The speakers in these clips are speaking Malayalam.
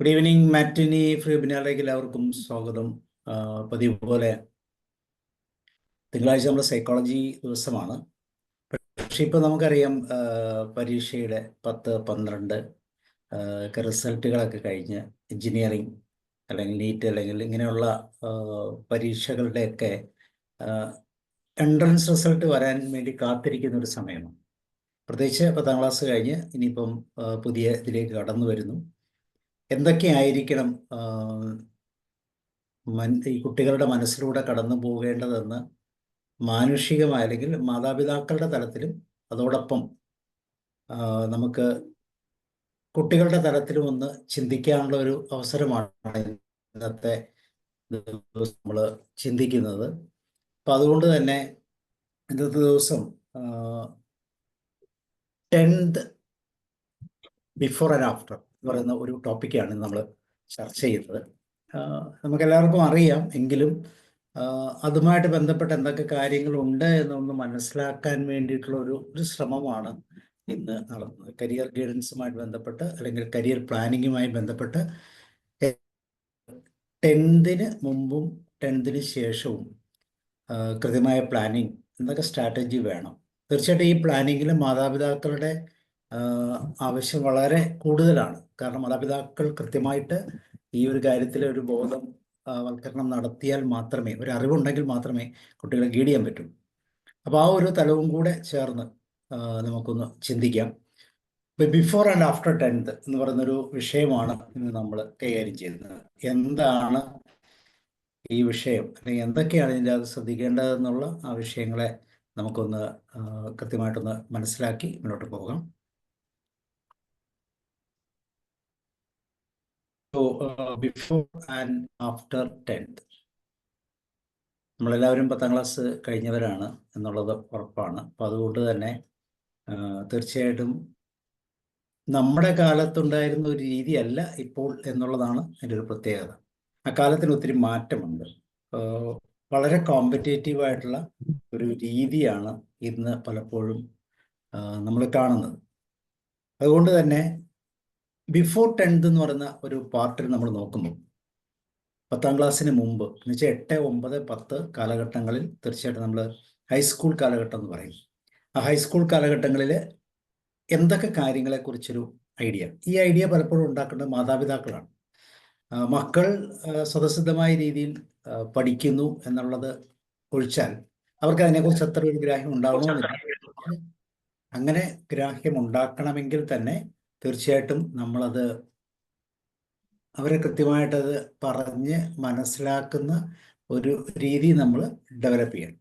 ഗുഡ് ഈവനിങ് മാറ്റിനി ഫ്രീ വെബിനാറിലേക്ക് എല്ലാവർക്കും സ്വാഗതം. പതിവ് പോലെ തിങ്കളാഴ്ച നമ്മുടെ സൈക്കോളജി ദിവസമാണ്. പക്ഷെ ഇപ്പോൾ നമുക്കറിയാം പരീക്ഷയുടെ 10, 12 ഒക്കെ റിസൾട്ടുകളൊക്കെ കഴിഞ്ഞ് എഞ്ചിനീയറിങ് അല്ലെങ്കിൽ നീറ്റ് അല്ലെങ്കിൽ ഇങ്ങനെയുള്ള പരീക്ഷകളുടെയൊക്കെ എൻട്രൻസ് റിസൾട്ട് വരാൻ വേണ്ടി കാത്തിരിക്കുന്ന ഒരു സമയമാണ്. പ്രത്യേകിച്ച് 10ാം ക്ലാസ് കഴിഞ്ഞ് ഇനിയിപ്പം പുതിയ ഇതിലേക്ക് കടന്നു വരുന്നു. എന്തൊക്കെയായിരിക്കണം ഈ കുട്ടികളുടെ മനസ്സിലൂടെ കടന്നു പോകേണ്ടതെന്ന് മാനുഷികമായ അല്ലെങ്കിൽ മാതാപിതാക്കളുടെ തലത്തിലും അതോടൊപ്പം നമുക്ക് കുട്ടികളുടെ തലത്തിലും ഒന്ന് ചിന്തിക്കാനുള്ള ഒരു അവസരമാണ് ഇന്നത്തെ ദിവസം നമ്മൾ ചിന്തിക്കുന്നത്. അപ്പം അതുകൊണ്ട് തന്നെ ഇന്നത്തെ ദിവസം 10th ബിഫോർ ആൻഡ് ആഫ്റ്റർ എന്ന് പറയുന്ന ഒരു ടോപ്പിക്കാണ് നമ്മൾ ചർച്ച ചെയ്യുന്നത്. നമുക്കെല്ലാവർക്കും അറിയാം, എങ്കിലും അതുമായിട്ട് ബന്ധപ്പെട്ട് എന്തൊക്കെ കാര്യങ്ങളുണ്ട് എന്നൊന്ന് മനസ്സിലാക്കാൻ വേണ്ടിയിട്ടുള്ള ഒരു ശ്രമമാണ് ഇന്ന് നടന്നത്. കരിയർ ഗൈഡൻസുമായിട്ട് ബന്ധപ്പെട്ട് അല്ലെങ്കിൽ കരിയർ പ്ലാനിങ്ങുമായി ബന്ധപ്പെട്ട് 10th മുമ്പും 10th ശേഷവും കൃത്യമായ പ്ലാനിങ്, എന്തൊക്കെ സ്ട്രാറ്റജി വേണം. തീർച്ചയായിട്ടും ഈ പ്ലാനിങ്ങിൽ മാതാപിതാക്കളുടെ ആവശ്യം വളരെ കൂടുതലാണ്. കാരണം മാതാപിതാക്കൾ കൃത്യമായിട്ട് ഈ ഒരു കാര്യത്തിൽ ഒരു ബോധവൽക്കരണം നടത്തിയാൽ മാത്രമേ, ഒരു അറിവുണ്ടെങ്കിൽ മാത്രമേ കുട്ടികളെ ഗൈഡ് ചെയ്യാൻ പറ്റൂ. അപ്പോൾ ആ ഒരു തലവും കൂടെ ചേർന്ന് നമുക്കൊന്ന് ചിന്തിക്കാം. ബിഫോർ ആൻഡ് ആഫ്റ്റർ 10th എന്ന് പറയുന്നൊരു വിഷയമാണ് ഇന്ന് നമ്മൾ കൈകാര്യം ചെയ്യുന്നത്. എന്താണ് ഈ വിഷയം, അല്ലെങ്കിൽ എന്തൊക്കെയാണ് ഇതിൻ്റെ അത് ശ്രദ്ധിക്കേണ്ടതെന്നുള്ള ആ വിഷയങ്ങളെ നമുക്കൊന്ന് കൃത്യമായിട്ടൊന്ന് മനസ്സിലാക്കി മുന്നോട്ട് പോകാം. ബിഫോർ ആൻഡ് ആഫ്റ്റർ 10th നമ്മളെല്ലാവരും 10ാം ക്ലാസ് കഴിഞ്ഞവരാണ് എന്നുള്ളത് ഉറപ്പാണ്. അപ്പം അതുകൊണ്ട് തന്നെ തീർച്ചയായിട്ടും നമ്മുടെ കാലത്തുണ്ടായിരുന്ന ഒരു രീതിയല്ല ഇപ്പോൾ എന്നുള്ളതാണ് അതിൻ്റെ ഒരു പ്രത്യേകത. ആ കാലത്തിന് ഒത്തിരി മാറ്റമുണ്ട്. വളരെ കോമ്പറ്റേറ്റീവായിട്ടുള്ള ഒരു രീതിയാണ് ഇന്ന് പലപ്പോഴും നമ്മൾ കാണുന്നത്. അതുകൊണ്ട് തന്നെ ബിഫോർ 10th എന്ന് പറയുന്ന ഒരു പാർട്ടിൽ നമ്മൾ നോക്കുമ്പോൾ 10ാം ക്ലാസ്സിന് മുമ്പ് എന്ന് വെച്ചാൽ 8, 9, 10 കാലഘട്ടങ്ങളിൽ തീർച്ചയായിട്ടും നമ്മൾ ഹൈസ്കൂൾ കാലഘട്ടം എന്ന് പറയും. ആ ഹൈസ്കൂൾ കാലഘട്ടങ്ങളിൽ എന്തൊക്കെ കാര്യങ്ങളെക്കുറിച്ചൊരു ഈ ഐഡിയ പലപ്പോഴും ഉണ്ടാക്കേണ്ടത് മാതാപിതാക്കളാണ്. മക്കൾ സ്വതസിദ്ധമായ രീതിയിൽ പഠിക്കുന്നു എന്നുള്ളത് ഒഴിച്ചാൽ അവർക്ക് അതിനെക്കുറിച്ച് അത്ര ഒരു ഗ്രാഹ്യം ഉണ്ടാവണമെന്നില്ല. അങ്ങനെ ഗ്രാഹ്യം ഉണ്ടാക്കണമെങ്കിൽ തന്നെ തീർച്ചയായിട്ടും നമ്മളത് അവരെ കൃത്യമായിട്ടത് പറഞ്ഞ് മനസ്സിലാക്കുന്ന ഒരു രീതി നമ്മൾ ഡെവലപ്പ് ചെയ്യണം.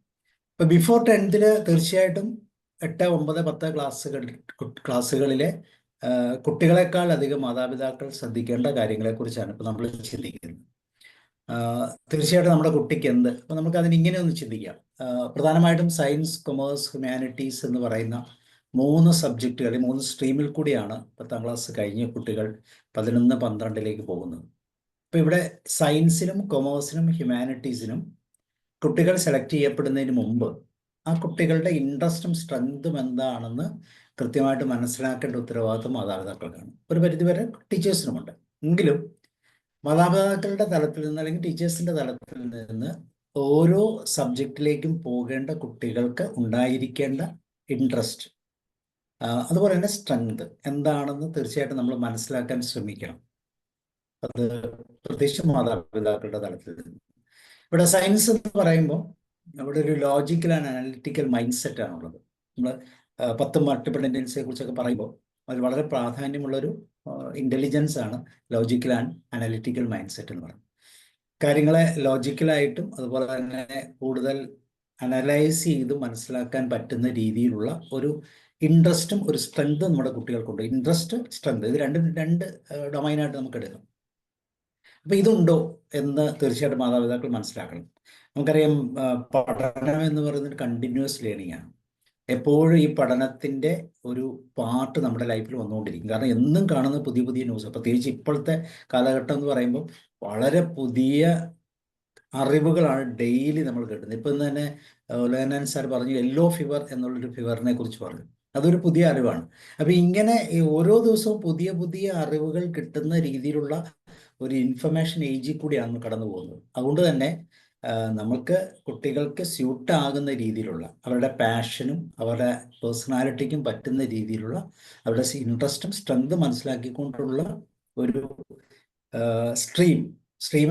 ഇപ്പം ബിഫോർ 10th തീർച്ചയായിട്ടും 8, 9, 10 ക്ലാസ്സുകളിലെ കുട്ടികളെക്കാൾ അധികം മാതാപിതാക്കൾ ശ്രദ്ധിക്കേണ്ട കാര്യങ്ങളെക്കുറിച്ചാണ് ഇപ്പം നമ്മൾ ചിന്തിക്കുന്നത്. തീർച്ചയായിട്ടും നമ്മുടെ കുട്ടിക്ക് എന്ത്, അപ്പം നമുക്ക് അതിനിങ്ങനെ ഒന്ന് ചിന്തിക്കാം. പ്രധാനമായിട്ടും സയൻസ്, കൊമേഴ്സ്, ഹ്യൂമാനിറ്റീസ് എന്ന് പറയുന്ന 3 സബ്ജക്റ്റുകൾ, 3 സ്ട്രീമിൽ കൂടിയാണ് 10ാം ക്ലാസ് കഴിഞ്ഞ് കുട്ടികൾ 11, 12ലേക്ക് പോകുന്നത്. അപ്പം ഇവിടെ സയൻസിനും കൊമേഴ്സിനും ഹ്യൂമാനിറ്റീസിനും കുട്ടികൾ സെലക്ട് ചെയ്യപ്പെടുന്നതിന് മുമ്പ് ആ കുട്ടികളുടെ ഇൻട്രസ്റ്റും സ്ട്രെങ്തും എന്താണെന്ന് കൃത്യമായിട്ട് മനസ്സിലാക്കേണ്ട ഉത്തരവാദിത്വം മാതാപിതാക്കൾക്കാണ്. ഒരു പരിധിവരെ ടീച്ചേഴ്സിനുമുണ്ട്. എങ്കിലും മാതാപിതാക്കളുടെ തലത്തിൽ നിന്ന് അല്ലെങ്കിൽ ടീച്ചേഴ്സിൻ്റെ തലത്തിൽ നിന്ന് ഓരോ സബ്ജക്റ്റിലേക്കും പോകേണ്ട കുട്ടികൾക്ക് ഉണ്ടായിരിക്കേണ്ട ഇൻട്രസ്റ്റ്, അതുപോലെ തന്നെ സ്ട്രെങ്ത് എന്താണെന്ന് തീർച്ചയായിട്ടും നമ്മൾ മനസ്സിലാക്കാൻ ശ്രമിക്കണം. അത് പ്രത്യേകിച്ച് മാതാപിതാക്കളുടെ തലത്തിൽ നിന്ന്. ഇവിടെ സയൻസ് എന്ന് പറയുമ്പോൾ അവിടെ ഒരു logical and analytical mind set ആണുള്ളത്. നമ്മൾ 10 മൾട്ടിപ്പിൾ ഇന്റലിജൻസിനെ കുറിച്ചൊക്കെ പറയുമ്പോൾ അതിൽ വളരെ പ്രാധാന്യമുള്ളൊരു ഇൻ്റലിജൻസ് ആണ് logical and analytical mind set എന്ന് പറയുന്നത്. കാര്യങ്ങളെ ലോജിക്കലായിട്ടും അതുപോലെ തന്നെ കൂടുതൽ അനലൈസ് ചെയ്ത് മനസ്സിലാക്കാൻ പറ്റുന്ന രീതിയിലുള്ള ഒരു ഇൻട്രസ്റ്റും ഒരു സ്ട്രെങ്തും നമ്മുടെ കുട്ടികൾക്കുണ്ട്. ഇൻട്രസ്റ്റ്, സ്ട്രെങ്ത്, ഇത് രണ്ട് ഡൊമൈനായിട്ട് നമുക്ക് എടുക്കാം. അപ്പം ഇതുണ്ടോ എന്ന് തീർച്ചയായിട്ടും മാതാപിതാക്കൾ മനസ്സിലാക്കണം. നമുക്കറിയാം, പഠനം എന്ന് പറയുന്നത് കണ്ടിന്യൂസ് ലേണിംഗ് ആണ്. എപ്പോഴും ഈ പഠനത്തിൻ്റെ ഒരു പാർട്ട് നമ്മുടെ ലൈഫിൽ വന്നുകൊണ്ടിരിക്കും. കാരണം എന്നും കാണുന്ന പുതിയ പുതിയ ന്യൂസ്, പ്രത്യേകിച്ച് ഇപ്പോഴത്തെ കാലഘട്ടം എന്ന് പറയുമ്പോൾ വളരെ പുതിയ അറിവുകളാണ് ഡെയിലി നമ്മൾ കേട്ടുന്നത്. ഇപ്പം തന്നെ ലേനൻ സാർ പറഞ്ഞു യെല്ലോ ഫീവർ എന്നുള്ളൊരു ഫീവറിനെ കുറിച്ച് പറഞ്ഞു. അതൊരു പുതിയ അറിവാണ്. അപ്പം ഇങ്ങനെ ഈ ഓരോ ദിവസവും പുതിയ പുതിയ അറിവുകൾ കിട്ടുന്ന രീതിയിലുള്ള ഒരു ഇൻഫർമേഷൻ ഏജിൽ കൂടിയാണ് കടന്നു പോകുന്നത്. അതുകൊണ്ട് തന്നെ നമുക്ക് കുട്ടികൾക്ക് സ്യൂട്ട് ആകുന്ന രീതിയിലുള്ള അവരുടെ പാഷനും അവരുടെ പേഴ്സണാലിറ്റിക്കും പറ്റുന്ന രീതിയിലുള്ള അവരുടെ ഇൻട്രസ്റ്റും സ്ട്രെങ്തും മനസ്സിലാക്കിക്കൊണ്ടുള്ള ഒരു സ്ട്രീം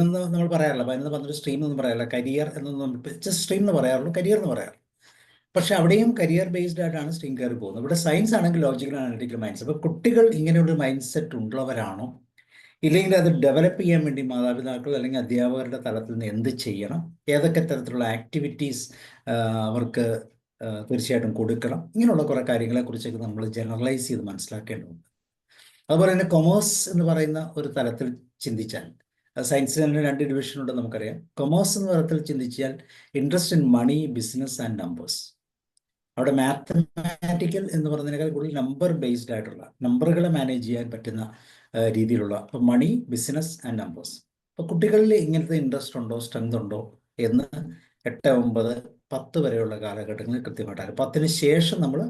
എന്ന് നമ്മൾ പറയാറില്ല. അപ്പോൾ എന്ന് പറഞ്ഞൊരു സ്ട്രീം എന്ന് പറയാറില്ല, കരിയർ എന്നൊന്നും ജസ്റ്റ് സ്ട്രീം എന്ന് പറയാറുള്ളൂ, കരിയർ എന്ന് പറയാറുള്ളൂ. പക്ഷെ അവിടെയും കരിയർ ബേസ്ഡ് ആയിട്ടാണ് സ്ട്രീം കയറി പോകുന്നത്. ഇവിടെ സയൻസ് ആണെങ്കിൽ ലോജിക്കൽ അനലിറ്റിക്കൽ മൈൻഡ് സെറ്റ്. അപ്പോൾ കുട്ടികൾ ഇങ്ങനെയുള്ള മൈൻഡ് സെറ്റ് ഉള്ളവരാണോ, ഇല്ലെങ്കിൽ അത് ഡെവലപ്പ് ചെയ്യാൻ വേണ്ടി മാതാപിതാക്കൾ അല്ലെങ്കിൽ അധ്യാപകരുടെ തലത്തിൽ നിന്ന് എന്ത് ചെയ്യണം, ഏതൊക്കെ തരത്തിലുള്ള ആക്ടിവിറ്റീസ് അവർക്ക് തീർച്ചയായിട്ടും കൊടുക്കണം, ഇങ്ങനെയുള്ള കുറേ കാര്യങ്ങളെക്കുറിച്ചൊക്കെ നമ്മൾ ജനറലൈസ് ചെയ്ത് മനസ്സിലാക്കേണ്ടതുണ്ട്. അതുപോലെ തന്നെ കൊമേഴ്സ് എന്ന് പറയുന്ന ഒരു തലത്തിൽ ചിന്തിച്ചാൽ, സയൻസിന് തന്നെ 2 ഡിവിഷനുണ്ട് നമുക്കറിയാം. കൊമേഴ്സ് എന്ന തലത്തിൽ ചിന്തിച്ചാൽ interest in money, business and numbers. അവിടെ മാത്തമാറ്റിക്കൽ എന്ന് പറയുന്നതിനേക്കാൾ കൂടുതൽ നമ്പർ ബേസ്ഡ് ആയിട്ടുള്ള, നമ്പറുകളെ മാനേജ് ചെയ്യാൻ പറ്റുന്ന രീതിയിലുള്ള, ഇപ്പോൾ മണി, ബിസിനസ് ആൻഡ് നമ്പേഴ്സ്. അപ്പോൾ കുട്ടികളിൽ ഇങ്ങനത്തെ ഇൻട്രസ്റ്റ് ഉണ്ടോ, സ്ട്രെങ്ത് ഉണ്ടോ എന്ന് 8, 9, 10 വരെയുള്ള കാലഘട്ടങ്ങളിൽ കൃത്യമായിട്ടാണ്. 10ന് ശേഷം നമ്മൾ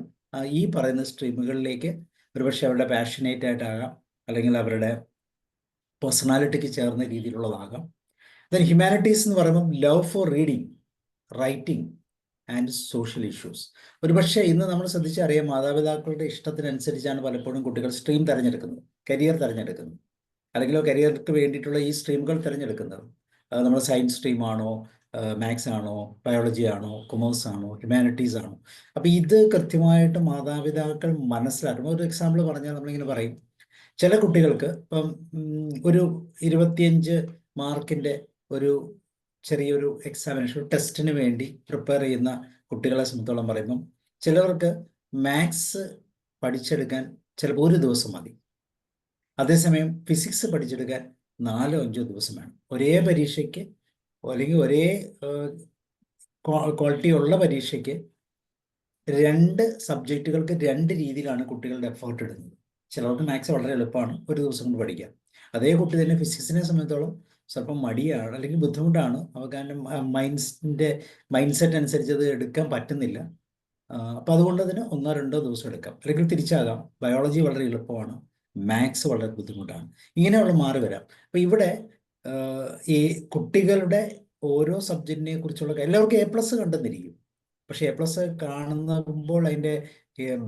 ഈ പറയുന്ന സ്ട്രീമുകളിലേക്ക് ഒരുപക്ഷെ അവരുടെ പാഷനേറ്റ് ആയിട്ടാകാം, അല്ലെങ്കിൽ അവരുടെ പേഴ്സണാലിറ്റിക്ക് ചേർന്ന രീതിയിലുള്ളതാകാം. ദെൻ ഹ്യൂമാനിറ്റീസ് എന്ന് പറയുമ്പോൾ love for reading, writing and social issues. ഒരുപക്ഷെ ഇന്ന് നമ്മൾ ശ്രദ്ധിച്ചറിയാം, മാതാപിതാക്കളുടെ ഇഷ്ടത്തിനനുസരിച്ചാണ് പലപ്പോഴും കുട്ടികൾ സ്ട്രീം തിരഞ്ഞെടുക്കുന്നത്, കരിയർ തിരഞ്ഞെടുക്കുന്നത്, അല്ലെങ്കിൽ കരിയർക്ക് വേണ്ടിയിട്ടുള്ള ഈ സ്ട്രീമുകൾ തിരഞ്ഞെടുക്കുന്നത്. നമ്മൾ സയൻസ് സ്ട്രീമാണോ, മാത്സ് ആണോ, ബയോളജി ആണോ, കൊമേഴ്സ് ആണോ, ഹ്യൂമാനിറ്റീസ് ആണോ. അപ്പോൾ ഇത് കൃത്യമായിട്ട് മാതാപിതാക്കൾ മനസ്സിലാക്കണം. ഒരു എക്സാമ്പിൾ പറഞ്ഞാൽ നമ്മളിങ്ങനെ പറയും, ചില കുട്ടികൾക്ക് ഇപ്പം ഒരു 25 മാർക്കിൻ്റെ ഒരു ചെറിയൊരു എക്സാമിനേഷൻ ടെസ്റ്റിന് വേണ്ടി പ്രിപ്പയർ ചെയ്യുന്ന കുട്ടികളെ സംബന്ധിച്ചോളം പറയുമ്പം ചിലവർക്ക് മാത്സ് പഠിച്ചെടുക്കാൻ ചിലപ്പോൾ ഒരു ദിവസം മതി. അതേസമയം ഫിസിക്സ് പഠിച്ചെടുക്കാൻ 4-5 ദിവസം വേണം. ഒരേ പരീക്ഷയ്ക്ക് അല്ലെങ്കിൽ ഒരേ ക്വാളിറ്റി ഉള്ള പരീക്ഷയ്ക്ക് 2 സബ്ജക്റ്റുകൾക്ക് 2 രീതിയിലാണ് കുട്ടികളുടെ എഫേർട്ട് ഇടുന്നത്. ചിലർക്ക് മാത്സ് വളരെ എളുപ്പമാണ്, ഒരു ദിവസം കൊണ്ട് പഠിക്കാം. അതേ കുട്ടി തന്നെ ഫിസിക്സിനെ സംബന്ധിച്ചോളം സ്വല്പം മടിയാണ് അല്ലെങ്കിൽ ബുദ്ധിമുട്ടാണ്, അവർക്ക് മൈൻഡ് സെറ്റ് അനുസരിച്ച് അത് എടുക്കാൻ പറ്റുന്നില്ല. അപ്പോൾ അതുകൊണ്ട് അതിന് 1-2 ദിവസം എടുക്കാം. അല്ലെങ്കിൽ തിരിച്ചാകാം, ബയോളജി വളരെ എളുപ്പമാണ്, മാത്സ് വളരെ ബുദ്ധിമുട്ടാണ്, ഇങ്ങനെയുള്ള മാറി വരാം. അപ്പോൾ ഇവിടെ ഈ കുട്ടികളുടെ ഓരോ സബ്ജക്റ്റിനെ കുറിച്ചുള്ള എല്ലാവർക്കും A+ കണ്ടെന്നിരിക്കും. പക്ഷേ A+ കാണുമ്പോൾ അതിൻ്റെ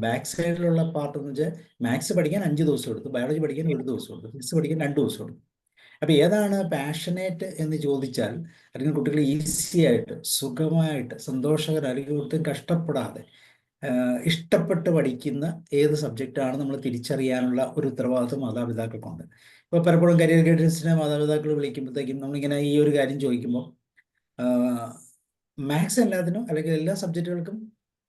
ബാക്ക് സൈഡിലുള്ള പാർട്ട് എന്ന് വെച്ചാൽ മാത്സ് പഠിക്കാൻ 5 ദിവസം എടുത്തു, ബയോളജി പഠിക്കാൻ 1 ദിവസം എടുത്തു, ഫിസിക്സ് പഠിക്കാൻ 2 ദിവസം എടുത്തു. അപ്പോൾ ഏതാണ് പാഷനേറ്റ് എന്ന് ചോദിച്ചാൽ, അല്ലെങ്കിൽ കുട്ടികൾ ഈസി ആയിട്ട്, സുഖമായിട്ട്, സന്തോഷകരം, അല്ലെങ്കിൽ ഒട്ടും കഷ്ടപ്പെടാതെ ഇഷ്ടപ്പെട്ട് പഠിക്കുന്ന ഏത് സബ്ജക്റ്റാണ് നമ്മൾ തിരിച്ചറിയാനുള്ള ഒരു ഉത്തരവാദിത്വം മാതാപിതാക്കൾക്കുണ്ട്. ഇപ്പോൾ പലപ്പോഴും കരിയർ ഗൈഡൻസിനെ മാതാപിതാക്കൾ വിളിക്കുമ്പോഴത്തേക്കും നമ്മളിങ്ങനെ ഈ ഒരു കാര്യം ചോദിക്കുമ്പോൾ, മാത്സ് എല്ലാത്തിനും അല്ലെങ്കിൽ എല്ലാ സബ്ജക്റ്റുകൾക്കും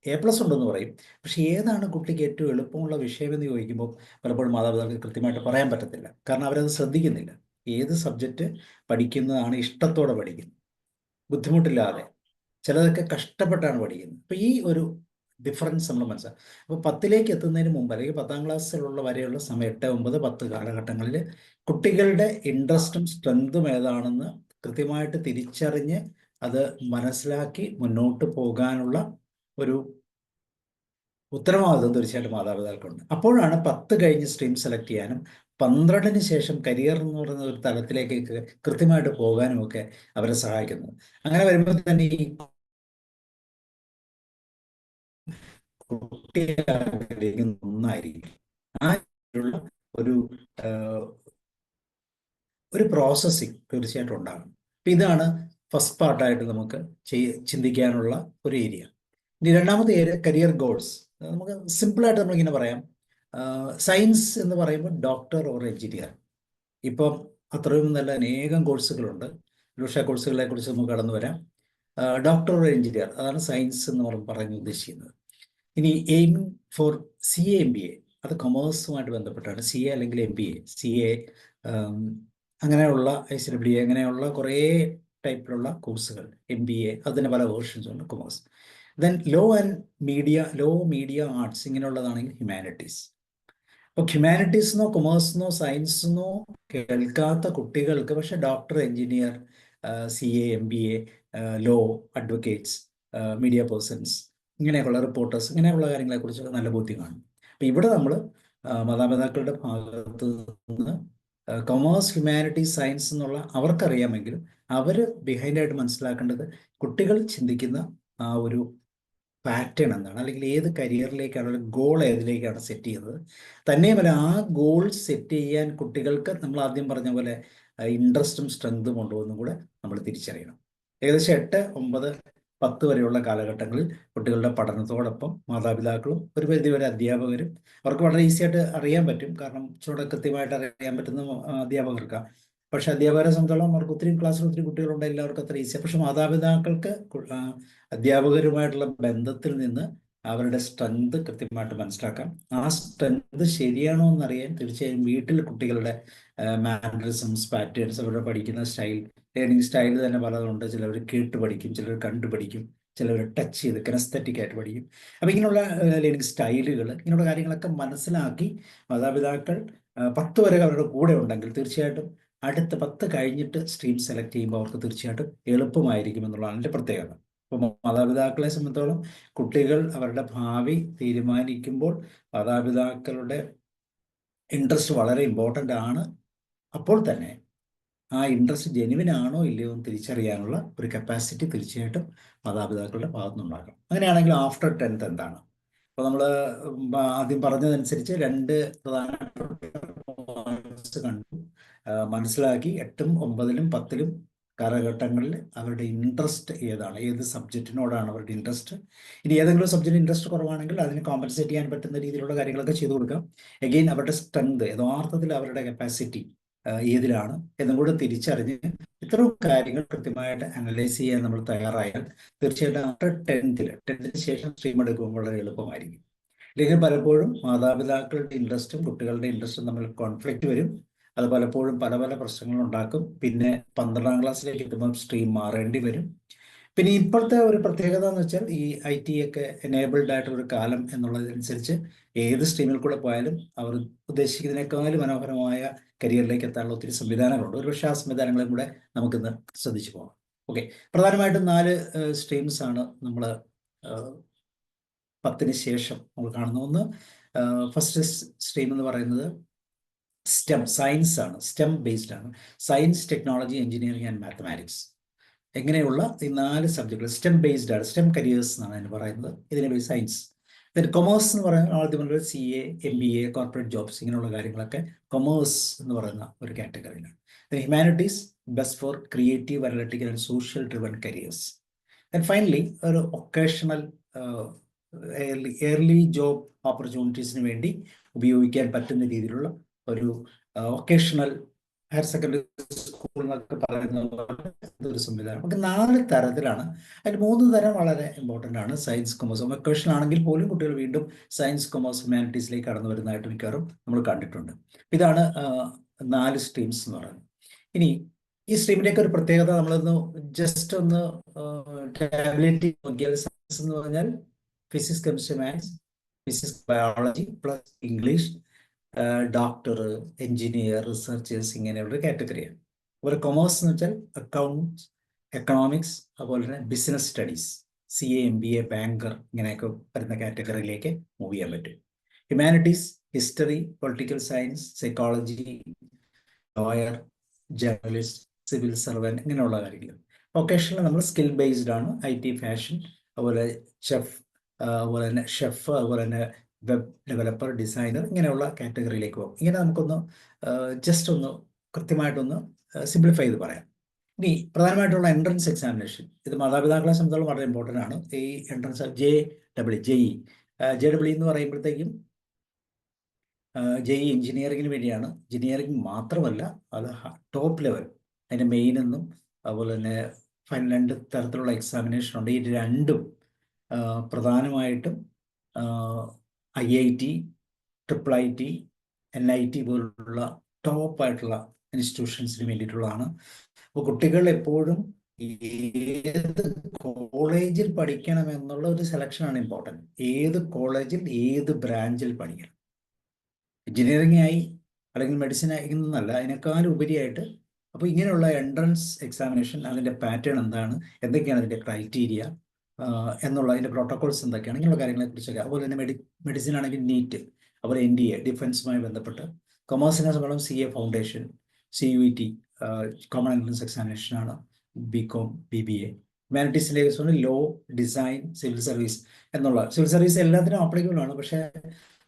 A+ ഉണ്ടെന്ന് പറയും. പക്ഷെ ഏതാണ് കുട്ടിക്ക് ഏറ്റവും എളുപ്പമുള്ള വിഷയമെന്ന് ചോദിക്കുമ്പോൾ പലപ്പോഴും മാതാപിതാക്കൾക്ക് കൃത്യമായിട്ട് പറയാൻ പറ്റത്തില്ല. കാരണം അവരത് ശ്രദ്ധിക്കുന്നില്ല. ഏത് സബ്ജക്റ്റ് പഠിക്കുന്നതാണ് ഇഷ്ടത്തോടെ പഠിക്കുന്നത്, ബുദ്ധിമുട്ടില്ലാതെ. ചിലതൊക്കെ കഷ്ടപ്പെട്ടാണ് പഠിക്കുന്നത്. അപ്പോൾ ഈ ഒരു ഡിഫറൻസ് നമ്മൾ മനസ്സിലാക്കും. അപ്പോൾ 10ലേക്ക് എത്തുന്നതിന് മുമ്പ്, അല്ലെങ്കിൽ 10ാം ക്ലാസ്സിലുള്ള വരെയുള്ള സമയം 8, 9, 10 കാലഘട്ടങ്ങളിൽ കുട്ടികളുടെ ഇൻട്രസ്റ്റും സ്ട്രെങ്തും ഏതാണെന്ന് കൃത്യമായിട്ട് തിരിച്ചറിഞ്ഞ് അത് മനസ്സിലാക്കി മുന്നോട്ട് പോകാനുള്ള ഒരു ഉത്തരവാദിത്വം തീർച്ചയായിട്ടും മാതാപിതാക്കൾക്കുണ്ട്. അപ്പോഴാണ് 10 കഴിഞ്ഞ് സ്ട്രീം സെലക്ട് ചെയ്യാനും 12ന് ശേഷം കരിയർ എന്ന് പറയുന്ന ഒരു തലത്തിലേക്ക് കൃത്യമായിട്ട് പോകാനും ഒക്കെ അവരെ സഹായിക്കുന്നത്. അങ്ങനെ വരുമ്പോൾ തന്നെ ഈ കുട്ടിയെ ആഗ്രഹിക്കുന്ന ഒന്നായിരിക്കും. ആ ഒരു ഒരു പ്രോസസ്സിങ് തീർച്ചയായിട്ടും ഉണ്ടാകും. അപ്പം ഇതാണ് ഫസ്റ്റ് പാർട്ടായിട്ട് നമുക്ക് ചിന്തിക്കാനുള്ള ഒരു ഏരിയ. ഇനി രണ്ടാമത്തെ ഏരിയ കരിയർ ഗോൾസ്. നമുക്ക് സിമ്പിളായിട്ട് നമ്മളിങ്ങനെ പറയാം, സയൻസ് എന്ന് പറയുമ്പോൾ ഡോക്ടർ ഓർ എഞ്ചിനീയർ. ഇപ്പം അത്രയും നല്ല അനേകം കോഴ്സുകളുണ്ട്. ഒരുപക്ഷെ കോഴ്സുകളെ കുറിച്ച് നമുക്ക് കടന്നു വരാം. ഡോക്ടർ ഓർ എഞ്ചിനീയർ, അതാണ് സയൻസ് എന്ന് പറഞ്ഞ് ഉദ്ദേശിക്കുന്നത്. ഇനി എയിമിംഗ് ഫോർ CA MBA, അത് കൊമേഴ്സുമായിട്ട് ബന്ധപ്പെട്ടാണ്. CA അല്ലെങ്കിൽ MBA, CA അങ്ങനെയുള്ള ICAA അങ്ങനെയുള്ള കുറേ ടൈപ്പിലുള്ള കോഴ്സുകൾ, MBA, അതിന് പല വേർഷൻസ് ഉണ്ട്, commerce. Then law media arts ഇങ്ങനെയുള്ളതാണെങ്കിൽ ഹ്യൂമാനിറ്റീസ്. അപ്പോൾ ഹ്യൂമാനിറ്റീസിനോ കൊമേഴ്സിനോ സയൻസിനോ കേൾക്കാത്ത കുട്ടികൾക്ക് പക്ഷേ doctor, engineer, CA, MBA, law, advocates, media persons, ഇങ്ങനെയൊക്കെയുള്ള റിപ്പോർട്ടേഴ്സ്, ഇങ്ങനെയുള്ള കാര്യങ്ങളെക്കുറിച്ചൊക്കെ നല്ല ബോധ്യം കാണും. അപ്പം ഇവിടെ നമ്മൾ മാതാപിതാക്കളുടെ ഭാഗത്ത് നിന്ന് കൊമേഴ്സ്, ഹ്യൂമാനിറ്റീസ്, സയൻസ് എന്നുള്ള അവർക്കറിയാമെങ്കിലും അവർ ബിഹൈൻഡായിട്ട് മനസ്സിലാക്കേണ്ടത് കുട്ടികൾ ചിന്തിക്കുന്ന ആ ഒരു പാറ്റേൺ എന്താണ്, അല്ലെങ്കിൽ ഏത് കരിയറിലേക്കാണ്, ഒരു ഗോൾ ഏതിലേക്കാണ് സെറ്റ് ചെയ്യുന്നത്. തന്നെയുമല്ല, ആ ഗോൾ സെറ്റ് ചെയ്യാൻ കുട്ടികൾക്ക് നമ്മൾ ആദ്യം പറഞ്ഞ പോലെ ഇൻട്രസ്റ്റും സ്ട്രെങ്തും ഉണ്ടോ എന്നും കൂടെ നമ്മൾ തിരിച്ചറിയണം. ഏകദേശം 8, 9, 10 വരെയുള്ള കാലഘട്ടങ്ങളിൽ കുട്ടികളുടെ പഠനത്തോടൊപ്പം മാതാപിതാക്കളും ഒരു പരിധിവരെ അധ്യാപകരും, അവർക്ക് വളരെ ഈസി ആയിട്ട് അറിയാൻ പറ്റും, കാരണം ഇച്ചിരൂടെ കൃത്യമായിട്ട് അറിയാൻ പറ്റുന്ന അധ്യാപകർക്കാണ്. പക്ഷെ അധ്യാപകരെ സംബന്ധിച്ചോളം അവർക്ക് ഒത്തിരി ക്ലാസ്സിൽ ഒത്തിരി കുട്ടികളുണ്ട്, എല്ലാവർക്കും അത്ര ഈസിയാണ്. പക്ഷെ മാതാപിതാക്കൾക്ക് അധ്യാപകരുമായിട്ടുള്ള ബന്ധത്തിൽ നിന്ന് അവരുടെ സ്ട്രെങ്ത് കൃത്യമായിട്ട് മനസ്സിലാക്കാം. ആ സ്ട്രെങ്ത് ശരിയാണോ എന്നറിയാൻ തീർച്ചയായും വീട്ടിൽ കുട്ടികളുടെ മാനറിസംസ്, പാറ്റേൺസ്, അവരുടെ പഠിക്കുന്ന സ്റ്റൈൽ, ലേണിംഗ് സ്റ്റൈൽ തന്നെ പലതുണ്ട്. ചിലവർ കേട്ട് പഠിക്കും, ചിലർ കണ്ടു പഠിക്കും, ചിലവർ ടച്ച് ചെയ്ത് കിനസ്തറ്റിക് ആയിട്ട് പഠിക്കും. അപ്പം ഇങ്ങനെയുള്ള ലേണിംഗ് സ്റ്റൈലുകൾ, ഇങ്ങനെയുള്ള കാര്യങ്ങളൊക്കെ മനസ്സിലാക്കി മാതാപിതാക്കൾ 10 വരെ അവരുടെ കൂടെ ഉണ്ടെങ്കിൽ തീർച്ചയായിട്ടും അടുത്ത 10 കഴിഞ്ഞിട്ട് സ്ട്രീം സെലക്ട് ചെയ്യുമ്പോൾ അവർക്ക് തീർച്ചയായിട്ടും എളുപ്പമായിരിക്കും എന്നുള്ളതാണ് എൻ്റെ പ്രത്യേകത. അപ്പോൾ മാതാപിതാക്കളെ സംബന്ധിച്ചോളം കുട്ടികൾ അവരുടെ ഭാവി തീരുമാനിക്കുമ്പോൾ മാതാപിതാക്കളുടെ ഇൻട്രസ്റ്റ് വളരെ ഇമ്പോർട്ടൻ്റ് ആണ്. അപ്പോൾ തന്നെ ആ ഇൻട്രസ്റ്റ് ജെനുവിൻ ആണോ ഇല്ലയോ എന്ന് തിരിച്ചറിയാനുള്ള ഒരു കപ്പാസിറ്റി തീർച്ചയായിട്ടും മാതാപിതാക്കളുടെ ഭാഗത്തുനിന്നുണ്ടാകണം. അങ്ങനെയാണെങ്കിൽ ആഫ്റ്റർ 10th എന്താണ്? അപ്പോൾ നമ്മൾ ആദ്യം പറഞ്ഞതനുസരിച്ച് 2 പ്രധാനപ്പെട്ട കണ്ടു, മനസ്സിലാക്കി. 8, 9, 10 കാലഘട്ടങ്ങളിൽ അവരുടെ ഇൻട്രസ്റ്റ് ഏതാണ്, ഏത് സബ്ജക്റ്റിനോടാണ് അവരുടെ ഇൻട്രസ്റ്റ്. ഇനി ഏതെങ്കിലും സബ്ജക്റ്റ് ഇൻട്രസ്റ്റ് കുറവാണെങ്കിൽ അതിന് കോമ്പൻസേറ്റ് ചെയ്യാൻ പറ്റുന്ന രീതിയിലുള്ള കാര്യങ്ങളൊക്കെ ചെയ്തു കൊടുക്കാം. എഗെയിൻ അവരുടെ സ്ട്രെങ്ത്, യഥാർത്ഥത്തിൽ അവരുടെ കപ്പാസിറ്റി ഏതിലാണ് എന്നും കൂടെ തിരിച്ചറിഞ്ഞ് ഇത്തരം കാര്യങ്ങൾ കൃത്യമായിട്ട് അനലൈസ് ചെയ്യാൻ നമ്മൾ തയ്യാറായാൽ തീർച്ചയായിട്ടും ആഫ്റ്റർ 10th ശേഷം സ്ട്രീം എടുക്കുമ്പോൾ വളരെ എളുപ്പമായിരിക്കും. അല്ലെങ്കിൽ പലപ്പോഴും മാതാപിതാക്കളുടെ ഇൻട്രസ്റ്റും കുട്ടികളുടെ ഇൻട്രസ്റ്റും തമ്മിൽ കോൺഫ്ലിക്റ്റ് വരും. അത് പലപ്പോഴും പല പല പ്രശ്നങ്ങൾ ഉണ്ടാക്കും. പിന്നെ 12ാം ക്ലാസ്സിലേക്ക് എത്തുമ്പോൾ സ്ട്രീം മാറേണ്ടി വരും. പിന്നെ ഇപ്പോഴത്തെ ഒരു പ്രത്യേകത എന്ന് വെച്ചാൽ ഈ IT ഒക്കെ എനേബിൾഡ് ആയിട്ടൊരു കാലം എന്നുള്ളതനുസരിച്ച് ഏത് സ്ട്രീമിൽ കൂടെ പോയാലും അവർ ഉദ്ദേശിക്കുന്നതിനേക്കാളും മനോഹരമായ കരിയറിലേക്ക് എത്താനുള്ള ഒത്തിരി സംവിധാനങ്ങളുണ്ട്. ഒരുപക്ഷെ ആ സംവിധാനങ്ങളും കൂടെ നമുക്കിന്ന് ശ്രദ്ധിച്ചു പോകാം. ഓക്കെ, പ്രധാനമായിട്ടും 4 സ്ട്രീംസ് ആണ് നമ്മൾ 10ന് ശേഷം നമ്മൾ കാണുന്ന. ഒന്ന്, ഫസ്റ്റ് സ്ട്രീം എന്ന് പറയുന്നത് STEM സയൻസ് ആണ്. STEM ബേസ്ഡ് ആണ്. Science, technology, engineering and mathematics. എങ്ങനെയുള്ള ഈ 4 സബ്ജക്റ്റുകൾ STEM ബേസ്ഡ് ആണ്. STEM കരിയേഴ്സ് എന്നാണ് അതിന് പറയുന്നത്. ഇതിനെ ബേസ് സയൻസ്. കൊമേഴ്സ് എന്ന് പറയുന്നത് ആദ്യം പറഞ്ഞത് CA, MBA, കോർപ്പറേറ്റ് ജോബ്സ്, ഇങ്ങനെയുള്ള കാര്യങ്ങളൊക്കെ കൊമേഴ്സ് എന്ന് പറയുന്ന ഒരു കാറ്റഗറിയിലാണ്. Humanities best for creative, analytical and social driven careers. And finally ഒരു ഒക്കേഷണൽ എയർലി ജോബ് ഓപ്പർച്യൂണിറ്റീസിന് വേണ്ടി ഉപയോഗിക്കാൻ പറ്റുന്ന രീതിയിലുള്ള ഒരു വൊക്കേഷണൽ ഹയർ സെക്കൻഡറി സ്കൂൾ എന്നൊക്കെ പറയുന്ന ഒരു സംവിധാനം. നമുക്ക് 4 തരത്തിലാണ്. അതിൽ 3 തരം വളരെ ഇമ്പോർട്ടൻ്റ് ആണ്. Science, commerce. വൊക്കേഷൻ ആണെങ്കിൽ പോലും കുട്ടികൾ വീണ്ടും സയൻസ്, കൊമേഴ്സ്, ഹ്യൂമാനിറ്റീസിലേക്ക് കടന്നു വരുന്നതായിട്ട് മിക്കവാറും നമ്മൾ കണ്ടിട്ടുണ്ട്. ഇതാണ് 4 സ്ട്രീംസ് എന്ന് പറയുന്നത്. ഇനി ഈ സ്ട്രീമിൻ്റെയൊക്കെ ഒരു പ്രത്യേകത നമ്മളൊന്ന് ജസ്റ്റ് ഒന്ന് ടാബ്ലറ്റ് നോക്കിയാൽ, സയൻസ് എന്ന് പറഞ്ഞാൽ physics, chemistry, maths, physics, biology plus English, doctor, engineer, researchers, ഇങ്ങനെയുള്ള കാറ്റഗറിയാണ്. അതുപോലെ കൊമേഴ്സ് എന്ന് വെച്ചാൽ അക്കൗണ്ട്സ്, എക്കണോമിക്സ്, അതുപോലെ തന്നെ business studies, CA, MBA, banker, ഇങ്ങനെയൊക്കെ വരുന്ന കാറ്റഗറിയിലേക്ക് മൂവ് ചെയ്യാൻ പറ്റും. Humanities history, political science, psychology, lawyer, journalist, civil servant, ഇങ്ങനെയുള്ള കാര്യങ്ങൾ. വൊക്കേഷനിൽ നമ്മൾ സ്കിൽ ബേസ്ഡ് ആണ്. IT, ഫാഷൻ, അതുപോലെ ഷെഫ്, അതുപോലെ തന്നെ ഷെഫ്, അതുപോലെ തന്നെ വെബ് ഡെവലപ്പർ, ഡിസൈനർ, ഇങ്ങനെയുള്ള കാറ്റഗറിയിലേക്ക് പോകും. ഇങ്ങനെ നമുക്കൊന്ന് ജസ്റ്റ് ഒന്ന് കൃത്യമായിട്ടൊന്ന് സിംപ്ലിഫൈ ചെയ്ത് പറയാം. ഇനി പ്രധാനമായിട്ടുള്ള എൻട്രൻസ് എക്സാമിനേഷൻ, ഇത് മാതാപിതാക്കളെ സംബന്ധിച്ചോളം വളരെ ഇമ്പോർട്ടൻ്റ് ആണ്. ഈ എൻട്രൻസ് JEE എന്ന് പറയുമ്പോഴത്തേക്കും JEE എഞ്ചിനീയറിങ്ങിന് വേണ്ടിയാണ്. എഞ്ചിനീയറിംഗ് മാത്രമല്ല, അത് ടോപ്പ് ലെവൽ, അതിൻ്റെ മെയിൻ എന്നും അതുപോലെ തന്നെ ഫൈനൽ 2 തരത്തിലുള്ള എക്സാമിനേഷൻ ഉണ്ട്. ഈ രണ്ടും പ്രധാനമായിട്ടും IIT, IIIT, NIT പോലുള്ള ടോപ്പായിട്ടുള്ള ഇൻസ്റ്റിറ്റ്യൂഷൻസിന് വേണ്ടിയിട്ടുള്ളതാണ്. അപ്പോൾ കുട്ടികൾ എപ്പോഴും ഏത് കോളേജിൽ പഠിക്കണം എന്നുള്ള ഒരു സെലക്ഷനാണ് ഇമ്പോർട്ടൻറ്റ്. ഏത് കോളേജിൽ ഏത് ബ്രാഞ്ചിൽ പഠിക്കണം. എഞ്ചിനീയറിംഗ് ആയി അല്ലെങ്കിൽ മെഡിസിൻ ആയി എന്നല്ല, അതിനേക്കാൾ ഉപരിയായിട്ട്. അപ്പോൾ ഇങ്ങനെയുള്ള എൻട്രൻസ് എക്സാമിനേഷൻ, അതിൻ്റെ പാറ്റേൺ എന്താണ്, എന്തൊക്കെയാണ് അതിൻ്റെ ക്രൈറ്റീരിയ എന്നുള്ള, അതിൻ്റെ പ്രോട്ടോകോൾസ് എന്തൊക്കെയാണ്, ഇങ്ങനെയുള്ള കാര്യങ്ങളെക്കുറിച്ചൊക്കെ. അതുപോലെ തന്നെ മെഡിസിൻ ആണെങ്കിൽ NEET, അതുപോലെ NDA ഡിഫൻസുമായി ബന്ധപ്പെട്ട്, കൊമേഴ്സിനെ സംബന്ധിച്ചും CA foundation, CUET common entrance examination ആണ്, BCom, BBA. ഹ്യൂമാനിറ്റീസിൻ്റെ case law, design, civil service എന്നുള്ള. സിവിൽ സർവീസ് എല്ലാത്തിനും ആപ്ലിക്കബിൾ ആണ്. പക്ഷേ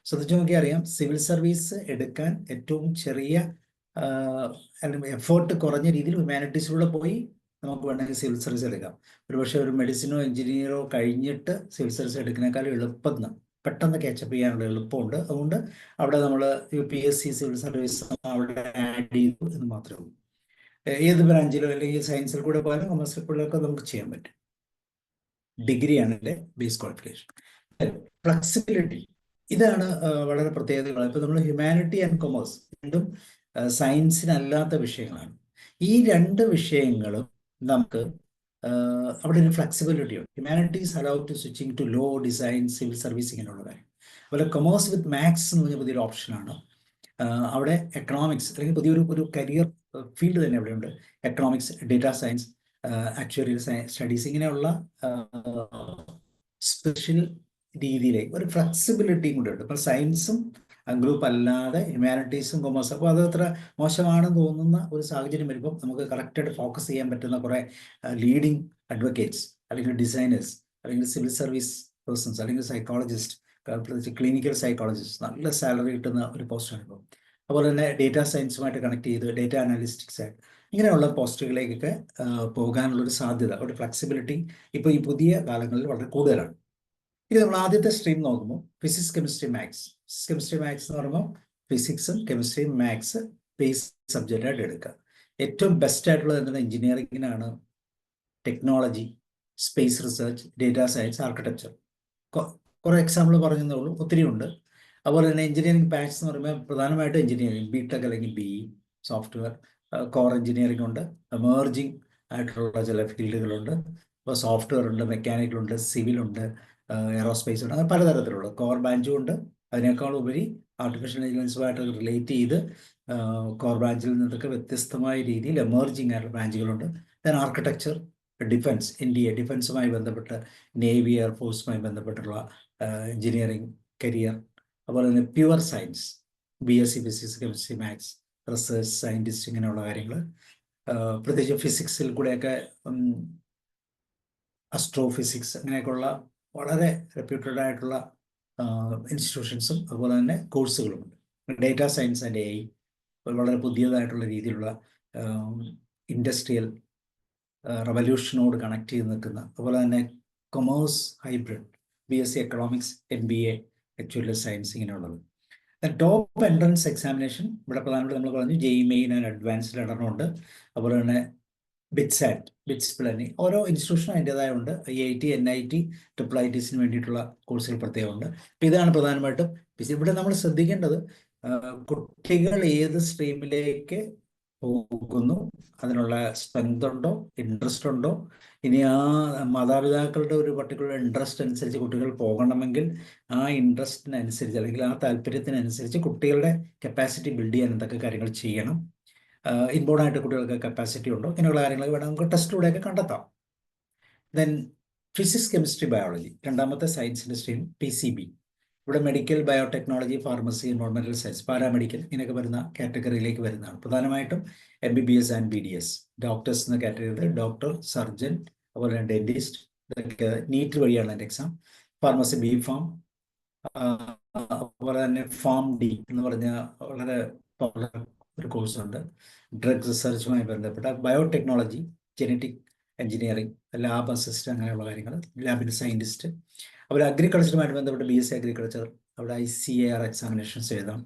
ശ്രദ്ധിച്ചു നോക്കിയാൽ അറിയാം, സിവിൽ സർവീസ് എടുക്കാൻ ഏറ്റവും ചെറിയ എഫേർട്ട് കുറഞ്ഞ രീതിയിൽ ഹ്യൂമാനിറ്റീസിലൂടെ പോയി നമുക്ക് വേണമെങ്കിൽ സിവിൽ സർവീസ് എടുക്കാം. ഒരുപക്ഷെ ഒരു മെഡിസിനോ എഞ്ചിനീയറോ കഴിഞ്ഞിട്ട് സിവിൽ സർവീസ് എടുക്കുന്നേക്കാളും എളുപ്പം പെട്ടെന്ന് ക്യാച്ചപ്പ് ചെയ്യാനുള്ള എളുപ്പമുണ്ട്. അതുകൊണ്ട് അവിടെ നമ്മൾ PSC സിവിൽ സർവീസ് അവിടെ ആഡ് ചെയ്തു എന്ന് മാത്രമേ ഉള്ളൂ. ഏത് ബ്രാഞ്ചിലോ അല്ലെങ്കിൽ സയൻസിൽ കൂടെ പോയാലും കൊമേഴ്സിൽ കൂടെ ഒക്കെ നമുക്ക് ചെയ്യാൻ പറ്റും. ഡിഗ്രിയാണ് എൻ്റെ ബേസ് ക്വാളിഫിക്കേഷൻ. ഫ്ലെക്സിബിലിറ്റി, ഇതാണ് വളരെ പ്രത്യേകതകൾ. ഇപ്പോൾ നമ്മൾ ഹ്യൂമാനിറ്റി ആൻഡ് കൊമേഴ്സ് രണ്ടും സയൻസിനല്ലാത്ത വിഷയങ്ങളാണ്. ഈ രണ്ട് വിഷയങ്ങളും നമുക്ക് അവിടെ ഒരു ഫ്ലെക്സിബിലിറ്റി ഉണ്ട്. Humanities allow to switching to law, design, civil service ഇങ്ങനെയുള്ള കാര്യം. അതുപോലെ കൊമേഴ്സ് വിത്ത് മാത്സ് എന്ന് പറഞ്ഞ പുതിയൊരു ഓപ്ഷനാണ്. അവിടെ എക്കണോമിക്സ് അല്ലെങ്കിൽ പുതിയൊരു കരിയർ ഫീൽഡ് തന്നെ അവിടെയുണ്ട്. Economics, data science, actuarial studies, ഇങ്ങനെയുള്ള സ്പെഷ്യൽ രീതിയിലേക്ക് ഒരു ഫ്ലെക്സിബിലിറ്റിയും കൂടെ ഉണ്ട്. ഇപ്പോൾ സയൻസും ഗ്രൂപ്പ് അല്ലാതെ ഹ്യൂമാനിറ്റീസും കൊമേഴ്സും, അപ്പോൾ അത് അത്ര മോശമാണെന്ന് തോന്നുന്ന ഒരു സാഹചര്യം വരുമ്പോൾ നമുക്ക് കറക്റ്റായിട്ട് ഫോക്കസ് ചെയ്യാൻ പറ്റുന്ന കുറേ ലീഡിങ് അഡ്വക്കേറ്റ്സ് അല്ലെങ്കിൽ ഡിസൈനേഴ്സ് അല്ലെങ്കിൽ സിവിൽ സർവീസ് പേഴ്സൺസ് അല്ലെങ്കിൽ സൈക്കോളജിസ്റ്റ്, പ്രത്യേകിച്ച് ക്ലിനിക്കൽ സൈക്കോളജിസ്റ്റ്, നല്ല സാലറി കിട്ടുന്ന ഒരു പോസ്റ്റാണ് ഇപ്പോൾ. അതുപോലെ തന്നെ ഡേറ്റാ സയൻസുമായിട്ട് കണക്ട് ചെയ്ത് ഡേറ്റ അനാലിസ്റ്റിക്സ് ആയിട്ട് ഇങ്ങനെയുള്ള പോസ്റ്റുകളിലേക്കൊക്കെ പോകാനുള്ളൊരു സാധ്യത, ഒരു ഫ്ലെക്സിബിലിറ്റി ഇപ്പോൾ ഈ പുതിയ കാലങ്ങളിൽ വളരെ കൂടുതലാണ്. ഇത് നമ്മൾ ആദ്യത്തെ സ്ട്രീം നോക്കുമ്പോൾ physics, chemistry, maths. Physics, chemistry, maths എന്ന് പറയുമ്പോൾ ഫിസിക്സും കെമിസ്ട്രിയും മാത്സ് ബേസ് സബ്ജക്റ്റായിട്ട് എടുക്കുക. ഏറ്റവും ബെസ്റ്റ് ആയിട്ടുള്ളത് എന്താണ്? എഞ്ചിനീയറിങ്ങിനാണ്, technology, space research, data science, architecture. കുറേ എക്സാമ്പിൾ പറഞ്ഞതേ ഉള്ളൂ, ഒത്തിരി ഉണ്ട്. അതുപോലെ തന്നെ എഞ്ചിനീയറിംഗ് പാച്ച് എന്ന് പറയുമ്പോൾ പ്രധാനമായിട്ടും എഞ്ചിനീയറിംഗ്, BTech അല്ലെങ്കിൽ BE, സോഫ്റ്റ്വെയർ, കോർ എഞ്ചിനീയറിംഗ് ഉണ്ട്, എമേർജിങ് ആയിട്ടുള്ള ചില ഫീൽഡുകളുണ്ട്. ഇപ്പോൾ സോഫ്റ്റ്വെയർ ഉണ്ട്, മെക്കാനിക്കൽ ഉണ്ട്, സിവിൽ ഉണ്ട്, എയറോസ്പേസ് ഉണ്ട്, അങ്ങനെ പലതരത്തിലുള്ള കോർ ബ്രാഞ്ചും ഉണ്ട്. അതിനേക്കാൾ ഉപരി ആർട്ടിഫിഷ്യൽ ഇൻ്റലിജൻസുമായിട്ട് റിലേറ്റ് ചെയ്ത് കോർ ബ്രാഞ്ചിൽ നിന്നൊക്കെ വ്യത്യസ്തമായ രീതിയിൽ എമേർജിങ് ആയിട്ടുള്ള ബ്രാഞ്ചുകളുണ്ട്. ദെൻ ആർക്കിടെക്ചർ, ഡിഫൻസ്, ഇന്ത്യ ഡിഫൻസുമായി ബന്ധപ്പെട്ട് നേവി, എയർഫോഴ്സുമായി ബന്ധപ്പെട്ടുള്ള എഞ്ചിനീയറിംഗ് കരിയർ. അതുപോലെ തന്നെ pure science, BSc physics, chemistry, maths, research scientist, ഇങ്ങനെയുള്ള കാര്യങ്ങൾ. പ്രത്യേകിച്ച് ഫിസിക്സിൽ കൂടെയൊക്കെ അസ്ട്രോഫിസിക്സ് അങ്ങനെയൊക്കെയുള്ള വളരെ റെപ്യൂട്ടഡ് ആയിട്ടുള്ള ഇൻസ്റ്റിറ്റ്യൂഷൻസും അതുപോലെ തന്നെ കോഴ്സുകളുമുണ്ട്. ഡേറ്റാ സയൻസ് ആൻഡ് AI വളരെ പുതിയതായിട്ടുള്ള രീതിയിലുള്ള ഇൻഡസ്ട്രിയൽ റവല്യൂഷനോട് കണക്ട് ചെയ്ത് നിൽക്കുന്ന. അതുപോലെ തന്നെ commerce hybrid, BSc economics, MBA actuarial science, ഇങ്ങനെയുള്ളത്. ടോപ്പ് എൻട്രൻസ് എക്സാമിനേഷൻ ഇവിടെ പ്രധാനമായിട്ട് നമ്മൾ പറഞ്ഞു JEE മെയിൻ ആൻഡ് അഡ്വാൻസ്ഡ് എണ്ണമുണ്ട്. അതുപോലെ തന്നെ ബിറ്റ്സ് പ്ലാനിങ്, ഓരോ ഇൻസ്റ്റിറ്റ്യൂഷനും അതിൻ്റെതായ ഉണ്ട്. IIT, NIT, IITസിന് വേണ്ടിയിട്ടുള്ള കോഴ്സുകൾ പ്രത്യേകമുണ്ട്. അപ്പോൾ ഇതാണ് പ്രധാനമായിട്ടും. ഇവിടെ നമ്മൾ ശ്രദ്ധിക്കേണ്ടത് കുട്ടികൾ ഏത് സ്ട്രീമിലേക്ക് പോകുന്നു, അതിനുള്ള സ്ട്രെങ്ത് ഉണ്ടോ, ഇൻട്രസ്റ്റ് ഉണ്ടോ. ഇനി ആ മാതാപിതാക്കളുടെ ഒരു പർട്ടിക്കുലർ ഇൻട്രസ്റ്റ് അനുസരിച്ച് കുട്ടികൾ പോകണമെങ്കിൽ ആ ഇൻട്രസ്റ്റിനനുസരിച്ച് അല്ലെങ്കിൽ ആ താല്പര്യത്തിനനുസരിച്ച് കുട്ടികളുടെ കപ്പാസിറ്റി ബിൽഡ് ചെയ്യാൻ എന്തൊക്കെ കാര്യങ്ങൾ ചെയ്യണം, ഇൻബോർഡായിട്ട് കുട്ടികൾക്ക് കപ്പാസിറ്റി ഉണ്ടോ, ഇങ്ങനെയുള്ള കാര്യങ്ങൾ വേണം നമുക്ക് ടെസ്റ്റിലൂടെയൊക്കെ കണ്ടെത്താം. ദെൻ ഫിസിക്സ്, കെമിസ്ട്രി, ബയോളജി രണ്ടാമത്തെ സയൻസിൻ്റെ സ്ട്രീം. PCB ഇവിടെ medical, biotechnology, pharmacy, environmental science, paramedical ഇങ്ങനെയൊക്കെ വരുന്ന കാറ്റഗറിയിലേക്ക് വരുന്നതാണ്. പ്രധാനമായിട്ടും MBBS ആൻഡ് BDS. ഡോക്ടേഴ്സ് എന്ന കാറ്റഗറിയിൽ ഡോക്ടർ, സർജൻ, അതുപോലെ തന്നെ ഡെന്റിസ്റ്റ്, ഇതൊക്കെ നീറ്റ് വഴിയാണ് എൻ്റെ എക്സാം. ഫാർമസി, BPharm, അതുപോലെ തന്നെ PharmD എന്ന് പറഞ്ഞ വളരെ ഒരു കോഴ്സുണ്ട്. ഡ്രഗ് റിസർച്ചുമായി ബന്ധപ്പെട്ട biotechnology, genetic engineering, lab assistant, അങ്ങനെയുള്ള കാര്യങ്ങൾ, ലാബിൻ്റെ സയൻറ്റിസ്റ്റ്. അതുപോലെ അഗ്രികൾച്ചറുമായിട്ട് ബന്ധപ്പെട്ട് BSc അഗ്രികൾച്ചർ, അവിടെ ICAR എക്സാമിനേഷൻസ് എഴുതാം.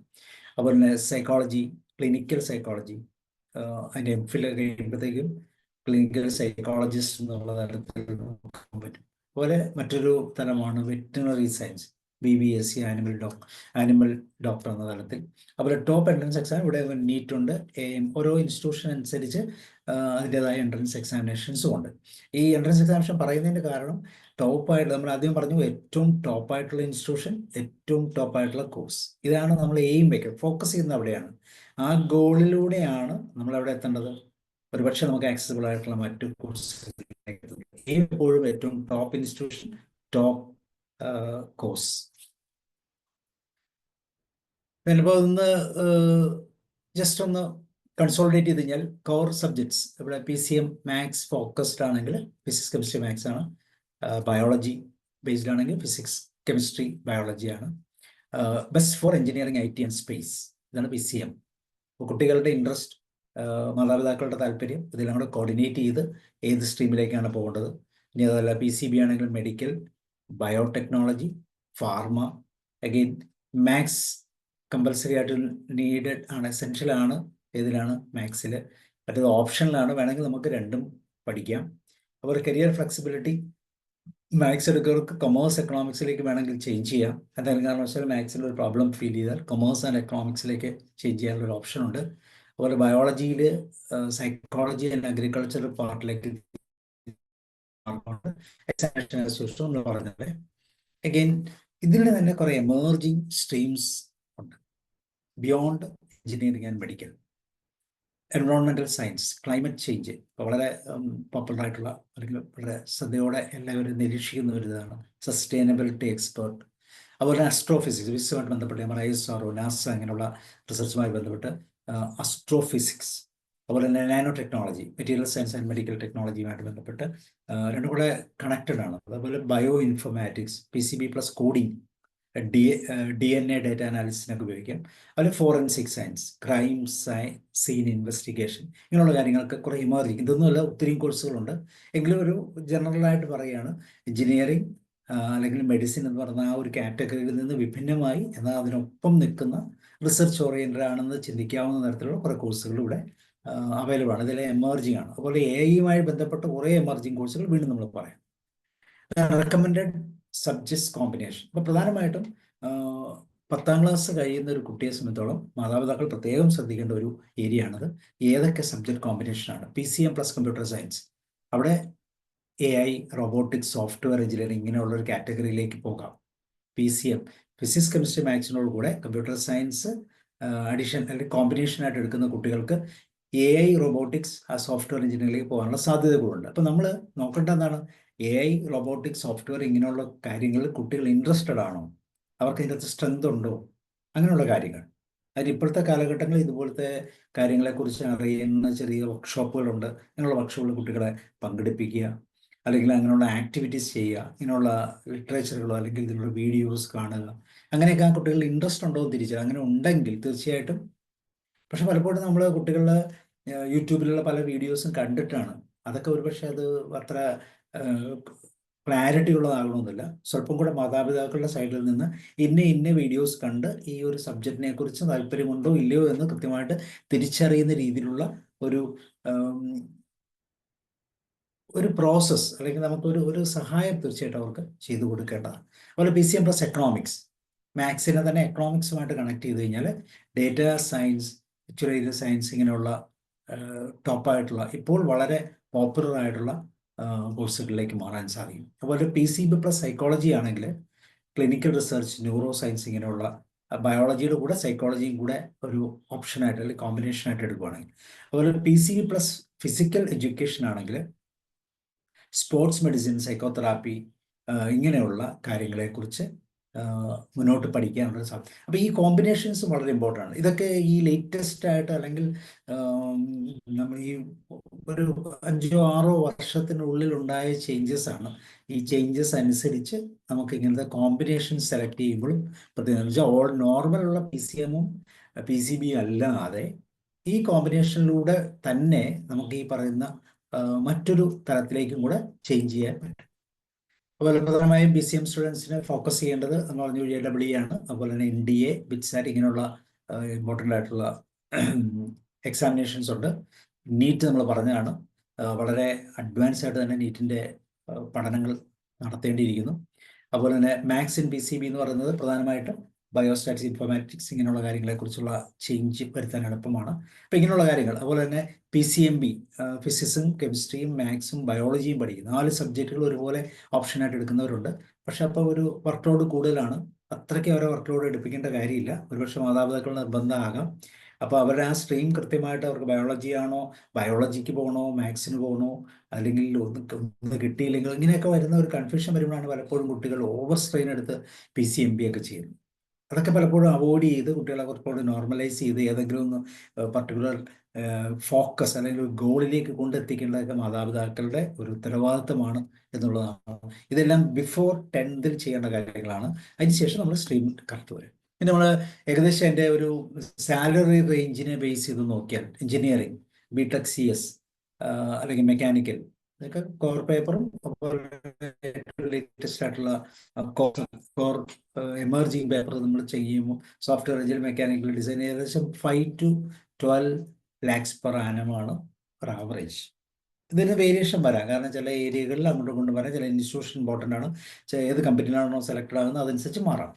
അതുപോലെ തന്നെ സൈക്കോളജി, ക്ലിനിക്കൽ സൈക്കോളജി, അതിൻ്റെ MPhil കഴിയുമ്പോഴത്തേക്കും ക്ലിനിക്കൽ സൈക്കോളജിസ്റ്റ് എന്നുള്ള തരത്തിൽ നോക്കാൻ പറ്റും. അതുപോലെ മറ്റൊരു തലമാണ് veterinary science, BBSc animal doctor എന്ന തലത്തിൽ. അതുപോലെ ടോപ്പ് എൻട്രൻസ് എക്സാം ഇവിടെ നീറ്റ് ഉണ്ട്. ഓരോ ഇൻസ്റ്റിറ്റ്യൂഷൻ അനുസരിച്ച് അതിൻ്റെതായ എൻട്രൻസ് എക്സാമിനേഷൻസും ഉണ്ട്. ഈ എൻട്രൻസ് എക്സാമിനേഷൻ പറയുന്നതിൻ്റെ കാരണം ടോപ്പായിട്ട് നമ്മൾ ആദ്യം പറഞ്ഞു, ഏറ്റവും ടോപ്പായിട്ടുള്ള ഇൻസ്റ്റിറ്റ്യൂഷൻ, ഏറ്റവും ടോപ്പായിട്ടുള്ള കോഴ്സ്, ഇതാണ് നമ്മൾ എയിം വയ്ക്കുക, ഫോക്കസ് ചെയ്യുന്നത് അവിടെയാണ്. ആ ഗോളിലൂടെയാണ് നമ്മൾ അവിടെ എത്തേണ്ടത്. ഒരുപക്ഷെ നമുക്ക് ആക്സസിബിൾ ആയിട്ടുള്ള മറ്റു കോഴ്സുകളിലേക്ക് എപ്പോഴും ഏറ്റവും ടോപ്പ് ഇൻസ്റ്റിറ്റ്യൂഷൻ, ടോപ്പ് കോഴ്സ്. ഞാനിപ്പോൾ ഒന്ന് ജസ്റ്റ് ഒന്ന് കൺസോളിഡേറ്റ് ചെയ്ത് കഴിഞ്ഞാൽ കോർ സബ്ജക്ട്സ് ഇവിടെ PCM മാത്സ് ഫോക്കസ്ഡ് ആണെങ്കിൽ ഫിസിക്സ് കെമിസ്ട്രി മാത്സ് ആണ്. ബയോളജി ബേസ്ഡ് ആണെങ്കിൽ ഫിസിക്സ് കെമിസ്ട്രി ബയോളജി ആണ്. Best for engineering IT and space ഇതാണ് PCM. കുട്ടികളുടെ ഇൻട്രസ്റ്റ്, മാതാപിതാക്കളുടെ താല്പര്യം ഇതെല്ലാം കൂടെ കോർഡിനേറ്റ് ചെയ്ത് ഏത് സ്ട്രീമിലേക്കാണ് പോകേണ്ടത്. ഇനി അതല്ല PCB ആണെങ്കിൽ medical, biotechnology, pharma. Again maths compulsory ആയിട്ട് നീഡഡ് ആണ്, എസെൻഷ്യൽ ആണ്. ഏതിലാണ്? മാത്സിൽ. മറ്റേത് ഓപ്ഷനിലാണ്, വേണമെങ്കിൽ നമുക്ക് രണ്ടും പഠിക്കാം. അപ്പോൾ ഒരു കരിയർ ഫ്ലെക്സിബിലിറ്റി, മാത്സ് എടുക്കുന്നവർക്ക് കൊമേഴ്സ് എക്കണോമിക്സിലേക്ക് വേണമെങ്കിൽ ചേഞ്ച് ചെയ്യാം. എന്തെങ്കിലും കാരണവശാൽ മാത്സിൽ ഒരു പ്രോബ്ലം ഫീൽ ചെയ്താൽ കൊമേഴ്സ് ആൻഡ് എക്കണോമിക്സിലേക്ക് ചേഞ്ച് ചെയ്യാനുള്ള ഒരു ഓപ്ഷൻ ഉണ്ട്. അതുപോലെ ബയോളജിയിൽ സൈക്കോളജി ആൻഡ് അഗ്രികൾച്ചർ പാർട്ടിലേക്ക് എക്സാമിനേഷൻ എന്ന് പറഞ്ഞത്. അഗെയിൻ ഇതിൽ തന്നെ കുറെ എമേർജിങ് സ്ട്രീംസ് ഉണ്ട് beyond engineering and medical. Environmental science, climate change വളരെ പോപ്പുലർ ആയിട്ടുള്ള അല്ലെങ്കിൽ വളരെ ശ്രദ്ധയോടെ എല്ലാവരും നിരീക്ഷിക്കുന്ന ഒരു ഇതാണ്. Sustainability expert. അതുപോലെ അസ്ട്രോഫിസിക്സ്, ഫിസിക്സുമായിട്ട് ബന്ധപ്പെട്ട് നമ്മുടെ ISRO, NASA അങ്ങനെയുള്ള റിസർച്ചുമായി ബന്ധപ്പെട്ട് അസ്ട്രോഫിസിക്സ്. അതുപോലെ തന്നെ nanotechnology, material science and medical ടെക്നോളജിയുമായിട്ട് ബന്ധപ്പെട്ട് രണ്ടും കൂടെ കണക്റ്റഡ് ആണ്. അതുപോലെ bioinformatics, PCB plus coding, DNA data അനാലിസിസിനൊക്കെ ഉപയോഗിക്കാം. അതുപോലെ forensic science, crime scene investigation, ഇങ്ങനെയുള്ള കാര്യങ്ങൾക്ക് കുറേ ഇമേർജിങ്. ഇതൊന്നുമല്ല, ഒത്തിരി കോഴ്സുകളുണ്ട്. എങ്കിലും ഒരു ജനറലായിട്ട് പറയുകയാണ് എഞ്ചിനീയറിംഗ് അല്ലെങ്കിൽ മെഡിസിൻ എന്ന് പറഞ്ഞ ആ ഒരു കാറ്റഗറിയിൽ നിന്ന് വിഭിന്നമായി എന്നാൽ അതിനൊപ്പം നിൽക്കുന്ന റിസർച്ച് ഓറിയൻറ്റഡ് ആണെന്ന് ചിന്തിക്കാവുന്ന തരത്തിലുള്ള കുറേ കോഴ്സുകൾ ഇവിടെ അവൈലബിൾ ആണ്. ഇതിലെ എമേർജിങ് ആണ്. അതുപോലെ AI ബന്ധപ്പെട്ട കുറേ എമർജിങ് കോഴ്സുകൾ വീണ്ടും നമ്മൾ പറയാം. Recommended subjects combination. അപ്പോൾ പ്രധാനമായിട്ടും 10ാം ക്ലാസ് കഴിയുന്ന ഒരു കുട്ടിയെ സംബന്ധിച്ചോളം മാതാപിതാക്കൾ പ്രത്യേകം ശ്രദ്ധിക്കേണ്ട ഒരു ഏരിയ ആണത്. ഏതൊക്കെ സബ്ജക്ട് കോമ്പിനേഷനാണ്? PCM പ്ലസ് കമ്പ്യൂട്ടർ സയൻസ്, അവിടെ AI, റോബോട്ടിക്സ്, സോഫ്റ്റ്വെയർ എഞ്ചിനീയറിംഗ് ഇങ്ങനെയുള്ള ഒരു കാറ്റഗറിയിലേക്ക് പോകാം. PCM ഫിസിക്സ് കെമിസ്ട്രി മാത്സിനോട് കൂടെ കമ്പ്യൂട്ടർ സയൻസ് അഡീഷൻ അല്ലെങ്കിൽ കോമ്പിനേഷനായിട്ട് എടുക്കുന്ന കുട്ടികൾക്ക് AI, റോബോട്ടിക്സ്, സോഫ്റ്റ്വെയർ എഞ്ചിനീയറിംഗിലേക്ക് പോകാനുള്ള സാധ്യതകളുണ്ട്. അപ്പം നമ്മൾ നോക്കേണ്ട എന്താണ്? AI, റോബോട്ടിക്സ്, സോഫ്റ്റ്വെയർ ഇങ്ങനെയുള്ള കാര്യങ്ങളിൽ കുട്ടികൾ ഇൻട്രസ്റ്റഡ് ആണോ? അവർക്ക് ഇതിനകത്ത് സ്ട്രെങ്ത് ഉണ്ടോ? അങ്ങനെയുള്ള കാര്യങ്ങൾ. അതിന് ഇപ്പോഴത്തെ കാലഘട്ടങ്ങളിൽ ഇതുപോലത്തെ കാര്യങ്ങളെക്കുറിച്ച് അറിയുന്ന ചെറിയ വർക്ക്ഷോപ്പുകളുണ്ട്. അങ്ങനെയുള്ള വർക്ക്ഷോപ്പുകൾ കുട്ടികളെ പങ്കെടുപ്പിക്കുക, അല്ലെങ്കിൽ അങ്ങനെയുള്ള ആക്ടിവിറ്റീസ് ചെയ്യുക, ഇങ്ങനെയുള്ള ലിറ്ററേച്ചറുകളോ അല്ലെങ്കിൽ ഇതിലുള്ള വീഡിയോസ് കാണുക. അങ്ങനെയൊക്കെ ആ കുട്ടികളിൽ ഇൻട്രസ്റ്റ് ഉണ്ടോ എന്ന് തിരിച്ചറിയുക. അങ്ങനെ ഉണ്ടെങ്കിൽ തീർച്ചയായിട്ടും. പക്ഷെ പലപ്പോഴും നമ്മൾ കുട്ടികളുടെ യൂട്യൂബിലുള്ള പല വീഡിയോസും കണ്ടിട്ടാണ്. അതൊക്കെ ഒരുപക്ഷെ അത് അത്ര ക്ലാരിറ്റി ഉള്ളതാകണമെന്നില്ല. സ്വല്പം കൂടെ മാതാപിതാക്കളുടെ സൈഡിൽ നിന്ന് ഇന്ന വീഡിയോസ് കണ്ട് ഈ ഒരു സബ്ജക്റ്റിനെ കുറിച്ച് താല്പര്യമുണ്ടോ ഇല്ലയോ എന്ന് കൃത്യമായിട്ട് തിരിച്ചറിയുന്ന രീതിയിലുള്ള ഒരു പ്രോസസ്സ് അല്ലെങ്കിൽ നമുക്കൊരു സഹായം തീർച്ചയായിട്ടും അവർക്ക് ചെയ്തു കൊടുക്കേണ്ടതാണ്. അതുപോലെ PCM പ്ലസ് എക്കണോമിക്സ്, മാത്സിനെ തന്നെ എക്കണോമിക്സുമായിട്ട് കണക്ട് ചെയ്ത് കഴിഞ്ഞാൽ ഡേറ്റ സയൻസ്, ആക്ച്വലി സയൻസ് ഇങ്ങനെയുള്ള ടോപ്പായിട്ടുള്ള ഇപ്പോൾ വളരെ പോപ്പുലർ ആയിട്ടുള്ള കോഴ്സുകളിലേക്ക് മാറാൻ സാധിക്കും. അതുപോലെ PCB പ്ലസ് സൈക്കോളജി ആണെങ്കിൽ ക്ലിനിക്കൽ റിസർച്ച്, ന്യൂറോ സയൻസ് ഇങ്ങനെയുള്ള ബയോളജിയുടെ കൂടെ സൈക്കോളജിയും കൂടെ ഒരു ഓപ്ഷനായിട്ട് അല്ലെങ്കിൽ കോമ്പിനേഷനായിട്ട് എടുക്കുകയാണെങ്കിൽ. അതുപോലെ PCB പ്ലസ് ഫിസിക്കൽ എഡ്യൂക്കേഷൻ ആണെങ്കിൽ സ്പോർട്സ് മെഡിസിൻ, സൈക്കോതെറാപ്പി ഇങ്ങനെയുള്ള കാര്യങ്ങളെക്കുറിച്ച് മുന്നോട്ട് പഠിക്കാനുള്ള സാധ്യത. അപ്പോൾ ഈ കോമ്പിനേഷൻസ് വളരെ ഇമ്പോർട്ടൻ്റ് ആണ്. ഇതൊക്കെ ഈ ലേറ്റസ്റ്റ് ആയിട്ട് അല്ലെങ്കിൽ നമ്മൾ ഈ ഒരു 5-6 വർഷത്തിനുള്ളിൽ ഉണ്ടായ ചേഞ്ചസ് ആണ്. ഈ ചേഞ്ചസ് അനുസരിച്ച് നമുക്ക് ഇങ്ങനത്തെ കോമ്പിനേഷൻ സെലക്ട് ചെയ്യുമ്പോഴും പ്രത്യേകിച്ച് ഓൾ നോർമലുള്ള PCM-ഉം PCB അല്ലാതെ ഈ കോമ്പിനേഷനിലൂടെ തന്നെ നമുക്ക് ഈ പറയുന്ന മറ്റൊരു തലത്തിലേക്കും കൂടെ ചേഞ്ച് ചെയ്യാൻ പറ്റും. അതുപോലെ പ്രധാനമായും PCM സ്റ്റുഡൻസിന് ഫോക്കസ് ചെയ്യേണ്ടത് എന്ന് പറഞ്ഞു JEE ആണ്. അതുപോലെ തന്നെ NDA, BITSAT ഇങ്ങനെയുള്ള ഇമ്പോർട്ടൻ്റ് ആയിട്ടുള്ള എക്സാമിനേഷൻസ് ഉണ്ട്. നീറ്റ് നമ്മൾ പറഞ്ഞതാണ്. വളരെ അഡ്വാൻസ് ആയിട്ട് തന്നെ നീറ്റിൻ്റെ പഠനങ്ങൾ നടത്തേണ്ടിയിരിക്കുന്നു. അതുപോലെ തന്നെ മാത്സ് ഇൻ PCB എന്ന് പറയുന്നത് പ്രധാനമായിട്ടും ബയോസ്റ്റാറ്റിക്സ്, ഇൻഫോർമാറ്റിക്സ് ഇങ്ങനെയുള്ള കാര്യങ്ങളെക്കുറിച്ചുള്ള ചേഞ്ച് വരുത്താൻ എളുപ്പമാണ്. അപ്പം ഇങ്ങനെയുള്ള കാര്യങ്ങൾ. അതുപോലെ തന്നെ PCMB, ഫിസിക്സും കെമിസ്ട്രിയും മാത്സും ബയോളജിയും പഠിക്കും. 4 സബ്ജക്റ്റുകൾ ഒരുപോലെ ഓപ്ഷനായിട്ട് എടുക്കുന്നവരുണ്ട്. പക്ഷെ അപ്പോൾ ഒരു വർക്ക് ലോഡ് കൂടുതലാണ്. അത്രയ്ക്ക് അവരെ വർക്ക് ലോഡ് എടുപ്പിക്കേണ്ട കാര്യമില്ല. ഒരുപക്ഷെ മാതാപിതാക്കൾ നിർബന്ധമാകാം. അപ്പോൾ അവരുടെ ആ സ്ട്രീം കൃത്യമായിട്ട് അവർക്ക് ബയോളജി ആണോ, ബയോളജിക്ക് പോകണോ, മാത്സിന് പോകണോ, അല്ലെങ്കിൽ ഒന്ന് കിട്ടിയില്ലെങ്കിൽ ഇങ്ങനെയൊക്കെ വരുന്ന ഒരു കൺഫ്യൂഷൻ വരുമ്പോഴാണ് പലപ്പോഴും കുട്ടികൾ ഓവർ സ്ട്രെയിൻ എടുത്ത് PCMB ഒക്കെ ചെയ്യുന്നത്. അതൊക്കെ പലപ്പോഴും അവോയ്ഡ് ചെയ്ത് കുട്ടികളെ കുറച്ചുകൂടി നോർമലൈസ് ചെയ്ത് ഏതെങ്കിലും ഒന്ന് പർട്ടിക്കുലർ ഫോക്കസ് അല്ലെങ്കിൽ ഒരു ഗോളിലേക്ക് കൊണ്ടെത്തിക്കേണ്ടതൊക്കെ മാതാപിതാക്കളുടെ ഒരു ഉത്തരവാദിത്തമാണ് എന്നുള്ളതാണ്. ഇതെല്ലാം ബിഫോർ 10th ചെയ്യേണ്ട കാര്യങ്ങളാണ്. അതിനുശേഷം നമ്മൾ സ്ട്രീം കറക്റ്റ് വരും. പിന്നെ നമ്മൾ ഏകദേശം എൻ്റെ ഒരു സാലറി റേഞ്ചിനെ ബേസ് ചെയ്ത് നോക്കിയാൽ എഞ്ചിനീയറിംഗ്, ബിടെക് CS അല്ലെങ്കിൽ മെക്കാനിക്കൽ, ഇതൊക്കെ കോർ പേപ്പറും ലേറ്റസ്റ്റ് ആയിട്ടുള്ള കോർ എമർജിങ് പേപ്പർ നമ്മൾ ചെയ്യുമ്പോൾ സോഫ്റ്റ്വെയർ എഞ്ചിനീയർ, മെക്കാനിക്കൽ ഡിസൈൻ ഏകദേശം 5 to 12 lakhs per annum ആണ് ഒരു ആവറേജ്. ഇതിന് വേരിയേഷൻ വരാം, കാരണം ചില ഏരിയകളിൽ അങ്ങോട്ടും കൊണ്ടും വരാം, ചില ഇൻസ്റ്റിറ്റ്യൂഷൻ ഇമ്പോർട്ടൻ്റ് ആണ്, ഏത് കമ്പനിയിലാണോ സെലക്ടഡ് ആകുന്നത് അതനുസരിച്ച് മാറാം.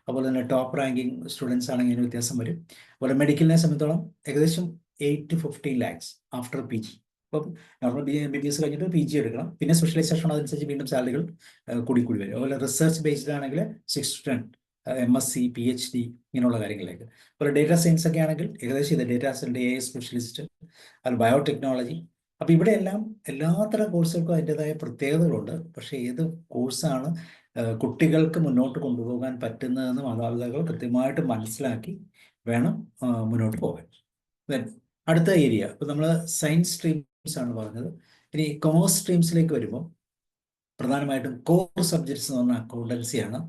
അതുപോലെ തന്നെ ടോപ്പ് റാങ്കിങ് സ്റ്റുഡൻസ് ആണെങ്കിൽ അതിന് വ്യത്യാസം വരും. അതുപോലെ മെഡിക്കലിനെ സംബന്ധിച്ചോളം ഏകദേശം 8 to 15 lakhs ആഫ്റ്റർ PG. ഇപ്പം നോർമൽ MBBS കഴിഞ്ഞിട്ട് PG എടുക്കണം, പിന്നെ സ്പെഷ്യലൈസേഷൻ അതനുസരിച്ച് വീണ്ടും സാലറികൾ കൂടി വരും. അതുപോലെ റിസർച്ച് ബേസ്ഡ് ആണെങ്കിൽ 6 to 10 MSc PhD ഇങ്ങനെയുള്ള കാര്യങ്ങളിലേക്ക്. അതുപോലെ ഡേറ്റാ സയൻസ് ഒക്കെ ആണെങ്കിൽ ഏകദേശം ഇത് ഡേറ്റാ സയൻസ്, AI സ്പെഷ്യലിസ്റ്റ്, അത് ബയോടെക്നോളജി. അപ്പോൾ ഇവിടെയെല്ലാം എല്ലാത്തരം കോഴ്സുകൾക്കും അതിൻ്റെതായ പ്രത്യേകതകളുണ്ട്. പക്ഷേ ഏത് കോഴ്സാണ് കുട്ടികൾക്ക് മുന്നോട്ട് കൊണ്ടുപോകാൻ പറ്റുന്നതെന്ന് മാതാപിതാക്കൾ കൃത്യമായിട്ട് മനസ്സിലാക്കി വേണം മുന്നോട്ട് പോകാൻ. ദെൻ അടുത്ത ഏരിയ, ഇപ്പോൾ നമ്മൾ സയൻസ് സ്ട്രീംസ് ആണ് പറഞ്ഞത്. ഇനി കൊമേഴ്സ് സ്ട്രീംസിലേക്ക് വരുമ്പോൾ പ്രധാനമായിട്ടും കോർ സബ്ജക്ട്സ് എന്ന് പറഞ്ഞാൽ അക്കൗണ്ടൻസിയാണ്,